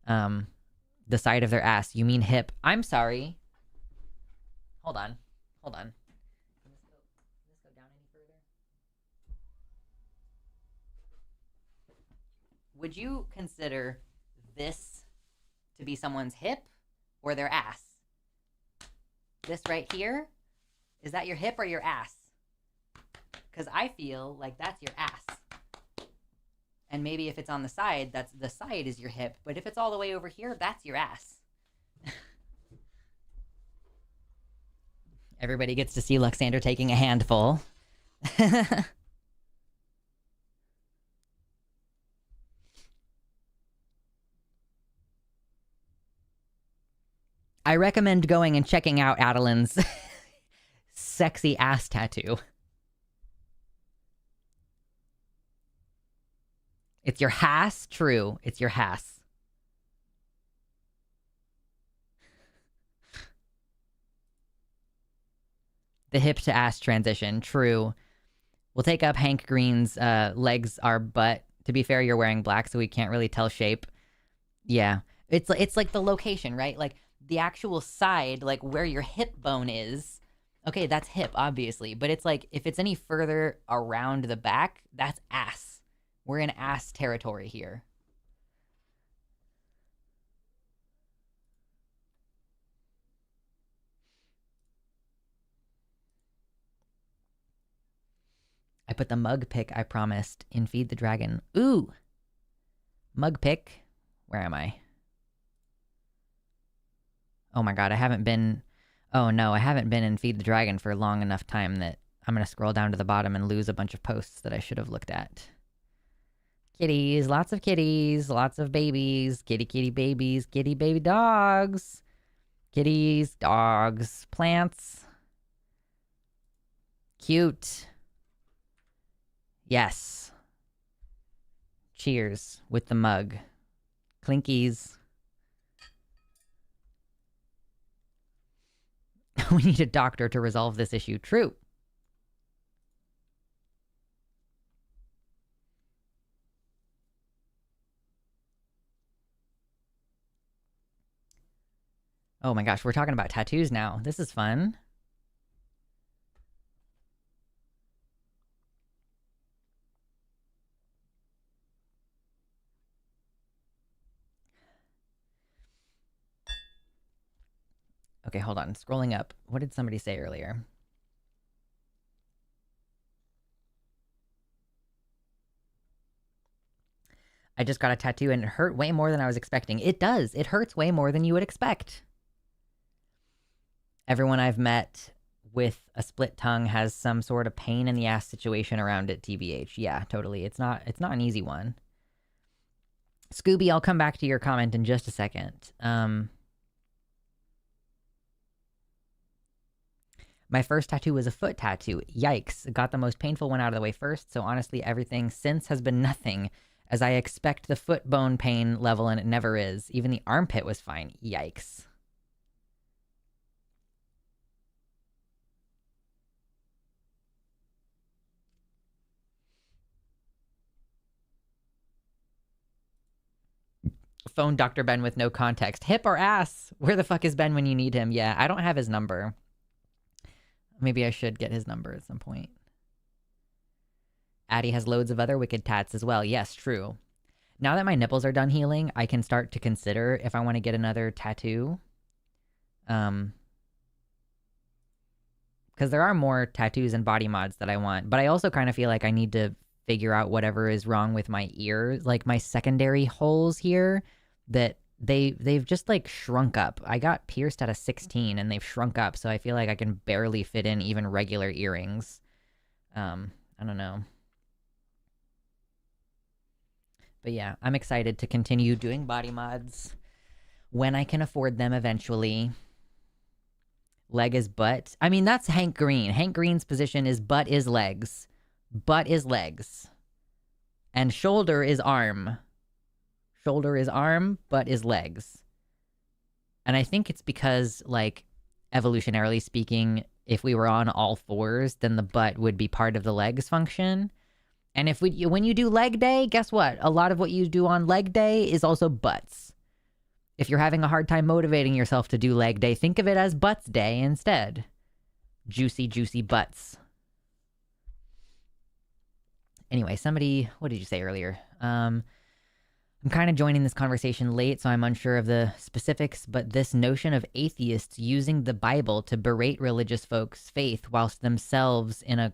the side of their ass. You mean hip? I'm sorry. Hold on. Can this go down any further? Would you consider this to be someone's hip or their ass? This right here, is that your hip or your ass? Because I feel like that's your ass. And maybe if it's on the side, that's the side is your hip. But if it's all the way over here, that's your ass. Everybody gets to see Luxander taking a handful. I recommend going and checking out Adeline's sexy ass tattoo. It's your Haas? True. It's your Haas. The hip to ass transition. True. We'll take up Hank Green's legs are butt. To be fair, you're wearing black, so we can't really tell shape. Yeah. It's like the location, right? Like the actual side, like where your hip bone is. Okay, that's hip, obviously. But it's like if it's any further around the back, that's ass. We're in ass territory here. I put the mug pick I promised in Feed the Dragon. Ooh! Mug pick. Where am I? Oh my god, I haven't been... Oh no, I haven't been in Feed the Dragon for long enough time that I'm gonna scroll down to the bottom and lose a bunch of posts that I should have looked at. Kitties, lots of kitties, lots of babies, kitty babies, kitty baby dogs, kitties, dogs, plants. Cute. Yes. Cheers with the mug. Clinkies. We need a doctor to resolve this issue. True. Oh my gosh, we're talking about tattoos now. This is fun. Okay, hold on. Scrolling up. What did somebody say earlier? I just got a tattoo and it hurt way more than I was expecting. It does. It hurts way more than you would expect. Everyone I've met with a split tongue has some sort of pain in the ass situation around it, TBH. Yeah, totally. It's not an easy one. Scooby, I'll come back to your comment in just a second. My first tattoo was a foot tattoo. Yikes. Got the most painful one out of the way first, so honestly everything since has been nothing, as I expect the foot bone pain level and it never is. Even the armpit was fine. Yikes. Phone Dr. Ben with no context. Hip or ass? Where the fuck is Ben when you need him? Yeah, I don't have his number. Maybe I should get his number at some point. Addie has loads of other wicked tats as well. Yes, true. Now that my nipples are done healing, I can start to consider if I want to get another tattoo. Because there are more tattoos and body mods that I want. But I also kind of feel like I need to figure out whatever is wrong with my ears. Like my secondary holes here that they've just like shrunk up. I got pierced at a 16 and they've shrunk up, so I feel like I can barely fit in even regular earrings. I don't know. But yeah, I'm excited to continue doing body mods when I can afford them eventually. Leg is butt. I mean, that's Hank Green. Hank Green's position is butt is legs. Butt is legs. And shoulder is arm. Shoulder is arm, butt is legs. And I think it's because, like, evolutionarily speaking, if we were on all fours, then the butt would be part of the legs function. And when you do leg day, guess what? A lot of what you do on leg day is also butts. If you're having a hard time motivating yourself to do leg day, think of it as butts day instead. Juicy, juicy butts. Anyway, somebody, what did you say earlier? I'm kind of joining this conversation late, so I'm unsure of the specifics, but this notion of atheists using the Bible to berate religious folks' faith whilst themselves in a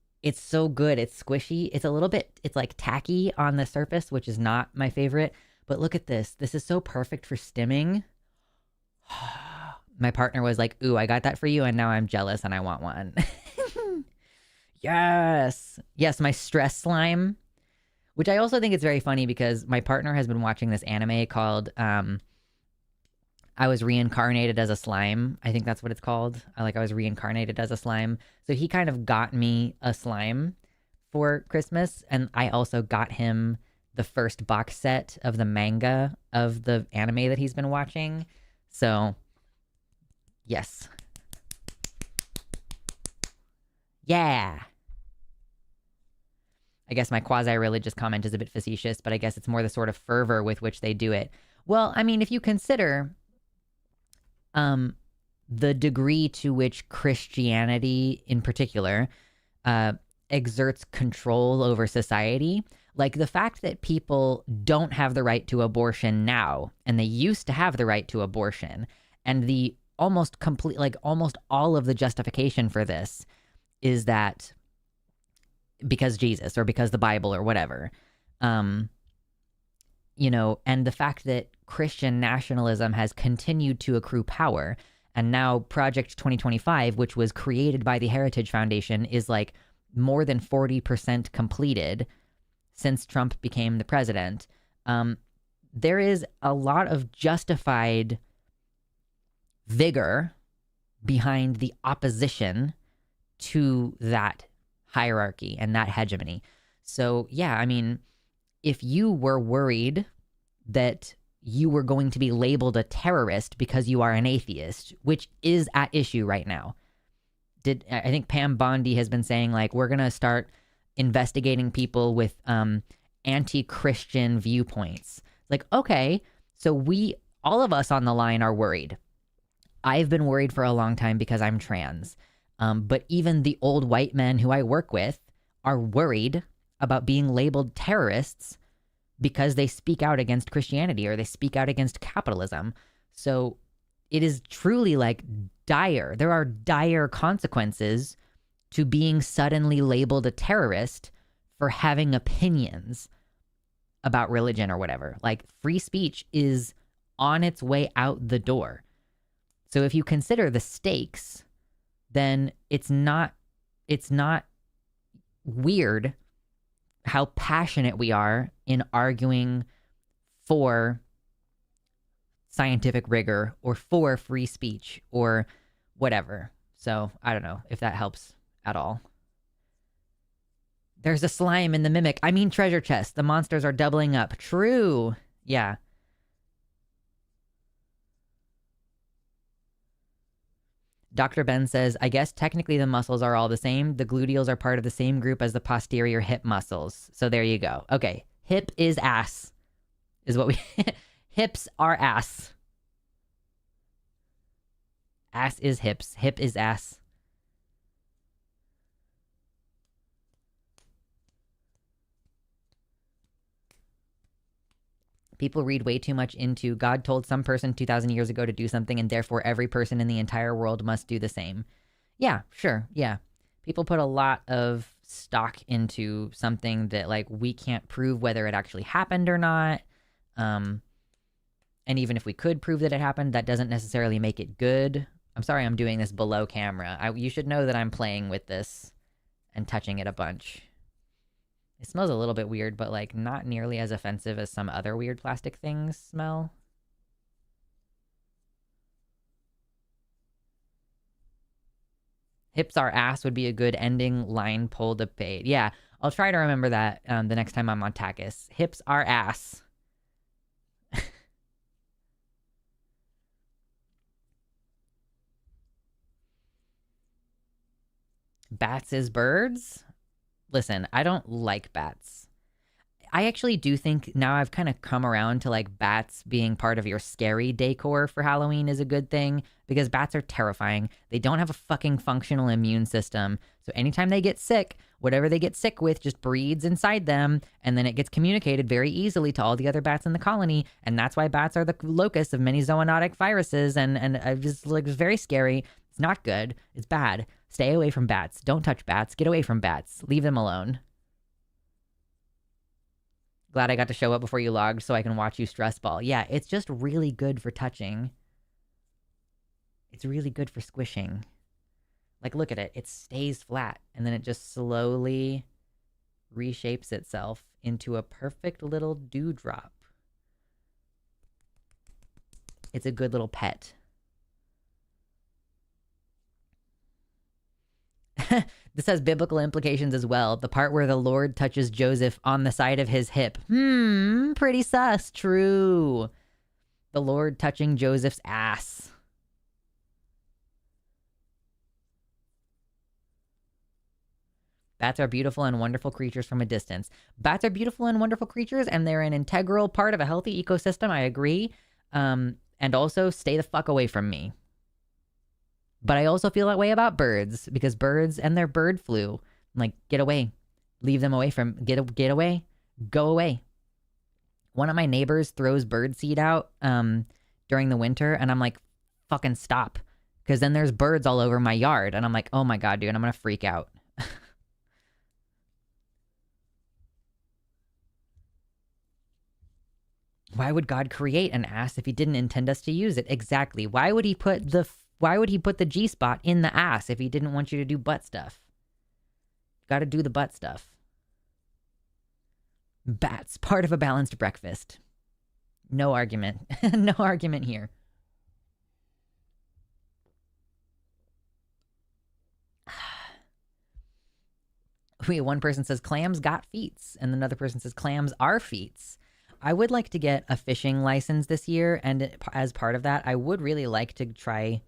It's so good. It's squishy. It's a little bit, it's like tacky on the surface, which is not my favorite. But look at this. This is so perfect for stimming. My partner was like, "Ooh, I got that for you," and now I'm jealous and I want one. Yes. Yes, my stress slime, which I also think is very funny because my partner has been watching this anime called I was reincarnated as a slime. I think that's what it's called. I was reincarnated as a slime. So he kind of got me a slime for Christmas, and I also got him the first box set of the manga of the anime that he's been watching. So, yes. Yeah. I guess my quasi-religious comment is a bit facetious, but I guess it's more the sort of fervor with which they do it. Well, I mean, if you consider the degree to which Christianity in particular exerts control over society, like the fact that people don't have the right to abortion now and they used to have the right to abortion, and the almost complete, like almost all of the justification for this is that because Jesus or because the Bible or whatever. And the fact that Christian nationalism has continued to accrue power. And now Project 2025, which was created by the Heritage Foundation, is like more than 40% completed since Trump became the president. There is a lot of justified vigor behind the opposition to that hierarchy and that hegemony. So, yeah, I mean, if you were worried that you were going to be labeled a terrorist because you are an atheist, which is at issue right now. I think Pam Bondi has been saying, like, we're going to start investigating people with anti-Christian viewpoints. Like, okay, so all of us on the line are worried. I've been worried for a long time because I'm trans. But even the old white men who I work with are worried about being labeled terrorists because they speak out against Christianity or they speak out against capitalism. So it is truly like dire. There are dire consequences to being suddenly labeled a terrorist for having opinions about religion or whatever. Like, free speech is on its way out the door. So if you consider the stakes, then it's not weird how passionate we are in arguing for scientific rigor or for free speech or whatever. So I don't know if that helps at all. There's a slime in the mimic. I mean treasure chest. The monsters are doubling up. True. Yeah. Dr. Ben says, I guess technically the muscles are all the same. The gluteals are part of the same group as the posterior hip muscles. So there you go. Okay. Hip is ass, is what we... Hips are ass. Ass is hips. Hip is ass. People read way too much into God told some person 2,000 years ago to do something, and therefore every person in the entire world must do the same. Yeah, sure. Yeah. People put a lot of stock into something that, like, we can't prove whether it actually happened or not. And even if we could prove that it happened, that doesn't necessarily make it good. I'm sorry I'm doing this below camera. You should know that I'm playing with this and touching it a bunch. It smells a little bit weird, but, like, not nearly as offensive as some other weird plastic things smell. Hips are ass would be a good ending line pull to paid. Yeah, I'll try to remember that the next time I'm on Takis. Hips are ass. Bats is birds? Listen, I don't like bats. I actually do think now I've kind of come around to, like, bats being part of your scary decor for Halloween is a good thing, because bats are terrifying. They don't have a fucking functional immune system. So anytime they get sick, whatever they get sick with just breeds inside them, and then it gets communicated very easily to all the other bats in the colony. And that's why bats are the locus of many zoonotic viruses. And I just, like, it's very scary. It's not good. It's bad. Stay away from bats. Don't touch bats. Get away from bats. Leave them alone. Glad I got to show up before you logged so I can watch you stress ball. Yeah, it's just really good for touching. It's really good for squishing. Like, look at it. It stays flat, and then it just slowly reshapes itself into a perfect little dewdrop. It's a good little pet. This has biblical implications as well. The part where the Lord touches Joseph on the side of his hip. Pretty sus. True. The Lord touching Joseph's ass. Bats are beautiful and wonderful creatures from a distance. Bats are beautiful and wonderful creatures, and they're an integral part of a healthy ecosystem. I agree. And also, stay the fuck away from me. But I also feel that way about birds, because birds and their bird flu, like, get away. Leave them away from, get away. Go away. One of my neighbors throws bird seed out during the winter, and I'm like, fucking stop. Because then there's birds all over my yard, and I'm like, oh my God, dude, I'm going to freak out. Why would God create an ass if he didn't intend us to use it? Exactly. Why would he put the G spot in the ass if he didn't want you to do butt stuff? Got to do the butt stuff. Bats, part of a balanced breakfast. No argument. No argument here. One person says clams got feets, and another person says clams are feets. I would like to get a fishing license this year, and as part of that, I would really like to try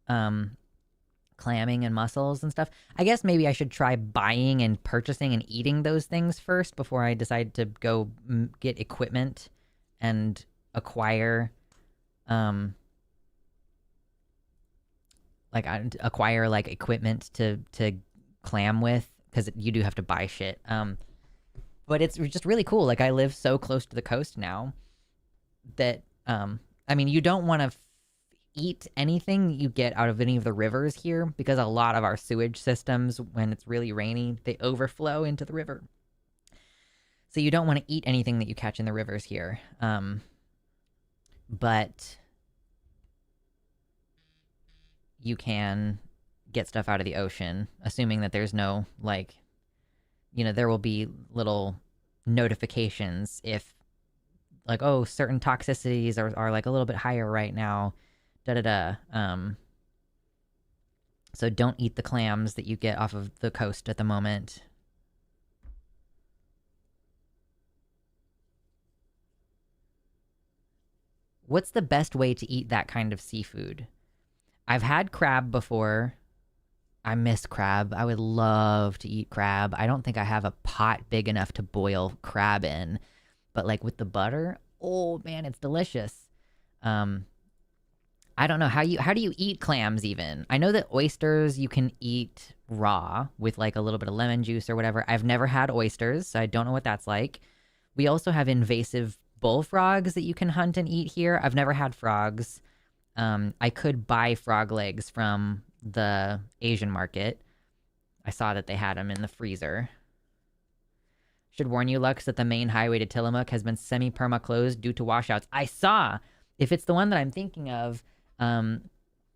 clamming and mussels and stuff. I guess maybe I should try buying and purchasing and eating those things first before I decide to go get equipment and acquire equipment to clam with, because you do have to buy shit. But it's just really cool. Like, I live so close to the coast now that, I mean, you don't want to eat anything you get out of any of the rivers here, because a lot of our sewage systems, when it's really rainy, they overflow into the river. So you don't want to eat anything that you catch in the rivers here. But you can get stuff out of the ocean, assuming that there's no, like, there will be little notifications if, like, oh, certain toxicities are like a little bit higher right now. So don't eat the clams that you get off of the coast at the moment. What's the best way to eat that kind of seafood? I've had crab before. I miss crab. I would love to eat crab. I don't think I have a pot big enough to boil crab in, but like with the butter, oh man, it's delicious. I don't know how do you eat clams even? I know that oysters you can eat raw with like a little bit of lemon juice or whatever. I've never had oysters, so I don't know what that's like. We also have invasive bullfrogs that you can hunt and eat here. I've never had frogs. I could buy frog legs from the Asian market. I saw that they had them in the freezer. Should warn you, Lux, that the main highway to Tillamook has been semi-perma closed due to washouts. I saw. If it's the one that I'm thinking of,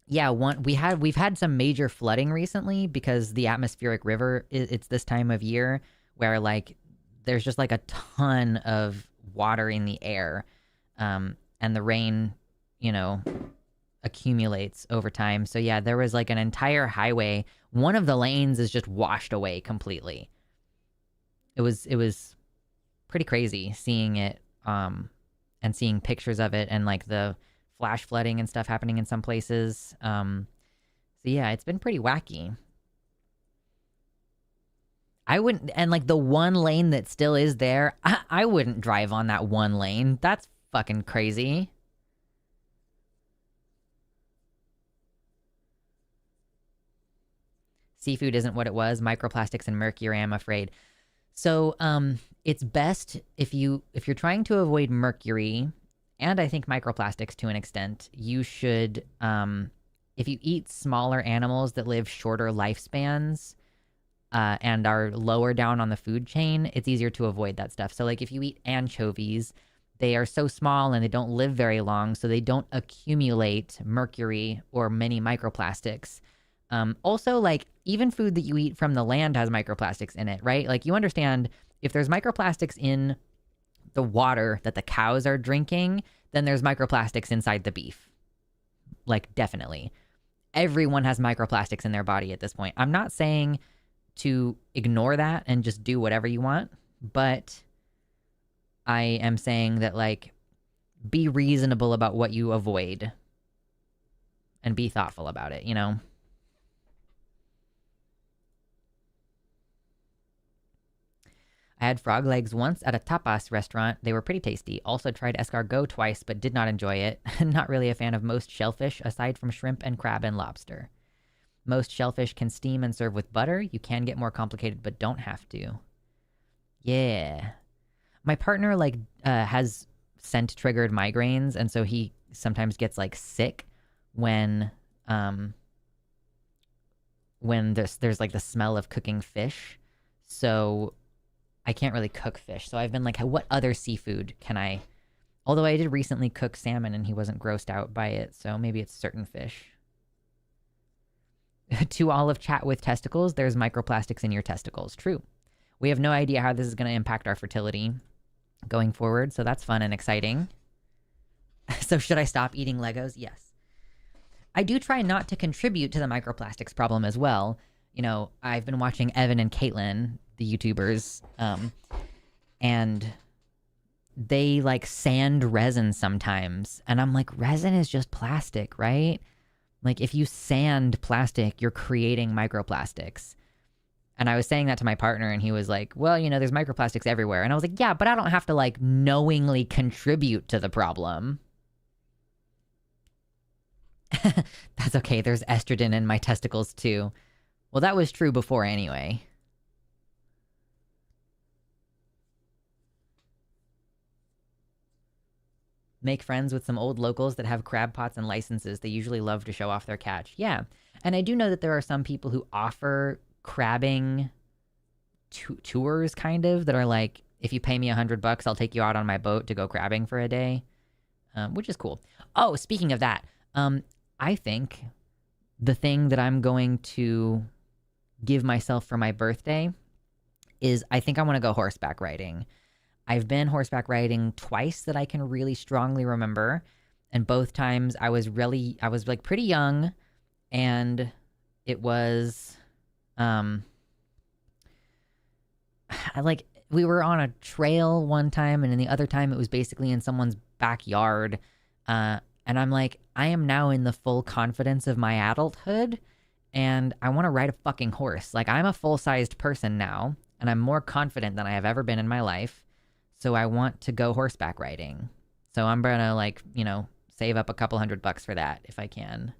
yeah, we've had some major flooding recently because the atmospheric river, it's this time of year where like there's just like a ton of water in the air, and the rain, accumulates over time. So yeah, there was like an entire highway. One of the lanes is just washed away completely. It was pretty crazy seeing it, and seeing pictures of it and like the flash flooding and stuff happening in some places. So yeah, it's been pretty wacky. I wouldn't, and like the one lane that still is there, I wouldn't drive on that one lane. That's fucking crazy. Seafood isn't what it was. Microplastics and mercury, I'm afraid. So it's best if you're trying to avoid mercury, and I think microplastics to an extent, you should if you eat smaller animals that live shorter lifespans, and are lower down on the food chain, it's easier to avoid that stuff. So, like, if you eat anchovies, they are so small and they don't live very long, so they don't accumulate mercury or many microplastics. Also, like, even food that you eat from the land has microplastics in it, right? Like, you understand if there's microplastics in the water that the cows are drinking, then there's microplastics inside the beef. Like, definitely. Everyone has microplastics in their body at this point. I'm not saying to ignore that and just do whatever you want, but I am saying that, like, be reasonable about what you avoid and be thoughtful about it, you know? I had frog legs once at a tapas restaurant. They were pretty tasty. Also tried escargot twice, but did not enjoy it. Not really a fan of most shellfish, aside from shrimp and crab and lobster. Most shellfish can steam and serve with butter. You can get more complicated, but don't have to. Yeah. My partner, like, has scent-triggered migraines, and so he sometimes gets, like, sick when there's like the smell of cooking fish. So I can't really cook fish. So I've been like, what other seafood can I... Although I did recently cook salmon and he wasn't grossed out by it, so maybe it's certain fish. To all of chat with testicles, there's microplastics in your testicles. True. We have no idea how this is going to impact our fertility going forward, so that's fun and exciting. So should I stop eating Legos? Yes. I do try not to contribute to the microplastics problem as well. You know, I've been watching Evan and Caitlin, the YouTubers, and they, like, sand resin sometimes. And I'm like, resin is just plastic, right? Like, if you sand plastic, you're creating microplastics. And I was saying that to my partner, and he was like, well, you know, there's microplastics everywhere. And I was like, yeah, but I don't have to, like, knowingly contribute to the problem. That's okay. There's estrogen in my testicles, too. Well, that was true before anyway. Make friends with some old locals that have crab pots and licenses. They usually love to show off their catch. Yeah. And I do know that there are some people who offer crabbing tours, kind of, that are like, if you pay me $100, I'll take you out on my boat to go crabbing for a day, which is cool. Oh, speaking of that, I think the thing that I'm going to give myself for my birthday is I think I want to go horseback riding. I've been horseback riding twice that I can really strongly remember. And both times I was like pretty young, and it was, we were on a trail one time, and in the other time it was basically in someone's backyard. And I'm like, I am now in the full confidence of my adulthood, and I want to ride a fucking horse. Like, I'm a full-sized person now, and I'm more confident than I have ever been in my life. So I want to go horseback riding. So I'm gonna, like, you know, save up a couple $100 for that if I can.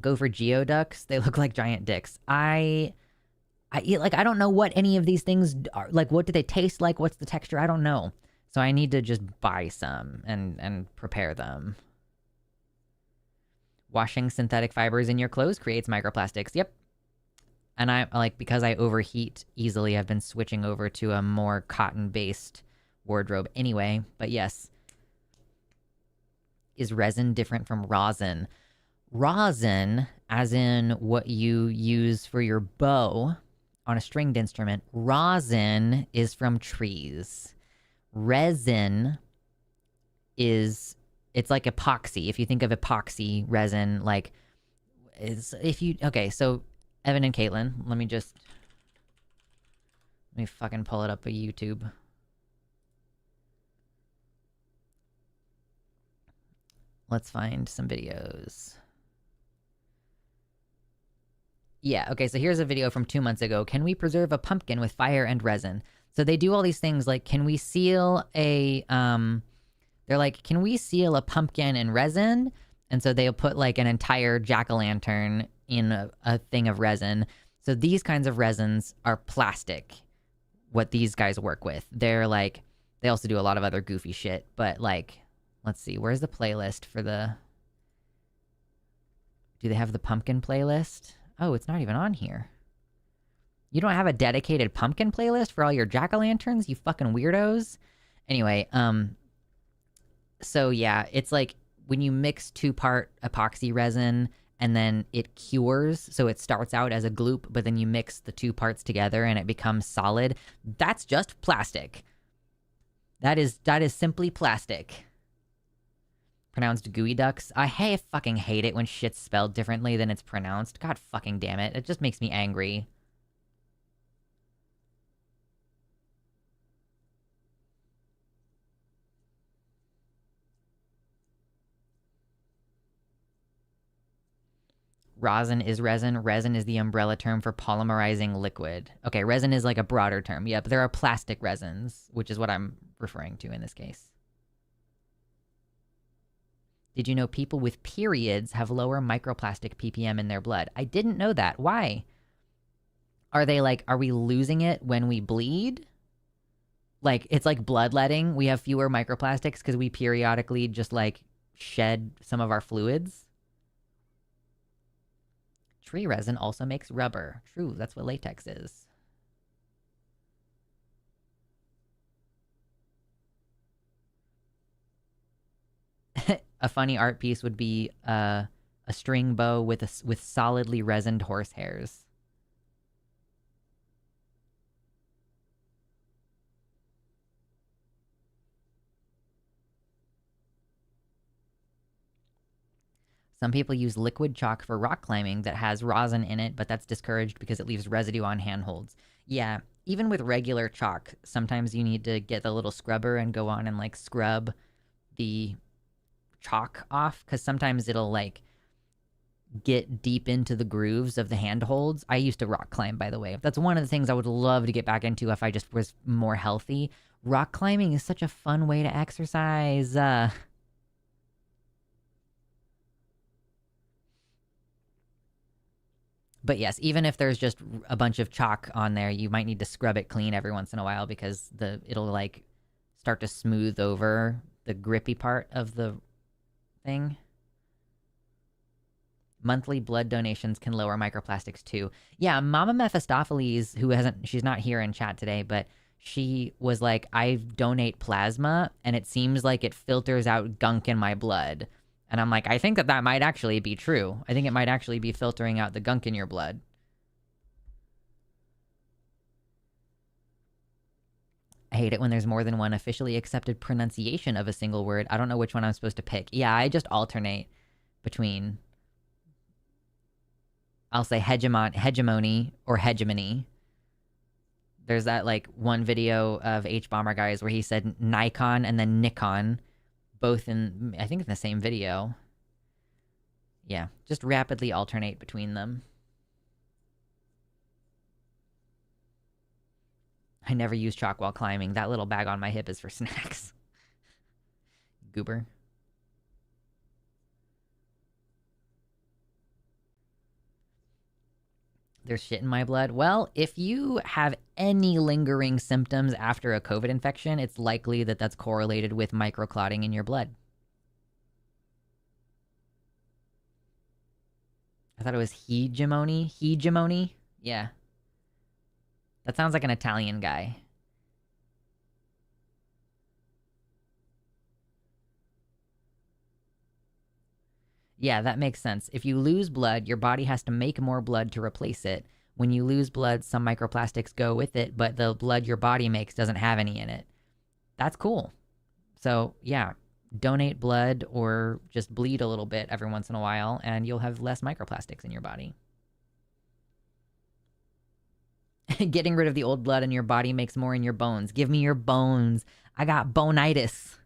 Go for geoducks. They look like giant dicks. I don't know what any of these things are. Like, what do they taste like? What's the texture? I don't know. So I need to just buy some and prepare them. Washing synthetic fibers in your clothes creates microplastics. Yep. And I, like, because I overheat easily, I've been switching over to a more cotton-based wardrobe anyway. But yes. Is resin different from rosin? Rosin, as in what you use for your bow on a stringed instrument, rosin is from trees. Resin is, it's like epoxy. If you think of epoxy resin, like, okay, so Evan and Caitlin, let me fucking pull it up on YouTube. Let's find some videos. Yeah, okay, so here's a video from 2 months ago. Can we preserve a pumpkin with fire and resin? So they do all these things, like, can we seal a, they're like, can we seal a pumpkin in resin? And so they'll put, like, an entire jack-o'-lantern in a thing of resin. So these kinds of resins are plastic, what these guys work with. They're like, they also do a lot of other goofy shit, but, like, Let's see. Where's the playlist for the... Do they have the pumpkin playlist? Oh, it's not even on here. You don't have a dedicated pumpkin playlist for all your jack-o'-lanterns, you fucking weirdos? Anyway, so yeah, it's like when you mix 2-part epoxy resin and then it cures, so it starts out as a gloop, but then you mix the 2 parts together and it becomes solid. That's just plastic. That is simply plastic. Pronounced gooey ducks. I fucking hate it when shit's spelled differently than it's pronounced. God fucking damn it. It just makes me angry. Rosin is resin. Resin is the umbrella term for polymerizing liquid. Okay, resin is like a broader term. Yep, there are plastic resins, which is what I'm referring to in this case. Did you know people with periods have lower microplastic ppm in their blood? I didn't know that. Why? Are we losing it when we bleed? Like, it's like bloodletting. We have fewer microplastics because we periodically just, like, shed some of our fluids. Tree resin also makes rubber. True, that's what latex is. A funny art piece would be a string bow with solidly resined horsehairs. Some people use liquid chalk for rock climbing that has rosin in it, but that's discouraged because it leaves residue on handholds. Yeah, even with regular chalk, sometimes you need to get the little scrubber and go on and, like, scrub the chalk off, because sometimes it'll, like, get deep into the grooves of the handholds. I used to rock climb, by the way. That's one of the things I would love to get back into if I just was more healthy. Rock climbing is such a fun way to exercise. But yes, even if there's just a bunch of chalk on there, you might need to scrub it clean every once in a while because it'll, like, start to smooth over the grippy part of the thing. Monthly blood donations can lower microplastics too. Yeah, Mama Mephistopheles, she's not here in chat today, but she was like, I donate plasma and it seems like it filters out gunk in my blood. And I'm like, I think that might actually be true. I think it might actually be filtering out the gunk in your blood. I hate it when there's more than one officially accepted pronunciation of a single word. I don't know which one I'm supposed to pick. Yeah, I just alternate between, I'll say hegemony or hegemony. There's that, like, one video of H-Bomber Guys where he said Nikon and then Nikon, both in, I think, in the same video. Yeah, just rapidly alternate between them. I never use chalk while climbing. That little bag on my hip is for snacks. Goober. There's shit in my blood. Well, if you have any lingering symptoms after a COVID infection, it's likely that that's correlated with microclotting in your blood. I thought it was hegemony. Hegemony? Yeah. That sounds like an Italian guy. Yeah, that makes sense. If you lose blood, your body has to make more blood to replace it. When you lose blood, some microplastics go with it, but the blood your body makes doesn't have any in it. That's cool. So, yeah, donate blood or just bleed a little bit every once in a while, and you'll have less microplastics in your body. Getting rid of the old blood in your body makes more in your bones. Give me your bones. I got bonitis.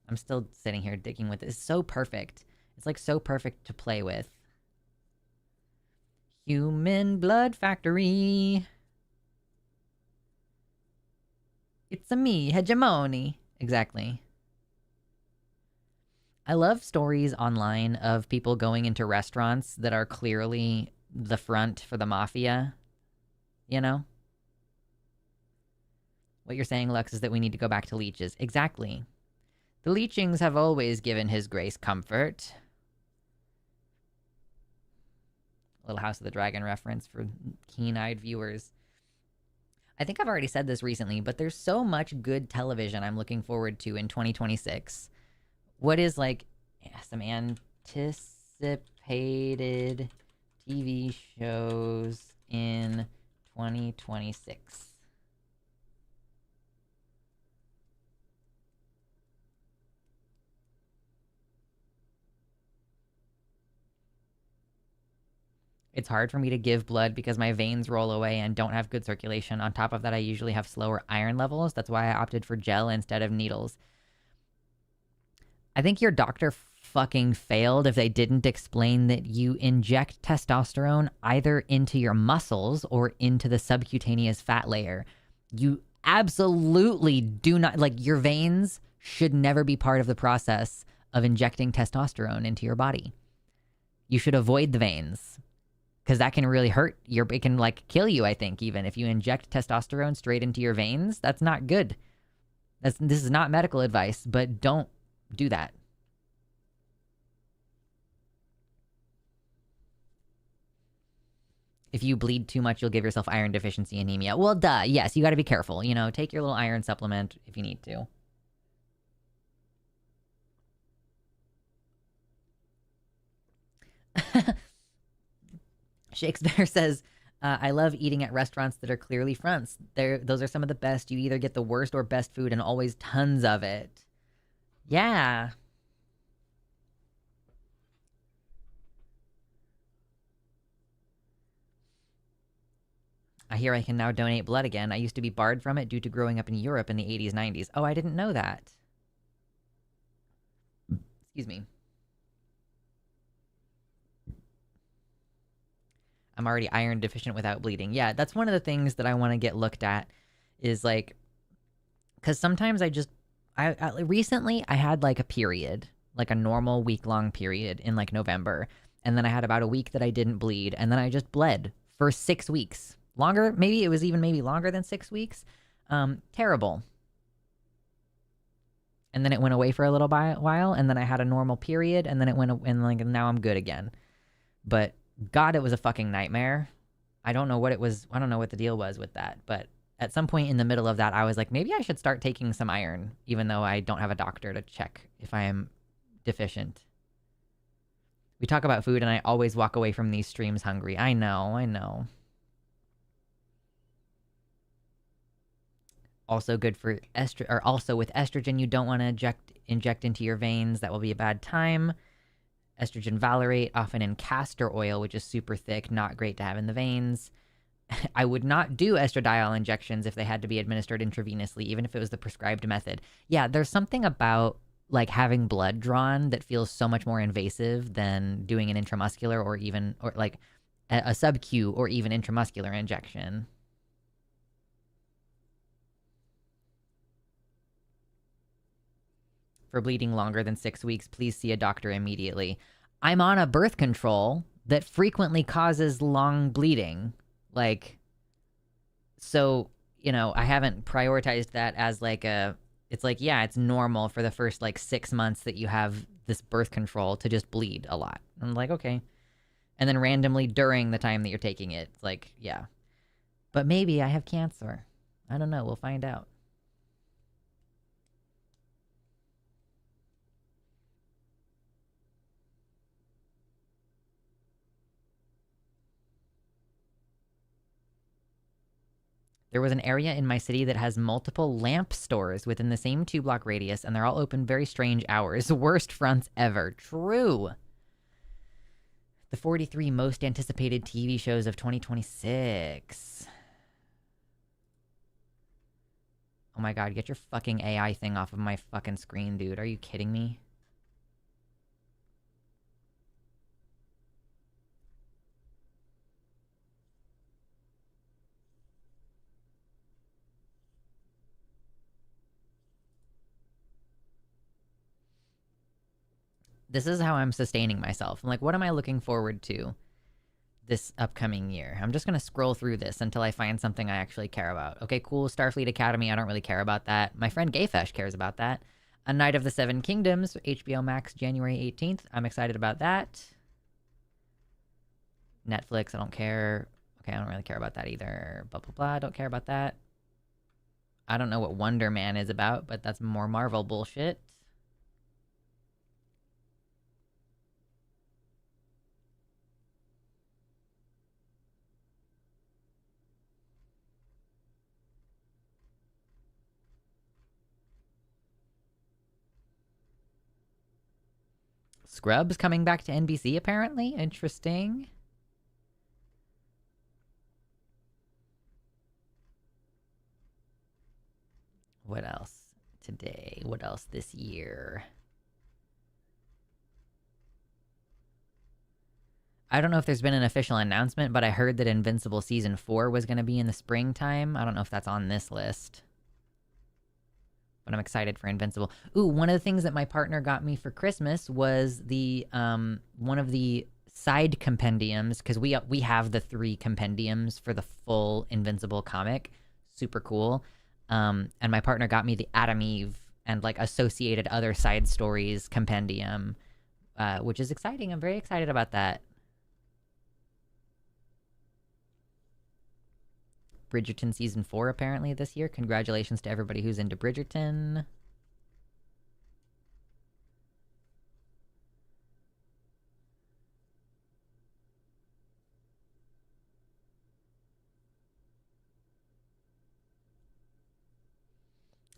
I'm still sitting here digging with it. It's so perfect. It's, like, so perfect to play with. Human blood factory. It's a me, hegemony. Exactly. I love stories online of people going into restaurants that are clearly the front for the mafia, you know? What you're saying, Lux, is that we need to go back to leeches. Exactly. The leechings have always given his grace comfort. Little House of the Dragon reference for keen-eyed viewers. I think I've already said this recently, but there's so much good television I'm looking forward to in 2026. What is like some anticipated TV shows in 2026? It's hard for me to give blood because my veins roll away and don't have good circulation. On top of that, I usually have slower iron levels. That's why I opted for gel instead of needles. I think your doctor fucking failed if they didn't explain that you inject testosterone either into your muscles or into the subcutaneous fat layer. You absolutely do not, like, your veins should never be part of the process of injecting testosterone into your body. You should avoid the veins, because that can really hurt it can like kill you, I think, even if you inject testosterone straight into your veins. That's not good. This is not medical advice, but don't do that. If you bleed too much, you'll give yourself iron deficiency anemia. Well, duh, yes, you got to be careful. You know, take your little iron supplement if you need to. Shakespeare says, I love eating at restaurants that are clearly fronts. Those are some of the best. You either get the worst or best food and always tons of it. Yeah. I hear I can now donate blood again. I used to be barred from it due to growing up in Europe in the 80s, 90s. Oh, I didn't know that. Excuse me. I'm already iron deficient without bleeding. Yeah, that's one of the things that I want to get looked at is like, because sometimes recently I had like a period, like a normal week-long period in like November. And then I had about a week that I didn't bleed. And then I just bled for 6 weeks. Longer, maybe it was even maybe longer than 6 weeks. Terrible. And then it went away for a little while. And then I had a normal period. And then it went, and like now I'm good again. But God, it was a fucking nightmare. I don't know what it was. I don't know what the deal was with that. But at some point in the middle of that, I was like, maybe I should start taking some iron, even though I don't have a doctor to check if I am deficient. We talk about food, and I always walk away from these streams hungry. I know. Also good for also with estrogen, you don't want to inject into your veins. That will be a bad time. Estrogen valerate, often in castor oil, which is super thick, not great to have in the veins. I would not do estradiol injections if they had to be administered intravenously, even if it was the prescribed method. Yeah, there's something about like having blood drawn that feels so much more invasive than doing an intramuscular or like a sub-Q or even intramuscular injection. For bleeding longer than 6 weeks, please see a doctor immediately. I'm on a birth control that frequently causes long bleeding. Like, so, you know, I haven't prioritized that as like it's like, yeah, it's normal for the first like 6 months that you have this birth control to just bleed a lot. I'm like, okay. And then randomly during the time that you're taking it, it's like, yeah. But maybe I have cancer. I don't know. We'll find out. There was an area in my city that has multiple lamp stores within the same 2-block radius, and they're all open very strange hours. Worst fronts ever. True. The 43 most anticipated TV shows of 2026. Oh my god, get your fucking AI thing off of my fucking screen, dude. Are you kidding me? This is how I'm sustaining myself. I'm like, what am I looking forward to this upcoming year. I'm just going to scroll through this until I find something I actually care about. Okay, cool. Starfleet Academy. I don't really care about that. My friend Gayfesh cares about that. A Knight of the Seven Kingdoms, HBO Max, January 18th. I'm excited about that. Netflix, I don't care. Okay, I don't really care about that either. Blah, blah, blah. Don't care about that. I don't know what Wonder Man is about, but that's more Marvel bullshit. Scrubs coming back to NBC, apparently. Interesting. What else today? What else this year? I don't know if there's been an official announcement, but I heard that Invincible Season 4 was going to be in the springtime. I don't know if that's on this list. But I'm excited for Invincible. Ooh, one of the things that my partner got me for Christmas was the one of the side compendiums, because we have the 3 compendiums for the full Invincible comic. Super cool. And my partner got me the Adam Eve and like associated other side stories compendium, which is exciting. I'm very excited about that. Bridgerton Season 4 apparently this year. Congratulations to everybody who's into Bridgerton.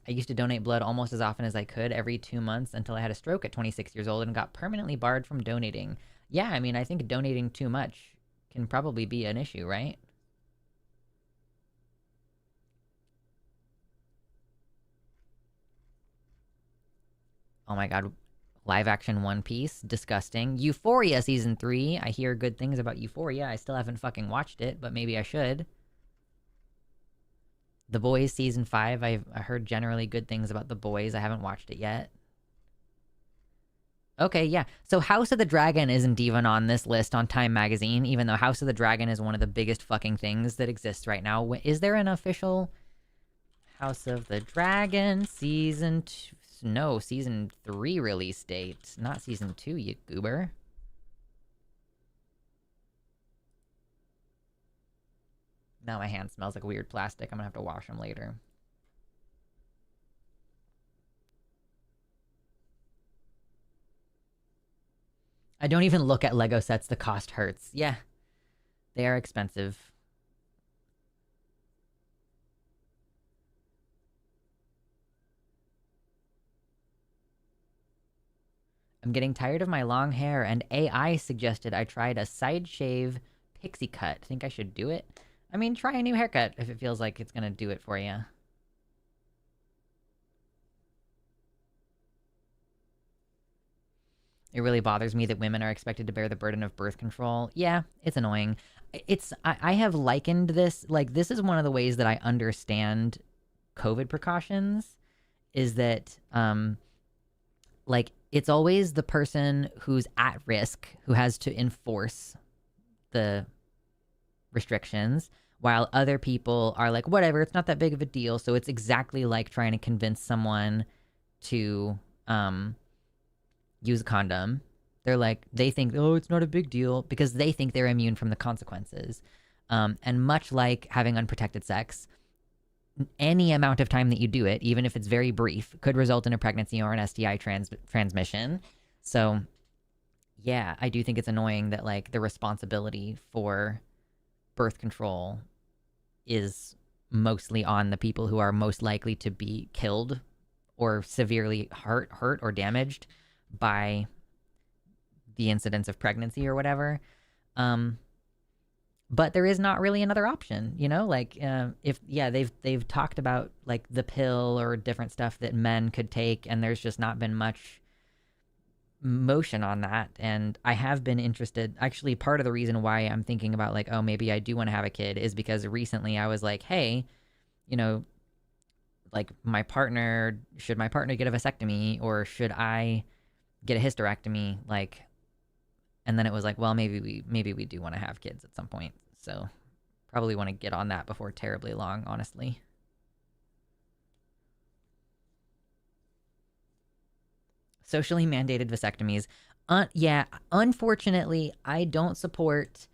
I used to donate blood almost as often as I could every 2 months until I had a stroke at 26 years old and got permanently barred from donating. Yeah, I mean, I think donating too much can probably be an issue, right? Oh my god, live action One Piece, disgusting. Euphoria Season 3, I hear good things about Euphoria. I still haven't fucking watched it, but maybe I should. The Boys Season 5, I heard generally good things about The Boys. I haven't watched it yet. Okay, yeah. So House of the Dragon isn't even on this list on Time Magazine, even though House of the Dragon is one of the biggest fucking things that exists right now. Is there an official House of the Dragon Season 2? No, Season 3 release date. Not Season 2, you goober. Now my hand smells like weird plastic. I'm gonna have to wash them later. I don't even look at Lego sets. The cost hurts. Yeah, they are expensive. I'm getting tired of my long hair, and AI suggested I tried a side shave pixie cut. Think I should do it? I mean, try a new haircut if it feels like it's gonna do it for you. It really bothers me that women are expected to bear the burden of birth control. Yeah, it's annoying. I have likened this, like, this is one of the ways that I understand COVID precautions is that, like, it's always the person who's at risk who has to enforce the restrictions, while other people are like, whatever, it's not that big of a deal. So it's exactly like trying to convince someone to use a condom. They're like, they think, oh, it's not a big deal because they think they're immune from the consequences. And much like having unprotected sex, any amount of time that you do it, even if it's very brief, could result in a pregnancy or an STI transmission. So, yeah, I do think it's annoying that like the responsibility for birth control is mostly on the people who are most likely to be killed or severely hurt or damaged by the incidence of pregnancy or whatever. But there is not really another option, you know, like if they've talked about like the pill or different stuff that men could take, and there's just not been much motion on that. And I have been interested, actually part of the reason why I'm thinking about like, oh, maybe I do want to have a kid is because recently I was like, hey, you know, like should my partner get a vasectomy or should I get a hysterectomy? Like, And then it was like, well, maybe we do want to have kids at some point. So probably want to get on that before terribly long, honestly. Socially mandated vasectomies. Yeah, unfortunately, I don't support.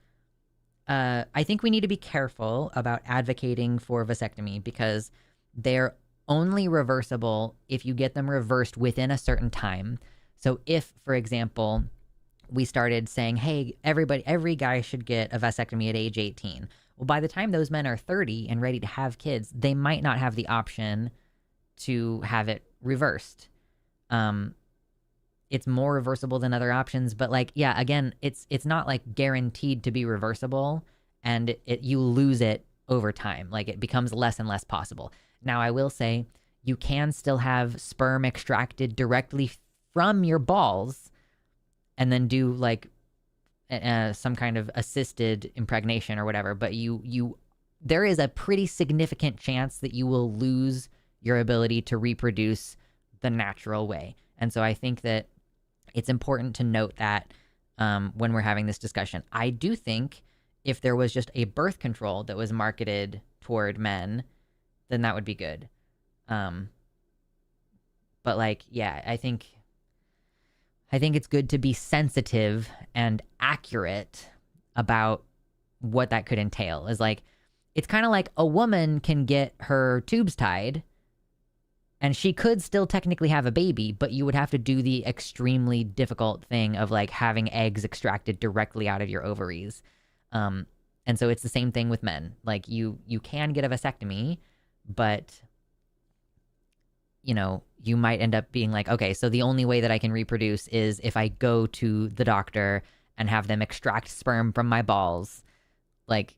I think we need to be careful about advocating for vasectomy because they're only reversible if you get them reversed within a certain time. So, if, for example, we started saying, hey, every guy should get a vasectomy at age 18. Well, by the time those men are 30 and ready to have kids, they might not have the option to have it reversed. It's more reversible than other options, but like, yeah, again, it's not like guaranteed to be reversible, and you lose it over time. Like it becomes less and less possible. Now, I will say you can still have sperm extracted directly from your balls and then do like some kind of assisted impregnation or whatever, but there is a pretty significant chance that you will lose your ability to reproduce the natural way. And so I think that it's important to note that when we're having this discussion. I do think if there was just a birth control that was marketed toward men, then that would be good. But like, yeah, I think it's good to be sensitive and accurate about what that could entail. Is like, it's kind of like a woman can get her tubes tied and she could still technically have a baby, but you would have to do the extremely difficult thing of like having eggs extracted directly out of your ovaries. And so it's the same thing with men. Like you can get a vasectomy, but you might end up being like, okay, so the only way that I can reproduce is if I go to the doctor and have them extract sperm from my balls. Like,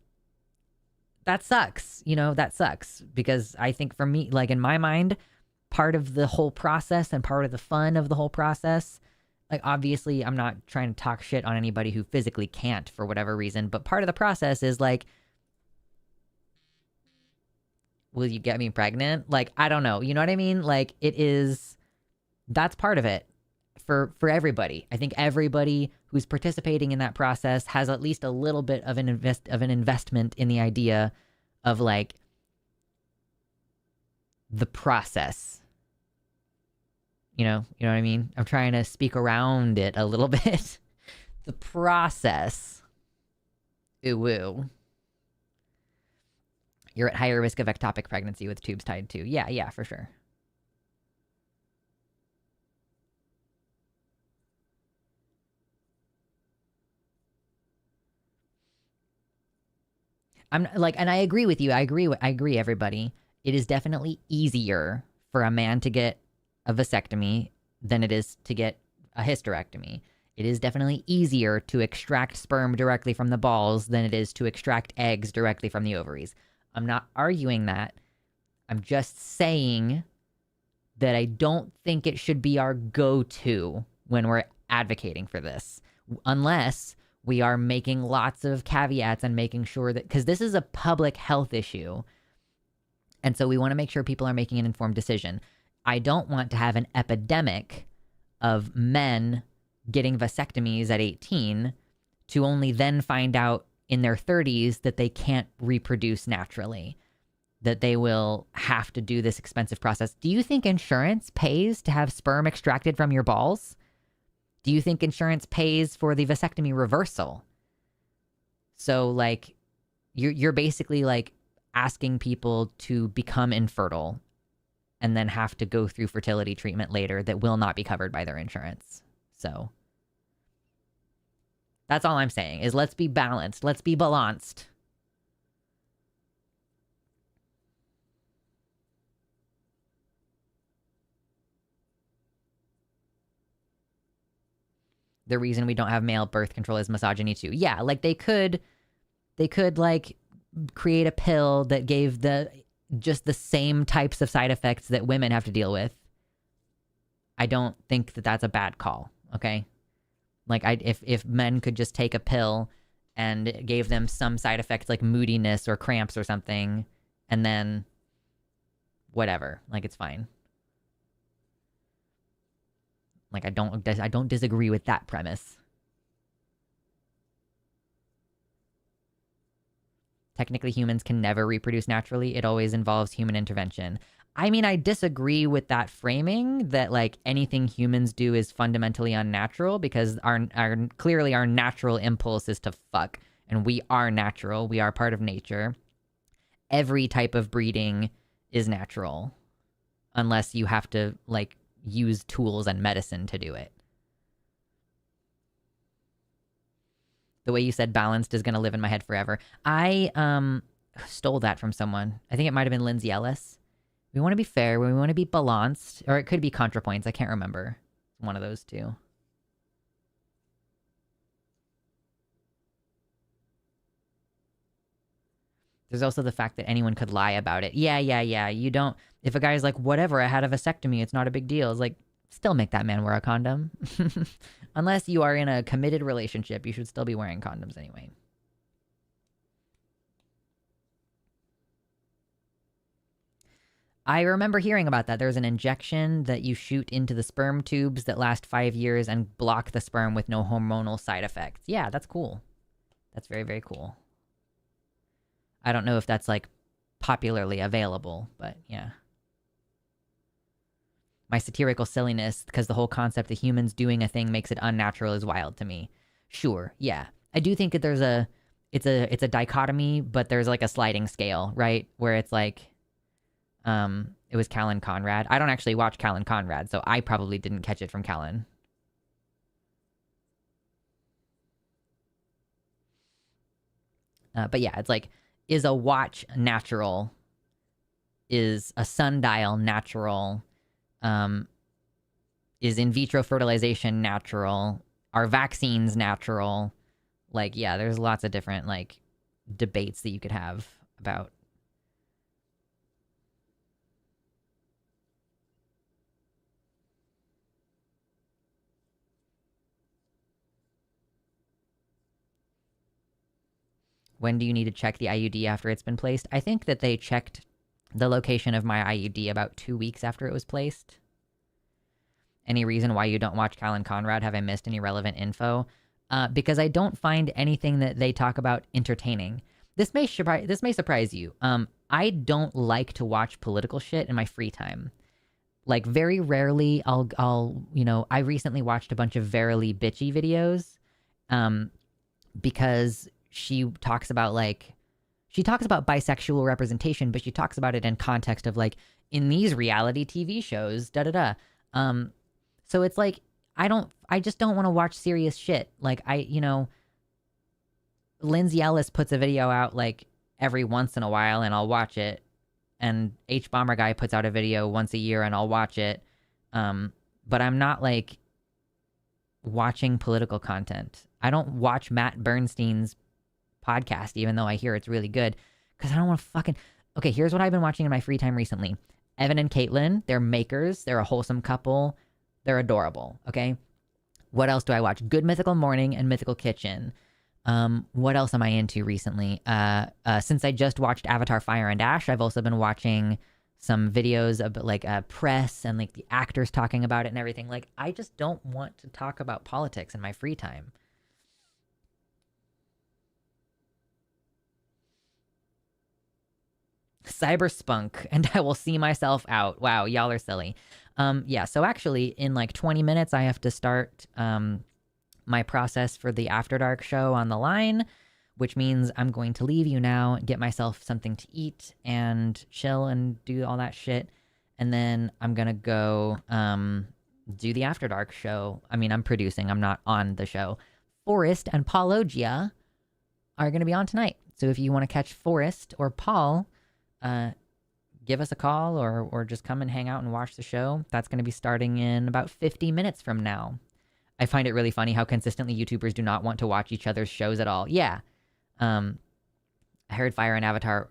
that sucks. That sucks because I think for me, like in my mind, part of the whole process and part of the fun of the whole process, like obviously I'm not trying to talk shit on anybody who physically can't for whatever reason, but part of the process is like, will you get me pregnant? Like, I don't know. You know what I mean? Like that's part of it for everybody. I think everybody who's participating in that process has at least a little bit of an investment in the idea of like the process. You know what I mean? I'm trying to speak around it a little bit. The process. Ooh, woo. You're at higher risk of ectopic pregnancy with tubes tied too. Yeah, for sure. I'm like, and I agree with you. I agree, everybody. It is definitely easier for a man to get a vasectomy than it is to get a hysterectomy. It is definitely easier to extract sperm directly from the balls than it is to extract eggs directly from the ovaries. I'm not arguing that. I'm just saying that I don't think it should be our go-to when we're advocating for this, unless we are making lots of caveats and making sure that, because this is a public health issue, and so we want to make sure people are making an informed decision. I don't want to have an epidemic of men getting vasectomies at 18 to only then find out in their 30s that they can't reproduce naturally, that they will have to do this expensive process. Do you think insurance pays to have sperm extracted from your balls? Do you think insurance pays for the vasectomy reversal? So like you're basically like asking people to become infertile and then have to go through fertility treatment later that will not be covered by their insurance. So that's all I'm saying is let's be balanced. Let's be balanced. The reason we don't have male birth control is misogyny too. Yeah, like they could like create a pill that gave just the same types of side effects that women have to deal with. I don't think that that's a bad call, okay? Like if men could just take a pill and it gave them some side effects like moodiness or cramps or something, and then whatever, like it's fine. Like I don't disagree with that premise. Technically, humans can never reproduce naturally. It always involves human intervention. I mean, I disagree with that framing that like anything humans do is fundamentally unnatural because our clearly our natural impulse is to fuck, and we are natural. We are part of nature. Every type of breeding is natural unless you have to like use tools and medicine to do it. The way you said balanced is going to live in my head forever. I stole that from someone. I think it might have been Lindsay Ellis. We want to be fair. We want to be balanced. Or it could be ContraPoints. I can't remember. One of those two. There's also the fact that anyone could lie about it. Yeah. You don't... If a guy's like, whatever, I had a vasectomy, it's not a big deal. It's like, still make that man wear a condom. Unless you are in a committed relationship, you should still be wearing condoms anyway. I remember hearing about that. There's an injection that you shoot into the sperm tubes that last 5 years and block the sperm with no hormonal side effects. Yeah, that's cool. That's very, very cool. I don't know if that's like popularly available, but yeah. My satirical silliness, because the whole concept of humans doing a thing makes it unnatural, is wild to me. Sure, yeah. I do think that there's it's a dichotomy, but there's like a sliding scale, right? Where it's like, it was Callan Conrad. I don't actually watch Callan Conrad, so I probably didn't catch it from Callan. But yeah, it's like, is a watch natural? Is a sundial natural? Is in vitro fertilization natural? Are vaccines natural? Like, yeah, there's lots of different, like, debates that you could have about. When do you need to check the IUD after it's been placed? I think that they checked the location of my IUD about 2 weeks after it was placed. Any reason why you don't watch Callan Conrad? Have I missed any relevant info? Because I don't find anything that they talk about entertaining. This may surprise you. I don't like to watch political shit in my free time. Like, very rarely I'll I recently watched a bunch of Verily bitchy videos, because she talks about bisexual representation, but she talks about it in context of like, in these reality TV shows, so it's like, I just don't want to watch serious shit. Like, Lindsay Ellis puts a video out like every once in a while and I'll watch it. And H Bomber Guy puts out a video once a year and I'll watch it. But I'm not like watching political content. I don't watch Matt Bernstein's podcast, even though I hear it's really good, because I don't want to fucking... Okay, here's what I've been watching in my free time recently. Evan and Caitlin, they're makers. They're a wholesome couple. They're adorable, okay? What else do I watch? Good Mythical Morning and Mythical Kitchen. What else am I into recently? Since I just watched Avatar Fire and Ash, I've also been watching some videos of like press and like the actors talking about it and everything. Like, I just don't want to talk about politics in my free time. Cyberspunk, and I will see myself out. Wow, y'all are silly. Yeah, so actually, in like 20 minutes, I have to start my process for the After Dark show on the line, which means I'm going to leave you now, get myself something to eat, and chill and do all that shit. And then I'm going to go do the After Dark show. I mean, I'm producing. I'm not on the show. Forrest and Paulogia are going to be on tonight. So if you want to catch Forrest or Paul... give us a call or just come and hang out and watch the show. That's going to be starting in about 50 minutes from now. I find it really funny how consistently YouTubers do not want to watch each other's shows at all. Yeah. I heard Avatar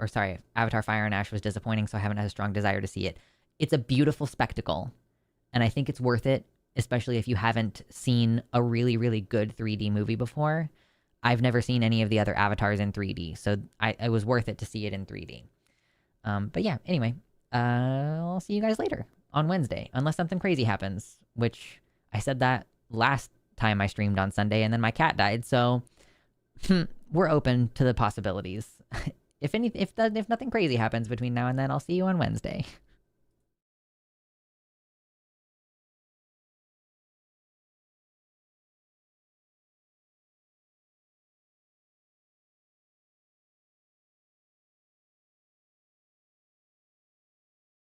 Fire and Ash was disappointing, so I haven't had a strong desire to see it. It's a beautiful spectacle, and I think it's worth it, especially if you haven't seen a really, really good 3D movie before. I've never seen any of the other Avatars in 3D, so it was worth it to see it in 3D. But yeah, anyway, I'll see you guys later on Wednesday, unless something crazy happens, which I said that last time I streamed on Sunday and then my cat died, so we're open to the possibilities. if nothing crazy happens between now and then, I'll see you on Wednesday.